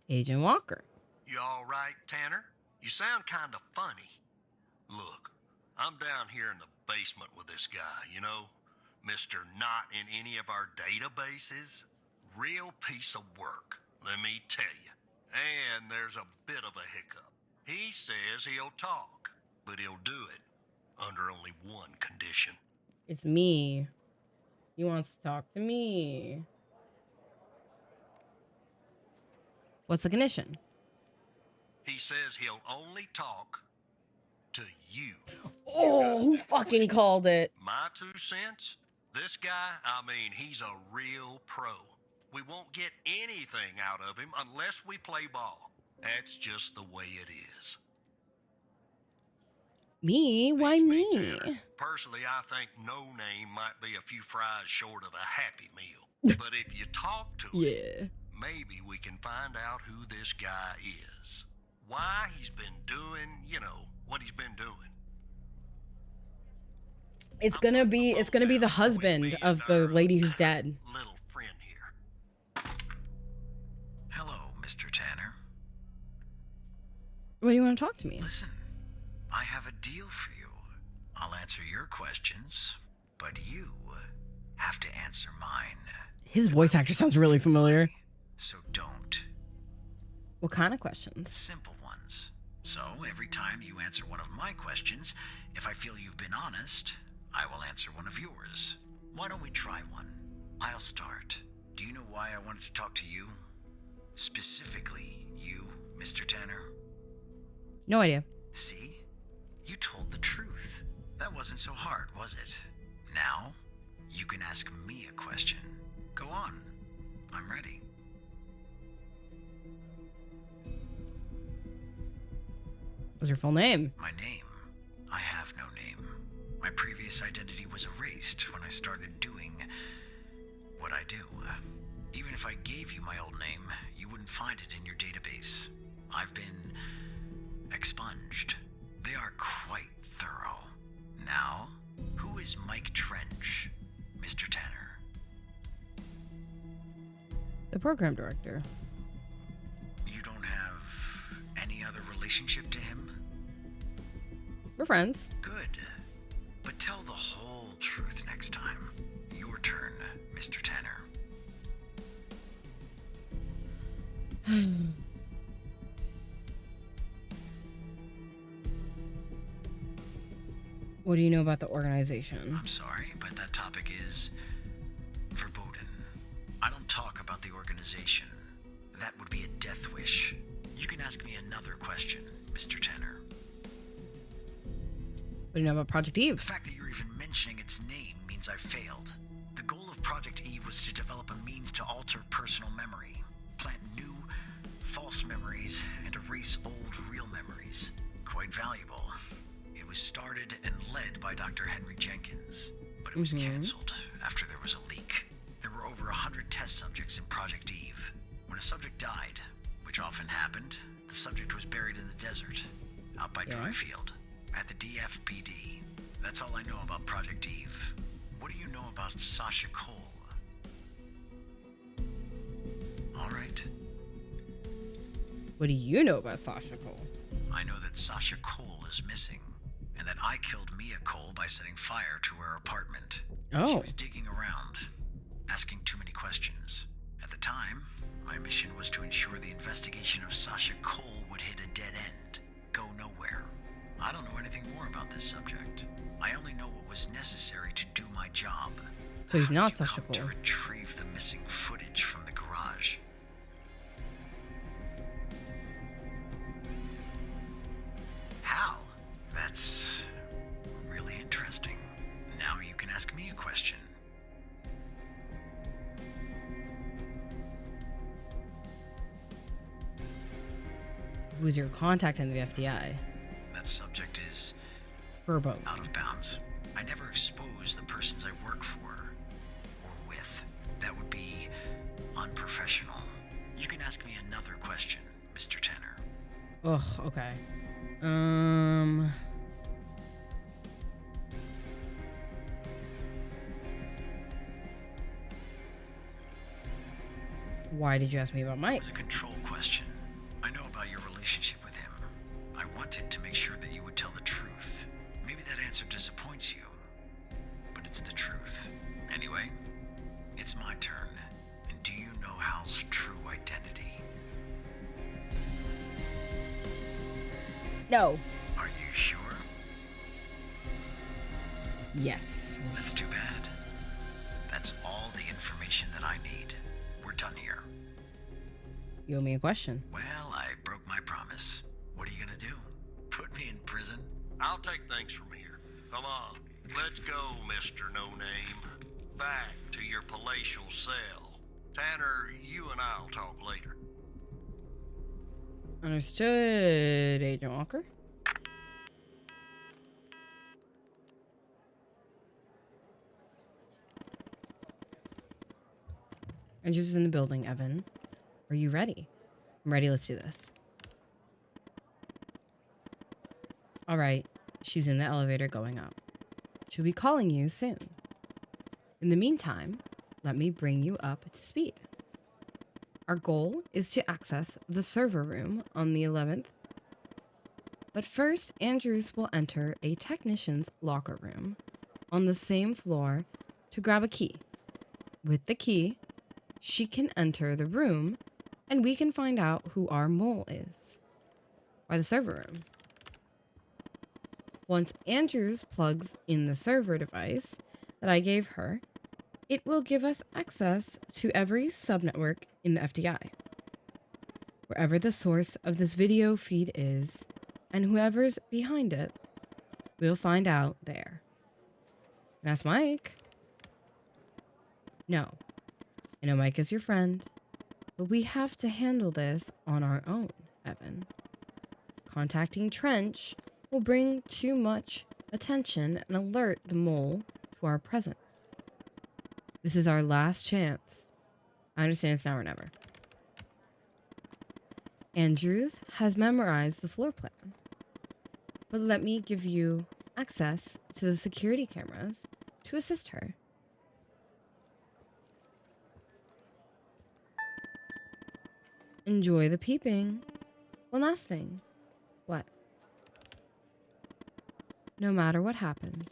Agent Walker. You all right, Tanner? You sound kind of funny. Look, I'm down here in the basement with this guy, you know? Mr. Not in any of our databases. Real piece of work, let me tell you. And there's a bit of a hiccup. He says he'll talk, but he'll do it under only one condition. It's me. He wants to talk to me. What's the condition? He says he'll only talk to you. Oh, who fucking called it? My 2 cents? This guy, I mean, he's a real pro. We won't get anything out of him unless we play ball. That's just the way it is. Me? Why me? Tanner. Personally, I think No Name might be a few fries short of a Happy Meal. But if you talk to him, maybe we can find out who this guy is. Why he's been doing, you know, what he's been doing. It's gonna be the husband of the lady who's dead. Little friend here. Hello, Mr. Tanner. What do you want to talk to me? Listen, I have a deal for you. I'll answer your questions, but you have to answer mine. His voice actor sounds really familiar. So don't. What kind of questions? Simple ones. So every time you answer one of my questions, if I feel you've been honest, I will answer one of yours. Why don't we try one? I'll start. Do you know why I wanted to talk to you? Specifically, you, Mr. Tanner? No idea. See? You told the truth. That wasn't so hard, was it? Now, you can ask me a question. Go on. I'm ready. What's your full name? My name? I have no name. My previous identity was erased when I started doing what I do. Even if I gave you my old name, you wouldn't find it in your database. I've been expunged. They are quite thorough. Now, who is Mike Trench, Mr. Tanner? The program director. You don't have any other relationship to him? We're friends. Good. But tell the whole truth next time. Your turn, Mr. Tanner. What do you know about the organization? I'm sorry, but that topic is verboten. I don't talk about the organization. That would be a death wish. You can ask me another question, Mr. Tanner. What do you know about Project Eve? The fact that you're even mentioning its name means I failed. The goal of Project Eve was to develop a means to alter personal memory, plant new, false memories, and erase old, real memories. Quite valuable. It was started and led by Dr. Henry Jenkins, but it was canceled after there was a leak. There were over 100 test subjects in Project Eve. When a subject died, which often happened, the subject was buried in the desert, out by Dryfield, at the DFPD. That's all I know about Project Eve. What do you know about Sasha Cole? All right. What do you know about Sasha Cole? I know that Sasha Cole is missing, and that I killed Mia Cole by setting fire to her apartment. Oh. She was digging around, asking too many questions. At the time, my mission was to ensure the investigation of Sasha Cole would hit a dead end, go nowhere. I don't know anything more about this subject. I only know what was necessary to do my job. So he's not You Sasha come Cole. to retrieve the missing footage from the garage. How? That's really interesting. Now you can ask me a question. Who's your contact in the FDI? That subject is Verbo. out of bounds. I never expose the persons I work for or with. That would be unprofessional. You can ask me another question, Mr. Tanner. Ugh, okay. Why did you ask me about Mike? It was a control question. I know about your relationship with him. I wanted to make sure that you would tell the truth. Maybe that answer disappoints you, but it's the truth. Anyway, it's my turn. And do you know Hal's true identity? No. Are you sure? Yes. That's too bad. That's all the information that I need. We're done here. You owe me a question. Well, I broke my promise. What are you gonna do? Put me in prison? I'll take things from here. Come on, let's go, Mr. No Name. Back to your palatial cell. Tanner, you and I'll talk later. Understood, Agent Walker. Andrews is in the building, Evan. Are you ready? I'm ready, let's do this. Alright, she's in the elevator going up. should be calling you soon. In the meantime, let me bring you up to speed. Our goal is to access the server room on the 11th. But first, Andrews will enter a technician's locker room on the same floor to grab a key. With the key, she can enter the room and we can find out who our mole is. By the server room. Once Andrews plugs in the server device that I gave her, it will give us access to every subnetwork in the FDI. Wherever the source of this video feed is, and whoever's behind it, we'll find out there. And ask Mike. No. I know Mike is your friend, but we have to handle this on our own, Evan. Contacting Trench will bring too much attention and alert the mole to our presence. This is our last chance. I understand it's now or never. Andrews has memorized the floor plan, but let me give you access to the security cameras to assist her. Enjoy the peeping. One last thing. What? No matter what happens,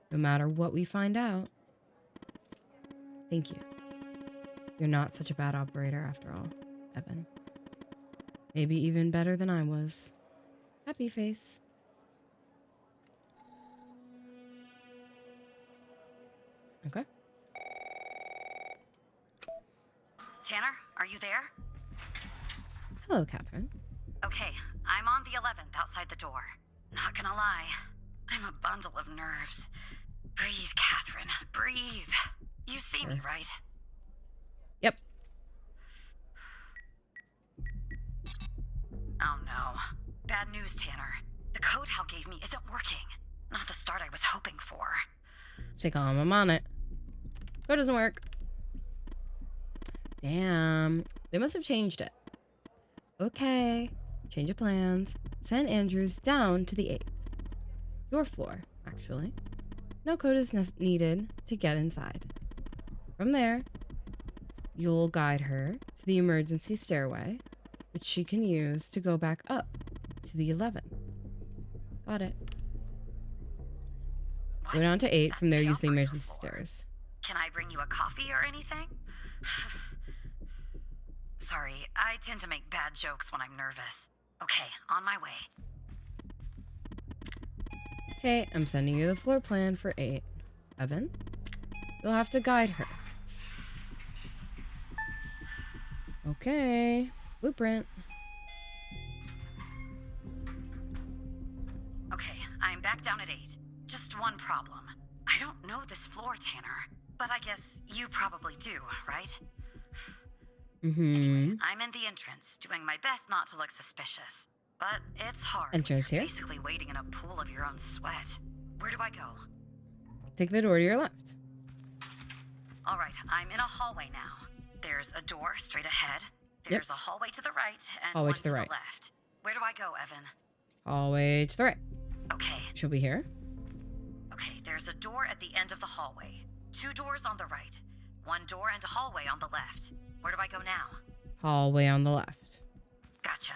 no matter what we find out, thank you. You're not such a bad operator after all, Evan. Maybe even better than I was. Happy face. Okay. Tanner, are you there? Hello, Catherine. Okay, I'm on the 11th outside the door. Not gonna lie, I'm a bundle of nerves. Breathe, Catherine, breathe. You see me, right? Yep. Oh no. Bad news, Tanner. The code Hal gave me isn't working. Not the start I was hoping for. Stay calm, I'm on it. Code doesn't work. Damn. They must have changed it. Okay. Change of plans. Send Andrews down to the 8th. Your floor, actually. No code is needed to get inside. From there, you'll guide her to the emergency stairway, which she can use to go back up to the 11th. Got it. What? Go down to 8. From there, That's use the operator emergency floor. stairs. Can I bring you a coffee or anything? Sorry, I tend to make bad jokes when I'm nervous. Okay, on my way. Okay, I'm sending you the floor plan for 8. Evan, you'll have to guide her. Okay, blueprint. Okay, I'm back down at 8. Just one problem. I don't know this floor, Tanner, but I guess you probably do, right? Mm-hmm. I'm in the entrance, doing my best not to look suspicious. But it's hard. Entrance You're here? basically wading in a pool of your own sweat. Where do I go? Take the door to your left. All right, I'm in a hallway now. There's a door straight ahead. There's a hallway to the right and Hallway one to the right. left. Where do I go, Evan? Hallway to the right. Okay. She'll be here. Okay, there's a door at the end of the hallway. 2 doors on the right. 1 door and a hallway on the left. Where do I go now? Hallway on the left. Gotcha.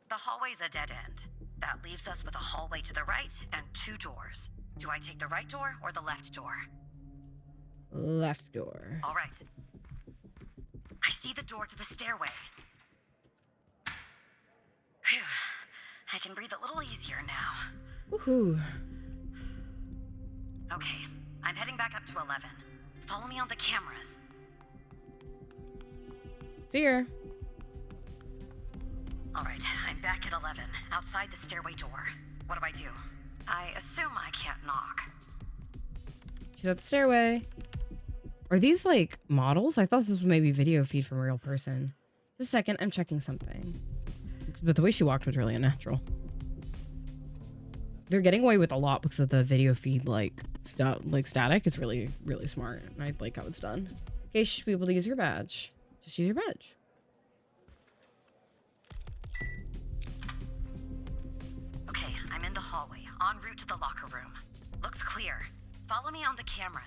The hallway's a dead end. That leaves us with a hallway to the right and 2 doors. Do I take the right door or the left door? Left door. All right. I see the door to the stairway. Phew. I can breathe a little easier now. Woohoo. Okay, I'm heading back up to 11. Follow me on the cameras. See her. All right, I'm back at 11, outside the stairway door. What do I do? I assume I can't knock. She's at the stairway. Are these like models? I thought this was maybe video feed from a real person. Just a second, I'm checking something. But the way she walked was really unnatural. They're getting away with a lot because of the video feed like static. It's really, really smart. And I like how it's done. Okay, you should be able to use your badge. Just use your badge. Okay, I'm in the hallway, En route to the locker room. Looks clear. Follow me on the cameras.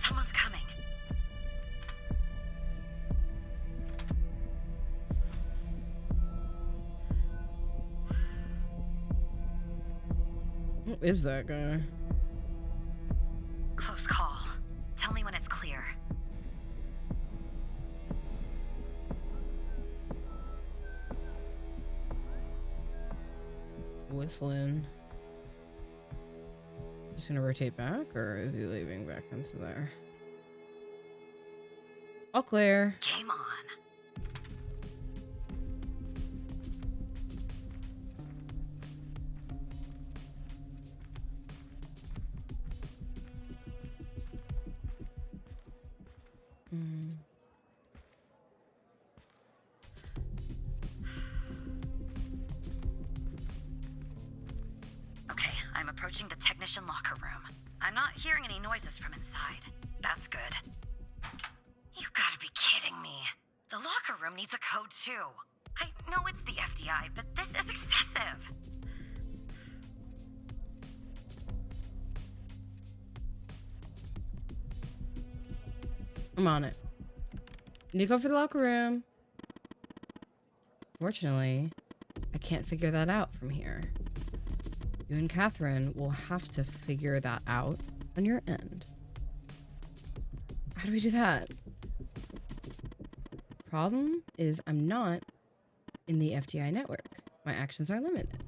Someone's coming. Who is that guy? Close call. Tell me when it's clear. Whistling. Just gonna rotate back, or is he leaving back into there? All clear. Game on. Okay, I'm approaching the technician locker room. I'm not hearing any noises from inside. That's good. You gotta be kidding me. The locker room needs a code too. I know it's the FDI, but this is excessive. I'm on it. Need to go for the locker room. Fortunately, I can't figure that out from here. You and Catherine will have to figure that out on your end. How do we do that? Problem is, I'm not in the FDI network. My actions are limited.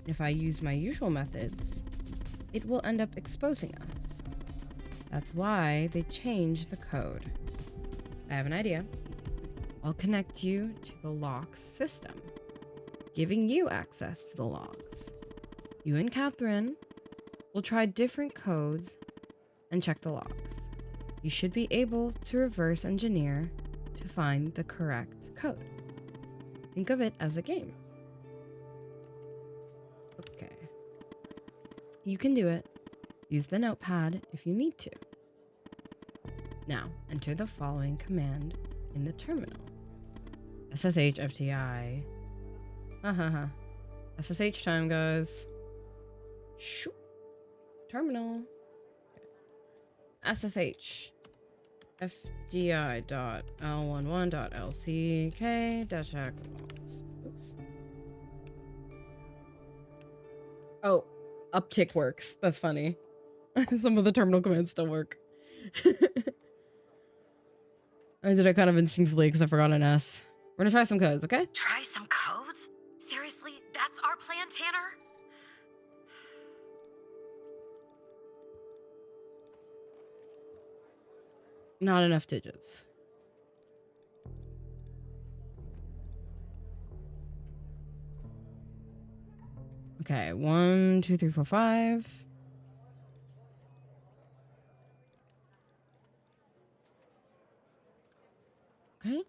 If I use my usual methods, it will end up exposing us. That's why they changed the code. I have an idea. I'll connect you to the lock system, giving you access to the logs. You and Catherine will try different codes and check the logs. You should be able to reverse engineer to find the correct code. Think of it as a game. Okay. You can do it. Use the notepad if you need to. Now, enter the following command in the terminal. SSH FTI. SSH time, guys. Shoo. Terminal. Okay. SSH fdi.l11.lck-logs. Oops. Oh, uptick works. That's funny. Some of the terminal commands still work. I did it kind of instinctively because I forgot an S. We're gonna try some codes, okay? Try some codes? Seriously? That's our plan, Tanner? Not enough digits. Okay, 1, 2, 3, 4, 5. Okay.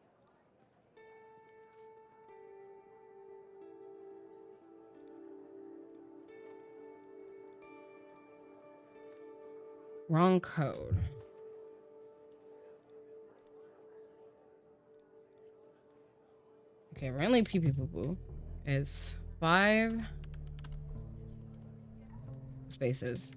Wrong code. Okay, apparently pee pee poo poo is 5 spaces.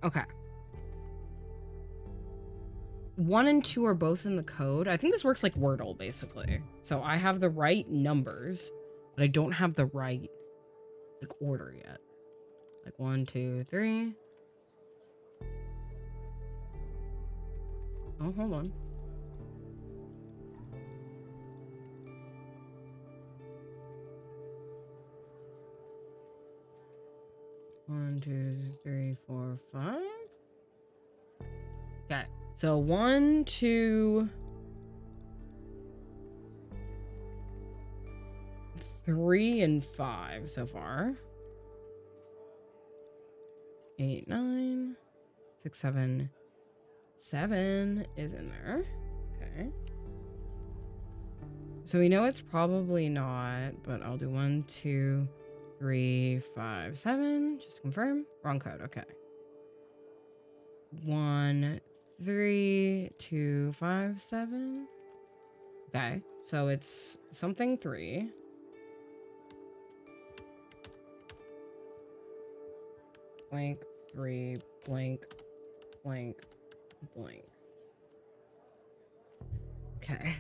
Okay. 1 and 2 are both in the code. I think this works like Wordle, basically. So I have the right numbers, but I don't have the right like order yet. Like 1, 2, 3. Oh, hold on. One, 2, 3, 4, 5. Okay. So 1, 2, 3, and 5 so far. 8, 9, 6, 7. 7 is in there. Okay. So we know it's probably not, but I'll do 1, 2, 357. Just to confirm. Wrong code. Okay. 13257. Okay, so it's something 3. Blank 3 blank blank blank. Okay.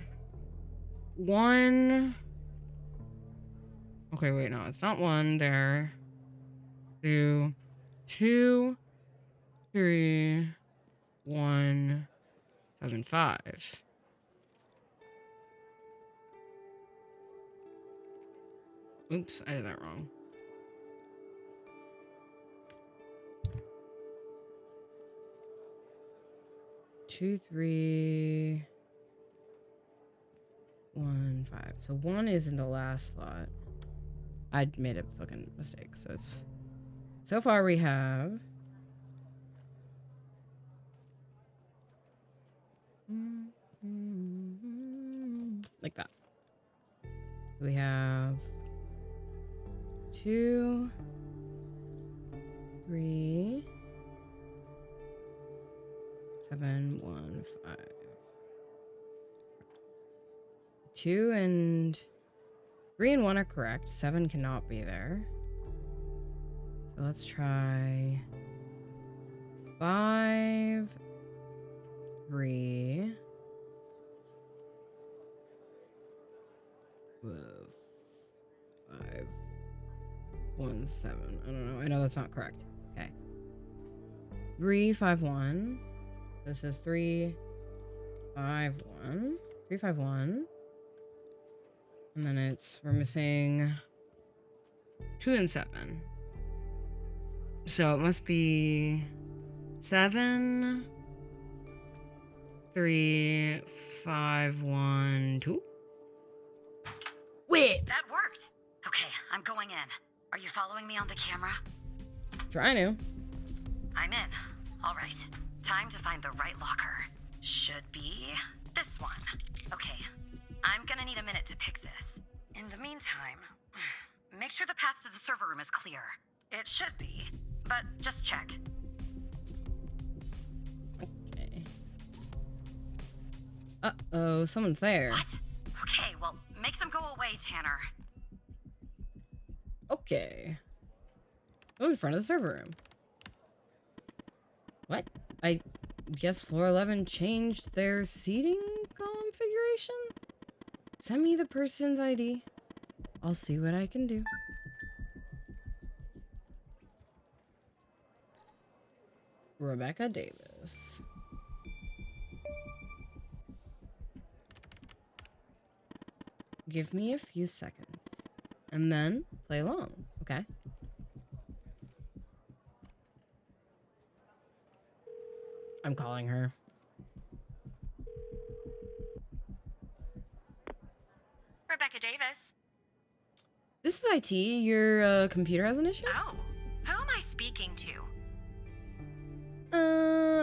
1. Okay, wait, no, it's not 1 there. 2, 2, 3, 1, 7, 5. Oops, I did that wrong. Two, 3, 1, 5. So 1 is in the last slot. I made a fucking mistake. So it's so far we have like that. We have 2, 3, 7, 1, 5. 2 and 3 and 1 are correct. 7 cannot be there. So let's try 5, 3. Whoa. 5, 1, 7. I don't know. I know that's not correct. Okay. 3, 5, 1. This is 3, 5, 1. 3, 5, 1. And then we're missing 2 and 7. So it must be 7, 3, 5, 1, 2. Wait! That worked! Okay, I'm going in. Are you following me on the camera? Try to. I'm in. Alright. Time to find the right locker. Should be this one. Okay. I'm gonna need a minute to pick this. In the meantime, make sure the path to the server room is clear. It should be, but just check. Okay. Uh-oh, someone's there. What? Okay, well, make them go away, Tanner. Okay. Oh, in front of the server room. What? I guess floor 11 changed their seating configuration? Send me the person's ID. I'll see what I can do. Rebecca Davis. Give me a few seconds. And then play along, okay? I'm calling her. Rebecca Davis. This is IT. Your computer has an issue? Oh, who am I speaking to?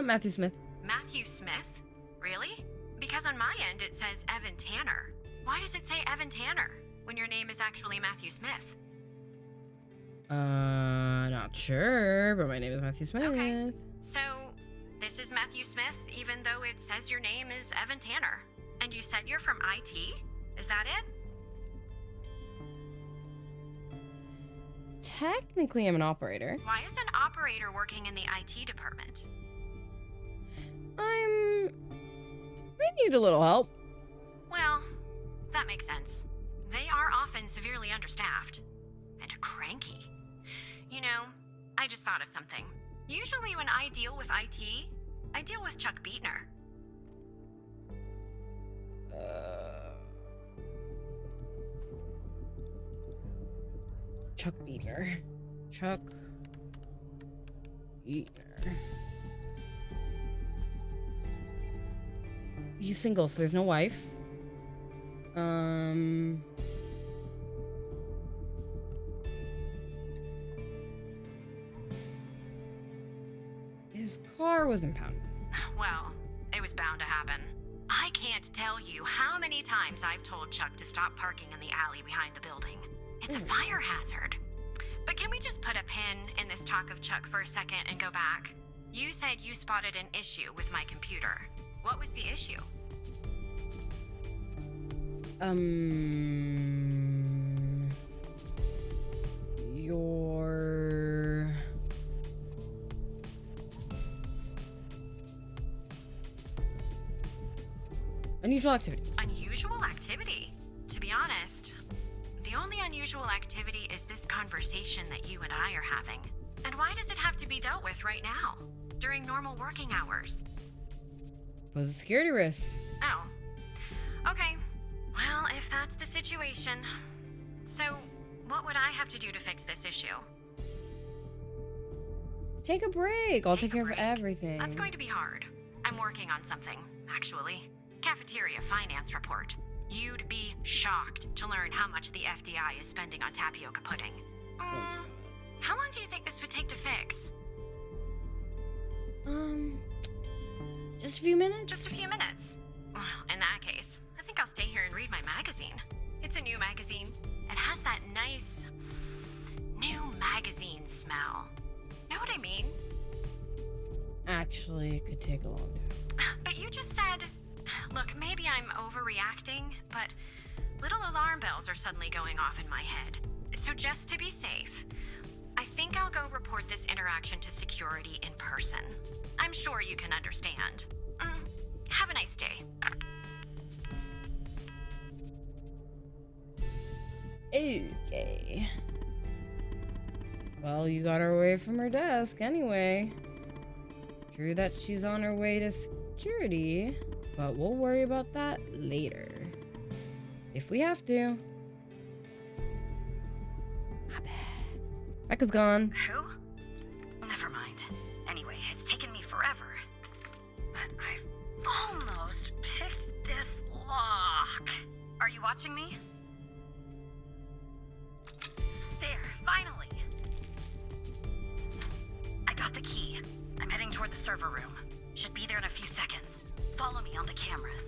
Matthew Smith. Matthew Smith? Really? Because on my end it says Evan Tanner. Why does it say Evan Tanner when your name is actually Matthew Smith? Not sure, but my name is Matthew Smith. Okay. So, this is Matthew Smith, even though it says your name is Evan Tanner. And you said you're from IT? Is that it? Technically, I'm an operator. Why is an operator working in the IT department? I need a little help. Well, that makes sense. They are often severely understaffed. And cranky. You know, I just thought of something. Usually when I deal with IT, I deal with Chuck Beatner. Chuck Beatner. Chuck Beatner. He's single, so there's no wife. His car was impounded. Well, it was bound to happen. I can't tell you how many times I've told Chuck to stop parking in the alley behind the building. It's a fire hazard. can we just put a pin in this talk of Chuck for a second and go back? You said you spotted an issue with my computer. What was the issue? Your... unusual activity. Unusual activity? To be honest, the only unusual activity is this conversation that you and I are having. And why does it have to be dealt with right now? During normal working hours? Pose a security risk. Oh. Okay. Well, if that's the situation. So, what would I have to do to fix this issue? Take a break. I'll take care of break? everything. That's going to be hard. I'm working on something, actually. Cafeteria finance report. You'd be shocked to learn how much the FDI is spending on tapioca pudding. How long do you think this would take to fix? Just a few minutes? Just a few minutes. Well, in that case, I think I'll stay here and read my magazine. It's a new magazine. It has that nice, new magazine smell. Know what I mean? Actually, it could take a long time. But you just said, look, maybe I'm overreacting, but little alarm bells are suddenly going off in my head. So just to be safe, I think I'll go report this interaction to security in person. I'm sure you can understand. Have a nice day. Okay. Well, you got her away from her desk anyway. True that she's on her way to security, but we'll worry about that later. If we have to. My bad. Becca's gone. Who? Never mind. Anyway, it's taken me forever. But I've almost picked this lock. Are you watching me? There, finally. I got the key. I'm heading toward the server room. Should be there in a few seconds. Follow me on the cameras.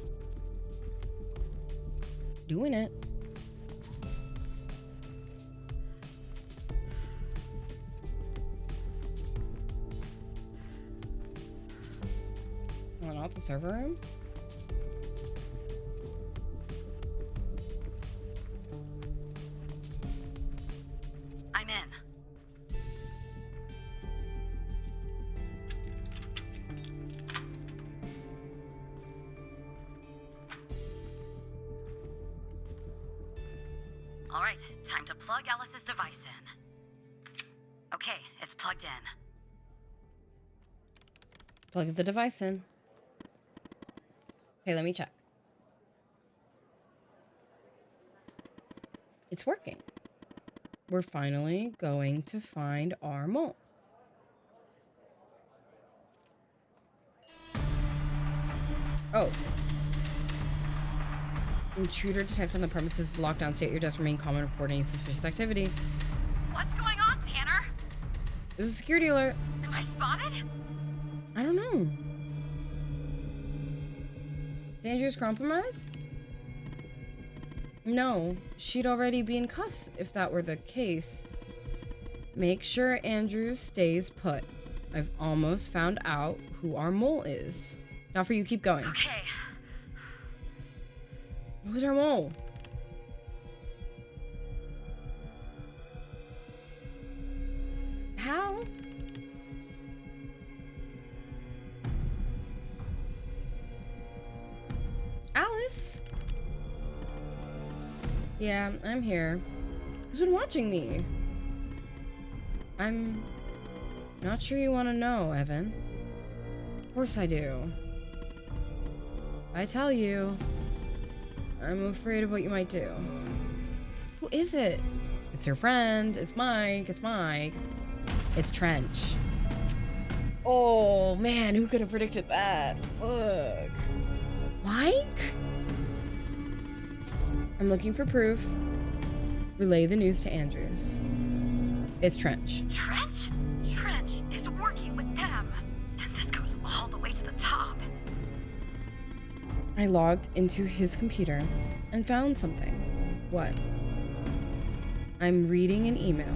Doing it. Oh, not the server room? I'm in. All right, time to plug Alice's device in. Okay, it's plugged in. Plug the device in. Okay, let me check. It's working. We're finally going to find our mole. Oh. Intruder detected on the premises. Lockdown. Stay at your desk. Remain calm and report any suspicious activity. What's going on, Tanner? There's a security alert. Am I spotted? I don't know. Is Andrews compromised? No, she'd already be in cuffs if that were the case. Make sure Andrews stays put. I've almost found out who our mole is. Now for you, keep going. Okay. Who's our mole? How? Alice? Yeah, I'm here. Who's been watching me? I'm not sure you want to know, Evan. Of course I do. I tell you, I'm afraid of what you might do. Who is it? It's your friend. It's Mike. It's Mike. It's Trench. Oh, man. Who could have predicted that? Fuck. Mike? I'm looking for proof. Relay the news to Andrews. It's Trench. Trench? Trench is working with them. And this goes all the way to the top. I logged into his computer and found something. What? I'm reading an email.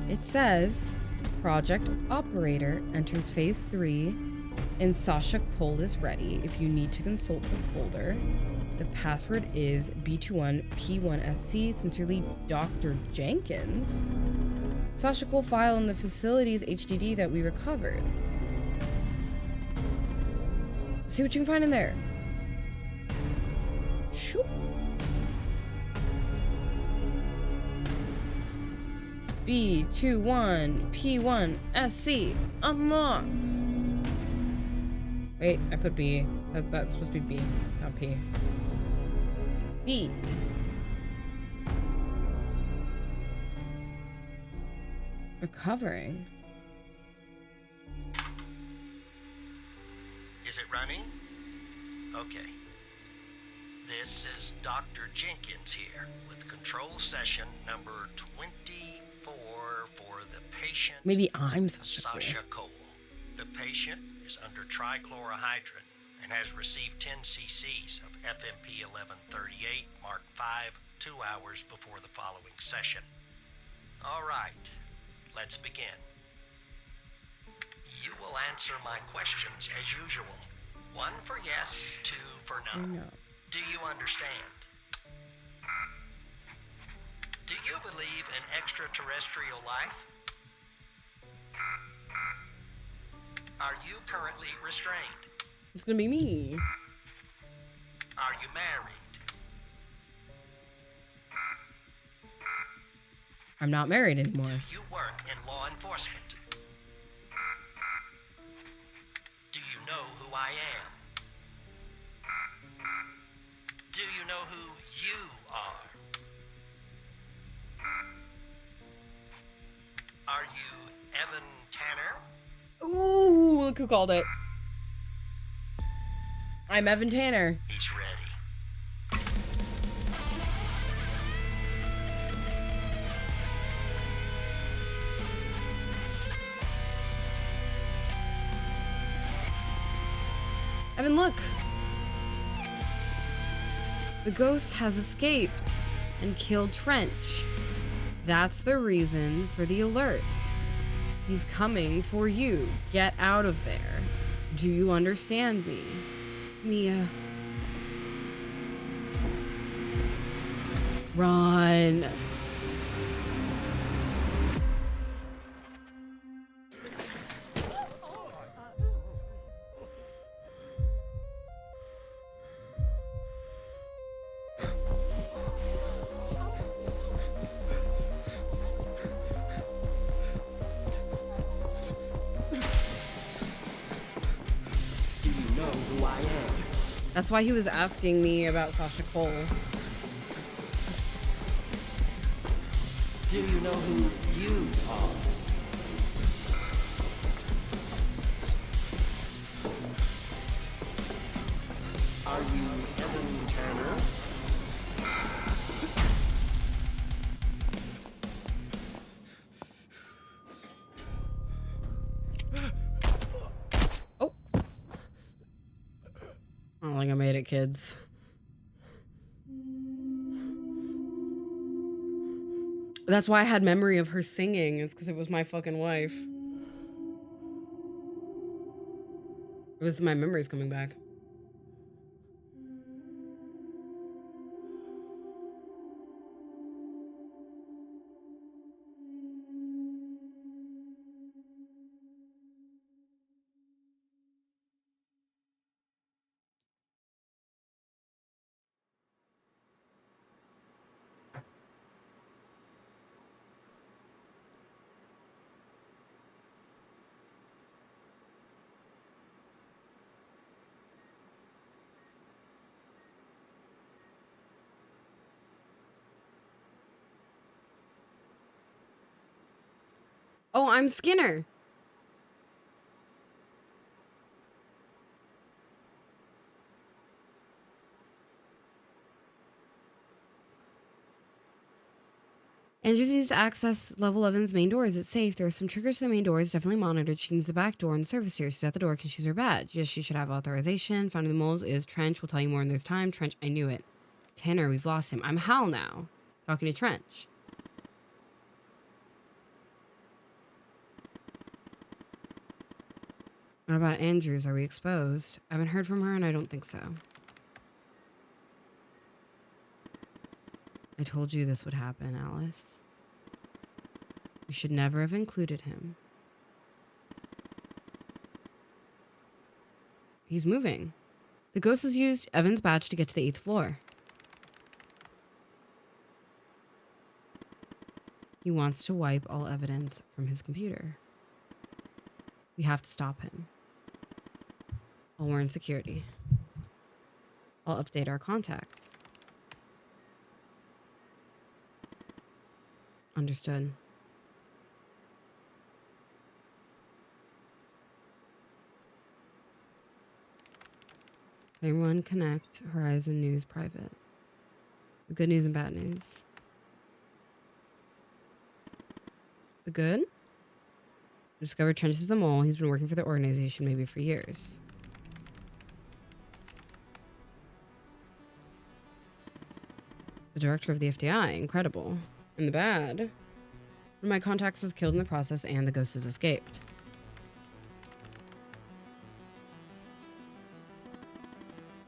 It says Project Operator enters phase 3 and Sasha Cole is ready. If you need to consult the folder, the password is B21P1SC. Sincerely, Dr. Jenkins. Sasha Cole file in the facility's HDD that we recovered. See what you can find in there. Shoot. B21P1SC. Unlock. Wait, I put B. That's supposed to be B, not P. B. Recovering. Is it running? Okay. This is Dr. Jenkins here with control session number 24 for the patient. Maybe I'm Sasha Cole. The patient is under trichlorohydrin and has received 10 cc's of FMP 1138 Mark V 2 hours before the following session. All right, let's begin. You will answer my questions as usual. 1 for yes, 2 for no. Do you understand? Do you believe in extraterrestrial life? Are you currently restrained? It's gonna be me. Are you married? I'm not married anymore. Do you work in law enforcement? Do you know who I am? Do you know who you are? Are you Evan Tanner? Ooh, look who called it. I'm Evan Tanner. He's ready. Evan, look. The ghost has escaped and killed Trench. That's the reason for the alert. He's coming for you. Get out of there. Do you understand me? Mia. Run. That's why he was asking me about Sasha Cole. Do you know who you are? Are you Evan Tanner? Oh. I don't think I made it, kids. That's why I had memory of her singing. It's because it was my fucking wife. It was my memories coming back. Oh, I'm Skinner. Andrew needs to access level 11's main door. Is it safe? There are some triggers to the main door. It's definitely monitored. She needs the back door on the surface here. She's at the door. Can she use her badge? Yes, she should have authorization. Finding the moles is Trench. We'll tell you more in this time. Trench, I knew it. Tanner, we've lost him. I'm Hal now. Talking to Trench. What about Andrews? Are we exposed? I haven't heard from her and I don't think so. I told you this would happen, Alice. We should never have included him. He's moving. The ghost has used Evan's badge to get to the 8th floor. He wants to wipe all evidence from his computer. We have to stop him. While we're in security. I'll update our contact. Understood. Everyone connect. Horizon News private. The good news and bad news. The good? Discovered Trench is the mole. He's been working for the organization maybe for years. The director of the FDI. Incredible. And the bad? One of my contacts was killed in the process and the ghost has escaped.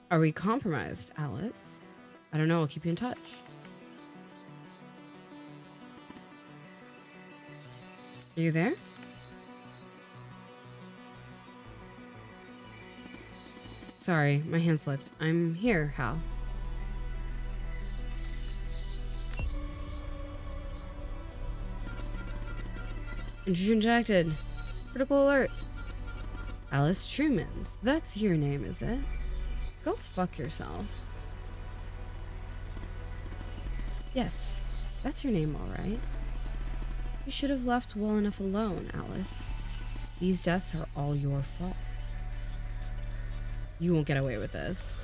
Are we compromised, Alice? I don't know. I'll keep you in touch. Are you there? Sorry, my hand slipped. I'm here, Hal. Intrusion detected. Critical alert. Alice Truman. That's your name, is it? Go fuck yourself. Yes, that's your name, all right. You should have left well enough alone, Alice. These deaths are all your fault. You won't get away with this.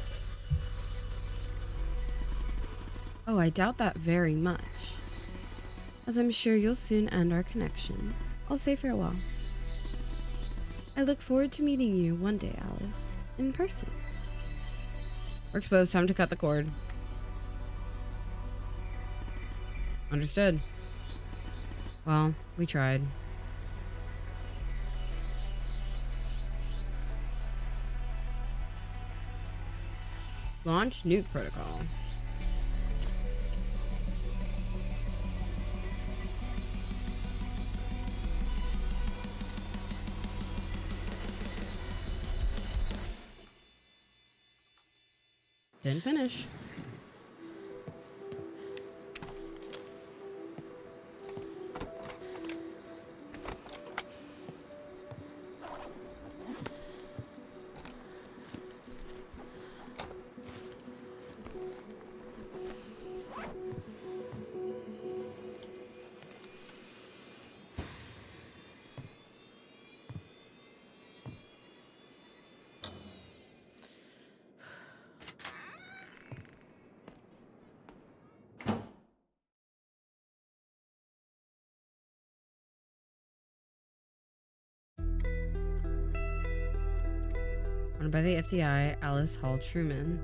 Oh, I doubt that very much. As I'm sure you'll soon end our connection, I'll say farewell. I look forward to meeting you one day, Alice, in person. We're exposed. Time to cut the cord. Understood. Well, we tried. Launch nuke protocol. Didn't finish. Run by the FDI, Alice Hall Truman.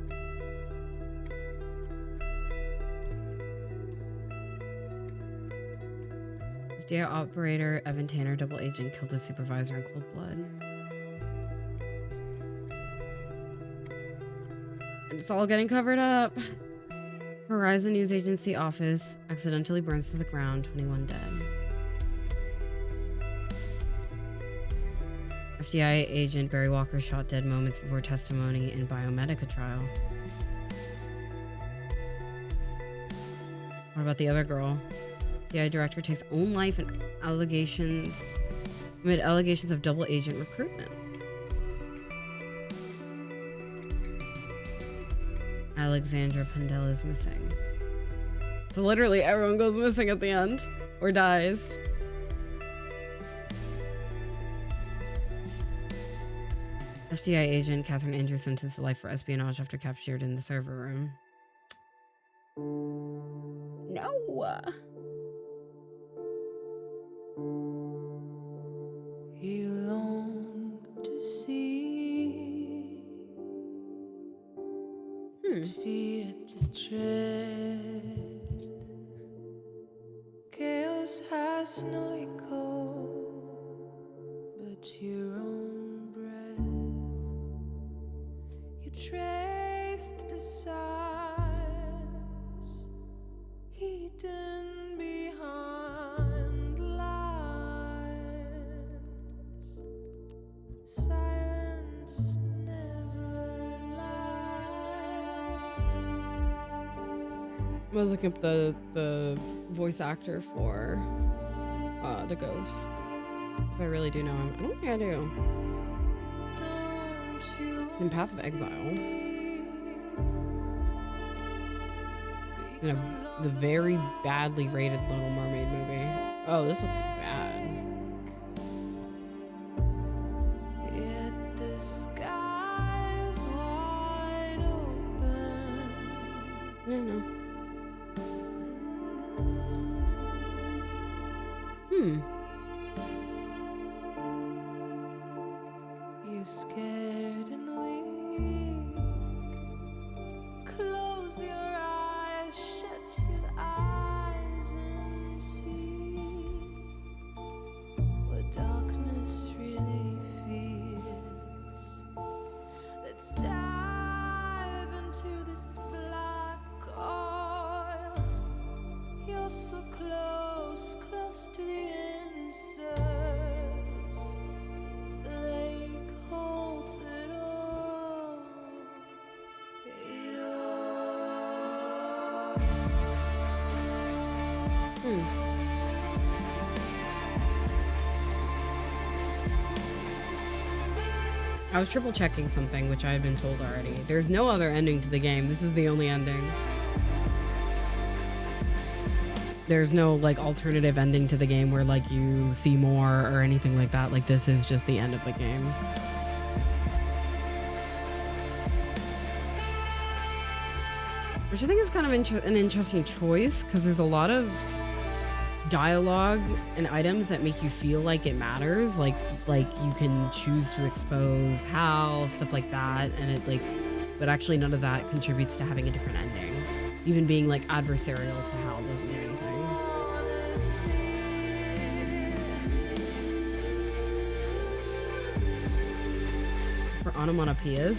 FDI operator Evan Tanner, double agent, killed his supervisor in cold blood. And it's all getting covered up. Horizon News Agency office accidentally burns to the ground, 21 dead. FDI agent Barry Walker shot dead moments before testimony in Biomedica trial. What about the other girl? FBI director takes own life and amid allegations of double agent recruitment. Alexandra Pandela is missing. So literally everyone goes missing at the end or dies. FDI agent Catherine Andrews sentenced to life for espionage after captured in the server room. No. You long to see, fear to tread. Chaos has no echo, but your own breath. I was looking up the voice actor for the ghost. If I really do know him. I don't think I do. He's in Path of Exile. In the very badly rated Little Mermaid movie. Oh, this looks bad. Yet the sky's wide open. No. You're scared and weak. Close your eyes, shut your eyes and see what darkness really feels. Let's dive into this black oil. You're so close, close to the answers. The lake holds it all. It all. I was triple checking something, which I had been told already. There's no other ending to the game. This is the only ending. There's no like alternative ending to the game where like you see more or anything like that. Like this is just the end of the game. Which I think is kind of an interesting choice because there's a lot of dialogue and items that make you feel like it matters. Like you can choose to expose how, stuff like that. And it like, but actually none of that contributes to having a different ending. Even being like adversarial to Hal doesn't do anything. For onomatopoeias.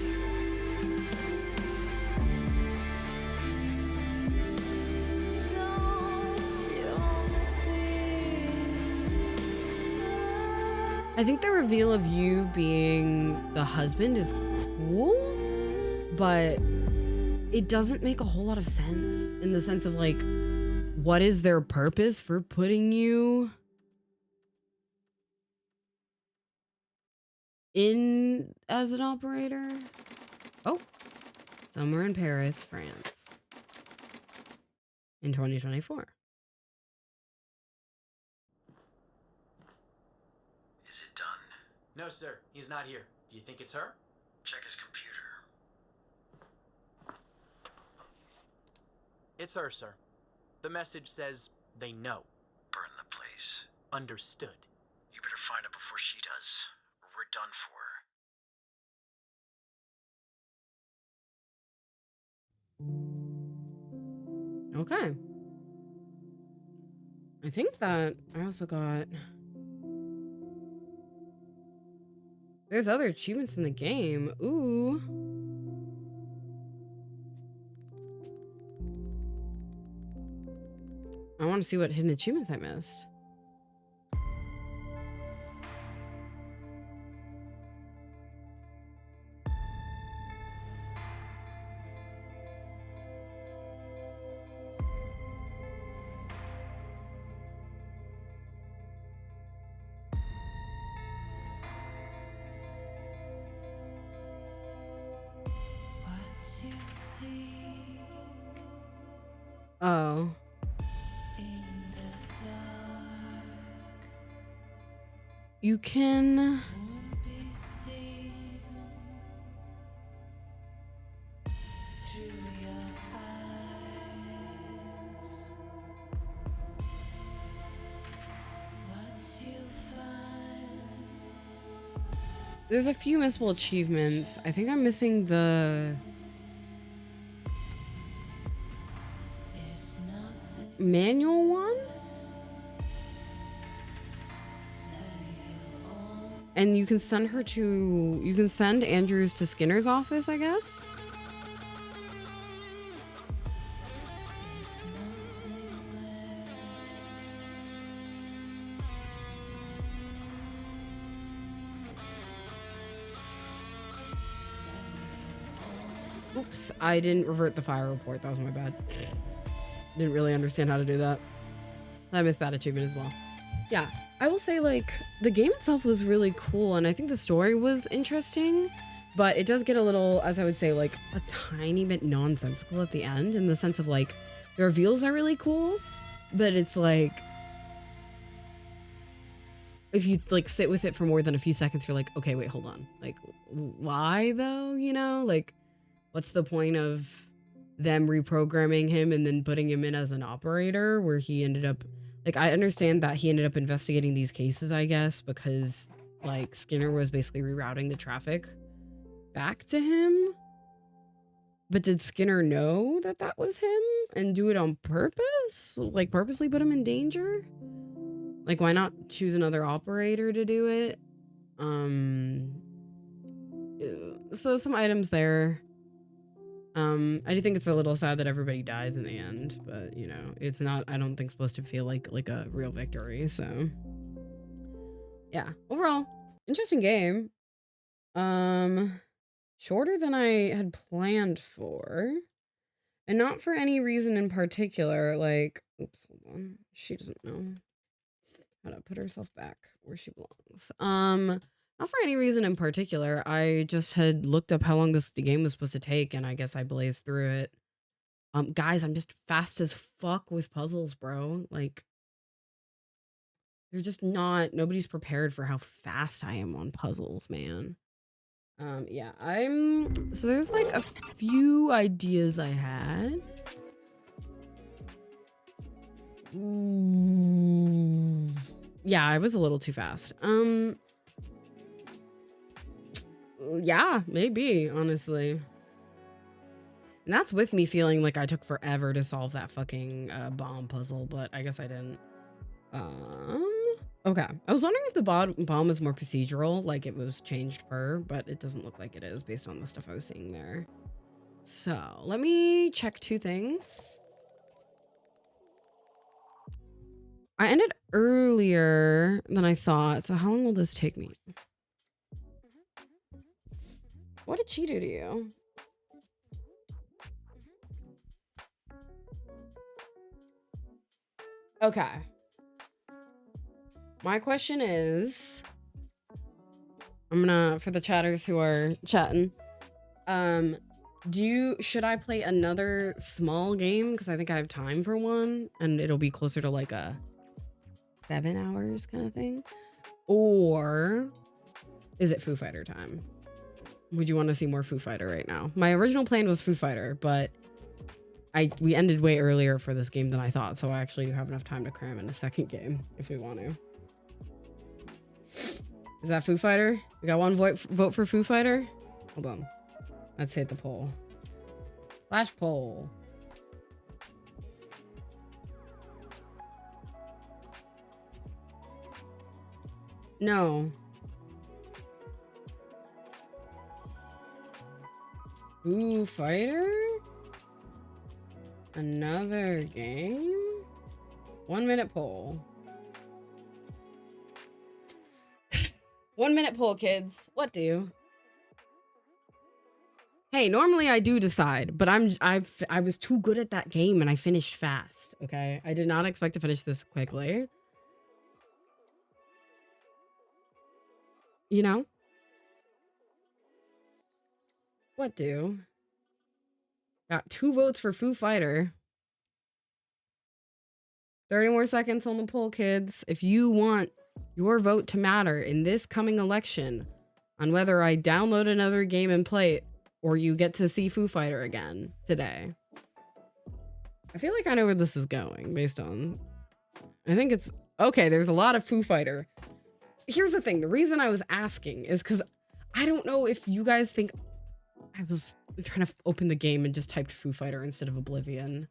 I think the reveal of you being the husband is cool, but it doesn't make a whole lot of sense in the sense of like, what is their purpose for putting you in as an operator? Oh, somewhere in Paris, France in 2024. No, sir. He's not here. Do you think it's her? Check his computer. It's her, sir. The message says they know. Burn the place. Understood. You better find her before she does, or we're done for. Okay. I think that I also got... There's other achievements in the game. Ooh. I want to see what hidden achievements I missed. Oh. You can... There's a few missable achievements. I think I'm missing the... manual one? And you can send her to... You can send Andrews to Skinner's office, I guess? Oops, I didn't revert the fire report. That was my bad. Didn't really understand how to do that. I missed that achievement as well. Yeah, I will say, like, the game itself was really cool, and I think the story was interesting, but it does get a little, as I would say, like, a tiny bit nonsensical at the end, in the sense of, like, the reveals are really cool, but it's like, if you, like, sit with it for more than a few seconds, you're like, okay, wait, hold on. Like, why, though, you know? Like, what's the point of them reprogramming him and then putting him in as an operator, where he ended up... Like, I understand that he ended up investigating these cases, I guess, because, like, Skinner was basically rerouting the traffic back to him. But did Skinner know that that was him and do it on purpose? Like, purposely put him in danger? Like, why not choose another operator to do it? So some items there. I do think it's a little sad that everybody dies in the end, but you know, it's not, I don't think, supposed to feel like a real victory. So yeah, overall, interesting game. Shorter than I had planned for, and not for any reason in particular. Like, oops, hold on. She doesn't know how to put herself back where she belongs. Not for any reason in particular. I just had looked up how long the game was supposed to take, and I guess I blazed through it. Guys, I'm just fast as fuck with puzzles, bro. Like, they're just not, nobody's prepared for how fast I am on puzzles, man. Yeah, so there's like a few ideas I had. Yeah, I was a little too fast. Yeah, maybe, honestly. And that's with me feeling like I took forever to solve that fucking bomb puzzle, but I guess I didn't. Okay. I was wondering if the bomb was more procedural, like it was changed per, but it doesn't look like it is based on the stuff I was seeing there. So, let me check two things. I ended earlier than I thought, so how long will this take me? What did she do to you? Okay. My question is, for the chatters who are chatting, should I play another small game? Because I think I have time for one, and it'll be closer to like a 7 hours kind of thing. Or is it Foo Fighter time? Would you want to see more Foo Fighter right now? My original plan was Foo Fighter, but we ended way earlier for this game than I thought, so I actually have enough time to cram in a second game if we want to. Is that Foo Fighter? We got one vote for Foo Fighter? Hold on. Let's hit the poll. Flash poll. No. Foo Fighter? Another game? 1 minute poll. 1 minute poll, kids. What do? Hey, normally I do decide, but I was too good at that game and I finished fast, okay? I did not expect to finish this quickly. You know? What do? Got 2 votes for Foo Fighter. 30 more seconds on the poll, kids. If you want your vote to matter in this coming election on whether I download another game and play it, or you get to see Foo Fighter again today. I feel like I know where this is going based on... I think it's... Okay, there's a lot of Foo Fighter. Here's the thing. The reason I was asking is because I don't know if you guys think... I was trying to open the game and just typed Foo Fighter instead of Oblivion.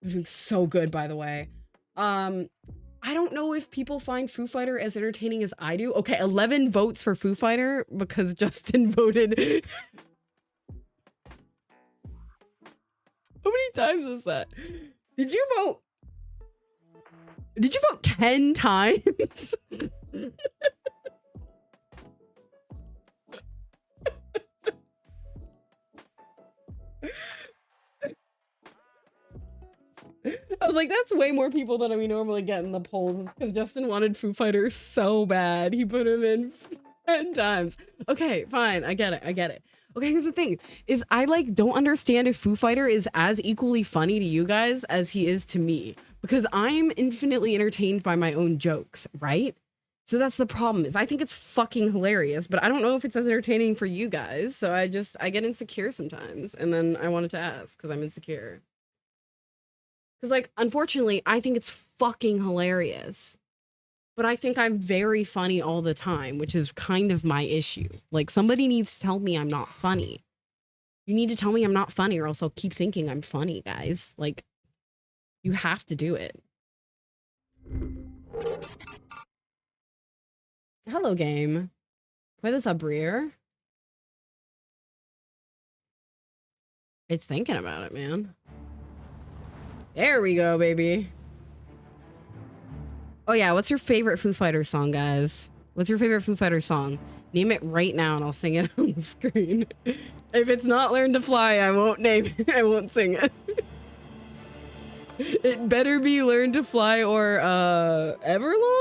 I'm doing so good, by the way. I don't know if people find Foo Fighter as entertaining as I do. Okay, 11 votes for Foo Fighter because Justin voted... How many times is that? Did you vote? Did you vote 10 times? was like, that's way more people than we normally get in the polls because Justin wanted Foo Fighters so bad. He put him in 10 times. Okay, fine. I get it. Okay, here's the thing is I like don't understand if Foo Fighter is as equally funny to you guys as he is to me because I'm infinitely entertained by my own jokes, right? So that's the problem is I think it's fucking hilarious, but I don't know if it's as entertaining for you guys. So I get insecure sometimes. And then I wanted to ask because I'm insecure. Because like, unfortunately, I think it's fucking hilarious, but I think I'm very funny all the time, which is kind of my issue. Like somebody needs to tell me I'm not funny. You need to tell me I'm not funny or else I'll keep thinking I'm funny, guys. Like you have to do it. Hello, game. Play this up, Breer. It's thinking about it, man. There we go, baby. Oh, yeah. What's your favorite Foo Fighters song, guys? What's your favorite Foo Fighters song? Name it right now and I'll sing it on the screen. If it's not Learn to Fly, I won't name it. I won't sing it. It better be Learn to Fly or Everlong?